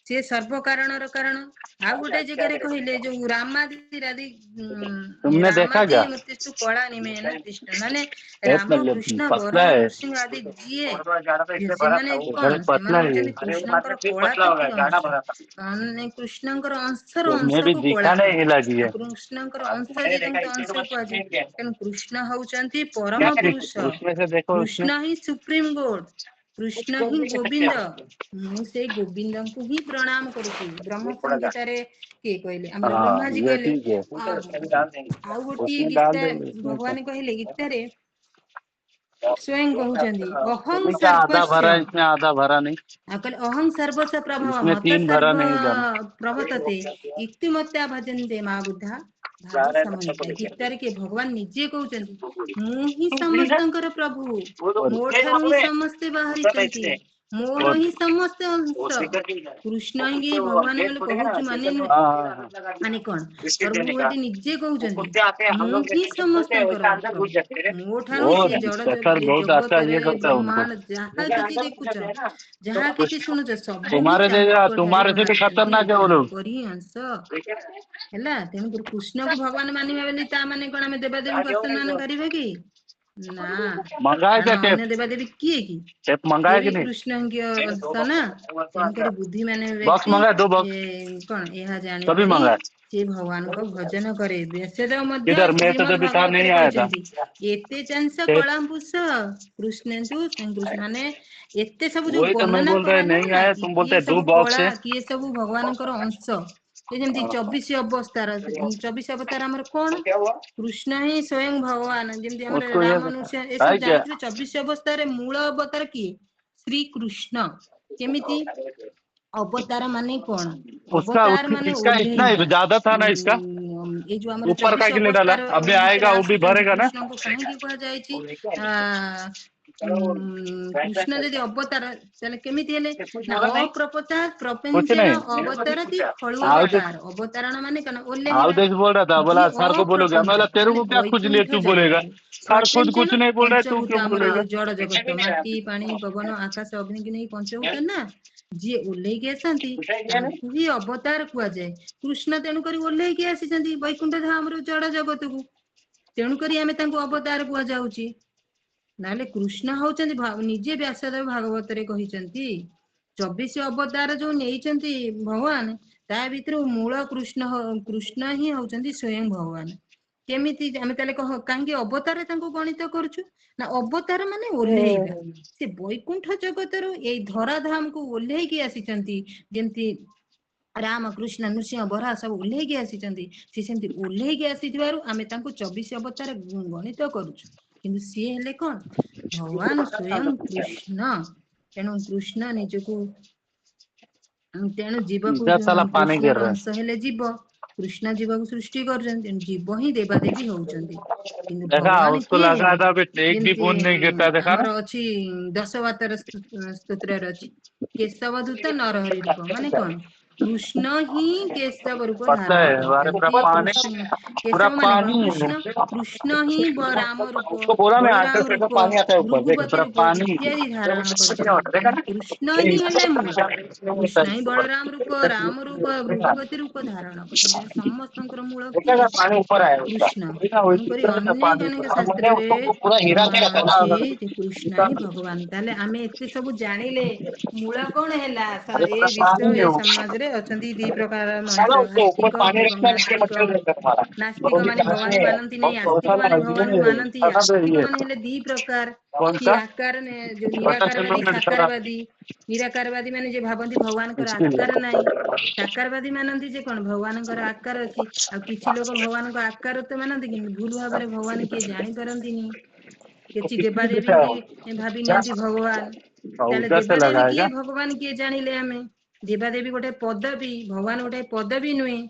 से सर्व कारणर कारण। आ गोटे जगह कहले जो रामादिरादि तुमने देखा रामादि क्या? मृत्यु कला निमेन तिष्ठ माने एक राम मिनट, कृष्ण पतला बराह है। नृसिंह आदि जीए सेमाने घर कौन पतला सेमाने है। होचंदी कृष्णଙ୍କର कला तो कि अंश माने कृष्णଙ୍କର अंशर तुमने अंश भी को कला दिखा नहीं कहे हिला आ दिए। कृष्णଙ୍କର अंश जे ତାଙ୍କ अंश କୁହାଯାଏ ତେଣୁ कृष्ण ହଉଛନ୍ତି परम पुरुष उसमें से देखो उसमें। कृष्ण ही सुप्रीम गोड कृष्ण ही गोविंद मु से गोविंद को ही प्रणाम करूची ब्रह्म संगीतारे किए कहले हमर हाँ ब्रह्माजी ये कहले ठीक है। आउ गोटी उसमें डाल गीता देंगे उसमें से। भगवान कहले गीतारे स्वयं कहउचंदी अहं इसमें क्या आधा सर्वस्य भरा है, इसमें आधा भरा नहीं। अकल अहं सर्वस्य प्रभव इसमें मत 3 भरा सर्व नहीं जाना। प्रवर्तते इक्तिमत्या भजन्ते मा बुद्धा भाव समन्विता गीतारे के भगवान निजे कहउचंदी मु ही समस्तंकर प्रभु मो ठारू ही समस्ते बाहरिचंती मोर और ही समस्त अंश कृष्ण ही भगवान बोले कहउछु माने हाँ हाँ माने कौन प्रभु एटी निजे कहउचंदी मु ही समस्तंकर प्रभु मो ठारू वो से जड़ सफर बहुत अच्छा जगत रे ये करता है उनको। ब्रह्मांड जहाँ किछि देखुछ जहाँ किछि शुणुछ सब ही तुम्हारे जैसा तांको ठारे तुम्हारे से भी बाहरिचंती खतरनाक है वो लोग। तांकोरी अंश ହେଲା ତେଣୁକରି କୃଷ୍ଣକୁ ଭଗବାନ ମାନିବା ବୋଲି ତା ମାନେ କଣ ଆମେ ଦେବାଦେବୀଙ୍କୁ ଅସମ୍ମାନ କରିବା କି ନା मंगाए କାରଣ क्या टेप? ଅନ୍ୟ ଦେବାଦେବୀ କିଏ କି टेप ସିଏ मंगाए ବି कि नहीं? କୃଷ୍ଣଙ୍କ ଅଂଶ ନା ତେଣୁକରି ବୁଦ୍ଧିମାନ बॉक्स ବ୍ୟକ୍ତି मंगाए 2 ଏ बॉक्स। କଣ ଏହା सभी ଜାଣିକରି मंगाए। ସେ ଭଗବାନଙ୍କ ଭଜନ करे ବେଶଦେବ ମଧ୍ୟ किधर मैं तो ଶ୍ରୀମଦ जब था ଭାଗବତରେ नहीं आया था। କହିଛନ୍ତି ଏତେ ଚାଂସ टेप କଳାଙ୍କୁଶ କୃଷ୍ଣେନ୍ଦୁ କୃଷ୍ଣ ମାନେ ଏତେ ସବୁ ଯୋଉ वही तो मैं ବର୍ଣ୍ଣନା बोल रहे କରାଯାଏ नहीं ନା आया, କି तुम କିଏ बोलते 2 ସବୁ बॉक्स କଳା है। କିଏ ସବୁ ଭଗବାନଙ୍କର ଅଂଶ ଏ ଯେମିତି 24 ଅବତାର 24 ଅବତାର ଆମର କଣ କୃଷ୍ଣ ହିଁ ସ୍ୱୟଂ ଭଗବାନ ଯେମିତି ଆମର उसको ये ରାମ ନୃସିଂହ ଏସବୁ है क्या? ଜାଣିଥିବେ 24 ଅବତାରରେ ମୂଳ ଅବତାର କିଏ ଶ୍ରୀକୃଷ୍ଣ କେମିତି ଅବତାର ମାନେ କଣ उसका ଅବତାର उसकी ମାନେ इसका इतना ही ଓହ୍ଲେଇବା ज्यादा था ना इसका। ଏଇ ଯୋଉ ଆମର ऊपर का 24 के लिए डाला, ଅବତାର अभी ଭିତରେ आएगा वो भी ଆସୁଛନ୍ତି भरेगा ना। କୃଷ୍ଣଙ୍କୁ କାହିଁକି କୁହାଯାଇଛି କୃଷ୍ଣ ଯଦି ଅବତାର ତାହେଲେ କେମିତି ହେଲେ ନା ଅପ୍ରପତା कुछ ପ୍ରପଞ୍ଚନ नहीं। ଅବତାରତି ଖଳୁ आओ देख, ଅବତାର ଅବତାରଣ ମାନେ କଣ आओ ଓହ୍ଲେଇବା देख बोल रहा था, बोला ଯିଏ सर को बोलोगे। मैं ଅପ୍ରପଞ୍ଚ बोला तेरे ମାନେ को क्या खुद लिए ବୈକୁଣ୍ଠ तू बोलेगा। ଜଗତରେ सर खुद ପ୍ରପଞ୍ଚନ कुछ नहीं बोल रहा है, तू ପଞ୍ଚଭୂତ क्यों ଆମର बोलेगा। ଜଡ ଜଗତ ମାଟି ପାଣି ପବନ ଆକାଶ ଅଗ୍ନିକି ନେଇ ପଞ୍ଚଭୂତ ନା ଯିଏ ଓହ୍ଲେଇକି ଆସନ୍ତି ତାଙ୍କୁ ହିଁ ଅବତାର କୁହାଯାଏ କୃଷ୍ଣ ତେଣୁକରି ଓହ୍ଲେଇକି ଆସିଛନ୍ତି ବୈକୁଣ୍ଠ ଧାମରୁ ଜଡ ଜଗତକୁ ତେଣୁକରି ଆମେ ତାଙ୍କୁ ଅବତାର କୁହାଯାଉଛି ନହେଲେ କୃଷ୍ଣ ହଉଛନ୍ତି ନିଜେ ବ୍ୟାସଦେବ ଭାଗବତରେ କହିଛନ୍ତି 24 ଅବତାର ଯୋଉ ନେଇଛନ୍ତି ଭଗବାନ ତା ଭିତରୁ ମୂଳ କୃଷ୍ଣ ହିଁ ହଉଛନ୍ତି ସ୍ୱୟଂ ଭଗବାନ କେମିତି ଆମେ ତାହେଲେ କାହିଁକି ଅବତାର ତାଙ୍କୁ ଗଣିତ କରୁଛୁ ନା ଅବତାର ମାନେ ଓହ୍ଲେଇବା ସେ ବୈକୁଣ୍ଠ ଜଗତରୁ ଏଇ ଧରାଧାମକୁ ଓହ୍ଲେଇକି ଆସିଛନ୍ତି ଯେମିତି ରାମ କୃଷ୍ଣ ନୃସିଂହ ବରାହ ସବୁ ଓହ୍ଲେଇକି ଆସିଛନ୍ତି ସେ ସେମିତି ଓହ୍ଲେଇକି ଆସିଥିବାରୁ ଆମେ ତାଙ୍କୁ 24 ଅବତାର ଗଣିତ କରୁଛୁ କିନ୍ତୁ ସିଏ ହେଲେ କଣ ଭଗବାନ ସ୍ୱୟଂ କୃଷ୍ଣ ତେଣୁ କୃଷ୍ଣ ନିଜକୁ ତେଣୁ ଜୀବକୁ इधर साला पानी गिर କୃଷ୍ଣର रहा है। ଅଂଶ ହେଲେ ଜୀବ କୃଷ୍ଣ ଜୀବକୁ सृष्टि କରୁଛନ୍ତି ତେଣୁ ଜୀବ ହିଁ ଦେବାଦେବୀ ହଉଛନ୍ତି କିନ୍ତୁ देखा ଭଗବାନ उसको କିଏ लगा ହେଲେ था अभी एक भी ଯେମିତି बूंद नहीं गिरता, देखा ଆମର ना। ଅଛି ଦଶବାତର ସ୍ତୋତ୍ରରେ ଅଛି କେଶବ ଦୂତ ନରହରି ରୂପ ମାନେ କଣ କୃଷ୍ଣ ହିଁ କେଶବ ରୂପ पता ଧାରଣ है हमारे କରିଛନ୍ତି କୃଷ୍ଣ पूरा କେଶବ ମାନେ କଣ पानी କୃଷ୍ଣ ହିଁ ରାମ ରୂପ उसको बोला मैं ବଳରାମ 8 का ରୂପ पानी आता है ऊपर, देख ଭୃଗୁପତି पूरा ରୂପ पानी। ଇତ୍ୟାଦି ଧାରଣ କରିଛନ୍ତି देखा ତେଣୁ ना। କୃଷ୍ଣ ହିଁ ହେଲେ ମୂଳ କୃଷ୍ଣ ହିଁ ବଳରାମ ରୂପ ରାମ ରୂପ ଭୃଗୁପତି ରୂପ ଧାରଣ କରିଛନ୍ତି ତେଣୁ ସମସ୍ତଙ୍କର ମୂଳ କିଏ देखा पानी ऊपर आया उसका। କୃଷ୍ଣ देखा वही ତେଣୁକରି चित्र में ଅନେକ पानी ଅନେକ और मैंने ଶାସ୍ତ୍ରରେ उसको पूरा हीरा ପ୍ରମାଣ क्या करना ଅଛି होगा। ଯେ କୃଷ୍ଣ ହିଁ ଭଗବାନ ତାହେଲେ ଆମେ ଏତେ ସବୁ ଜାଣିଲେ ମୂଳ କଣ ହେଲା अरे ଏ पूरा ବିଶ୍ଵ पानी ଏ है वो। ସମାଜରେ କହିଲେ ଅଛନ୍ତି ଦି ପ୍ରକାର साला ମଣିଷ, उसके ऊपर ଆସ୍ତିକ पानी ଏବଂ रखना नहीं ନାସ୍ତିକ। मतलब रहता हमारा नास्तिक माने भगवान मानती नहीं, आस्तिक माने भगवान को मानती। आस्तिक माने हेले दी प्रकार कौन कि सा आकार ने जो निराकारवादी साकारवादी। निराकारवादी माने जे भाबंती भगवान कर आकार नाही। साकारवादी मानती जे कोन भगवान कर आकार अछि। आ किछि लोक भगवान को आकार तो मानती कि भूल भाबरे भगवान के जानि परंती नहीं। किछि देवादेवी की भाबी नियंती भगवान। ताले उधर से देवादेवी किए लगाएगा भगवान किए जानिले आमे। देवादेवी गोटे पदवी, भगवान गोटे पदवी नुहे।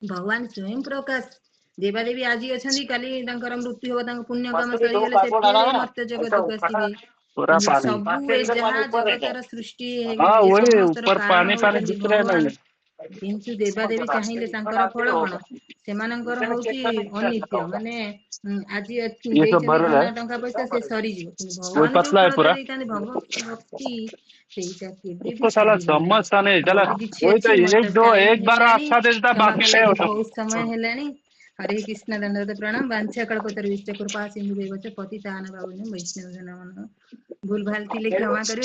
भगवान स्वयं प्रकाश। देवादेवी आଜି ଅଛନ୍ତି କାଲି ତାଙ୍କର ମୃତ୍ୟୁ ହେବ, ତାଙ୍କ ପୁଣ୍ୟ କାମ ସରିଗଲେ ସେ ଫେରେ ମର୍ତ୍ତ୍ୟ ଜଗତକୁ ଆସିବେ। पूरा କିନ୍ତୁ पानी ସବୁ ଏ ଯାହା ଜଗତର ସୃଷ୍ଟି हाँ ଏ वही ସମସ୍ତର ऊपर କାରଣ पानी पानी ହଉଛନ୍ତି दिख रहा है ଭଗବାନ। ना କିନ୍ତୁ ଦେବାଦେବୀ ଚାହିଁଲେ ତାଙ୍କର ଫଳ କଣ? ସେମାନଙ୍କର ହଉଛି ଅନିତ୍ୟ, ମାନେ ଆଜି ये सब ଦେଇଛନ୍ତି भर रहा ଧନ है ଟଙ୍କା पइसा ସେ ସରିଯିବ। କିନ୍ତୁ वही ଭଗବାନ ଯୋଉ पतला है ଫଳଟା पूरा ଦେଇଥାନ୍ତି ଭକ୍ତି, ସେଇଟା କେବେ ବି उसको साला ଛାଡିବନି। समझता नहीं चला ଆହୁରି କିଛି वही ଅଛି, तो ମୋର ତ एक दो ଟାଇମ एक बार ହେଲାଣି, अच्छा देता କ୍ଷମା बाकी କଲେ नहीं ଆଜି होता ବହୁତ ସମୟ ହେଲାଣି। हरे कृष्ण दंडवत प्रणाम। वांछा कल्पतरु कृपा सिंधु देवच पतितान पावने वैष्णव जन मन। भूल भाल थिले क्षमा करिवे।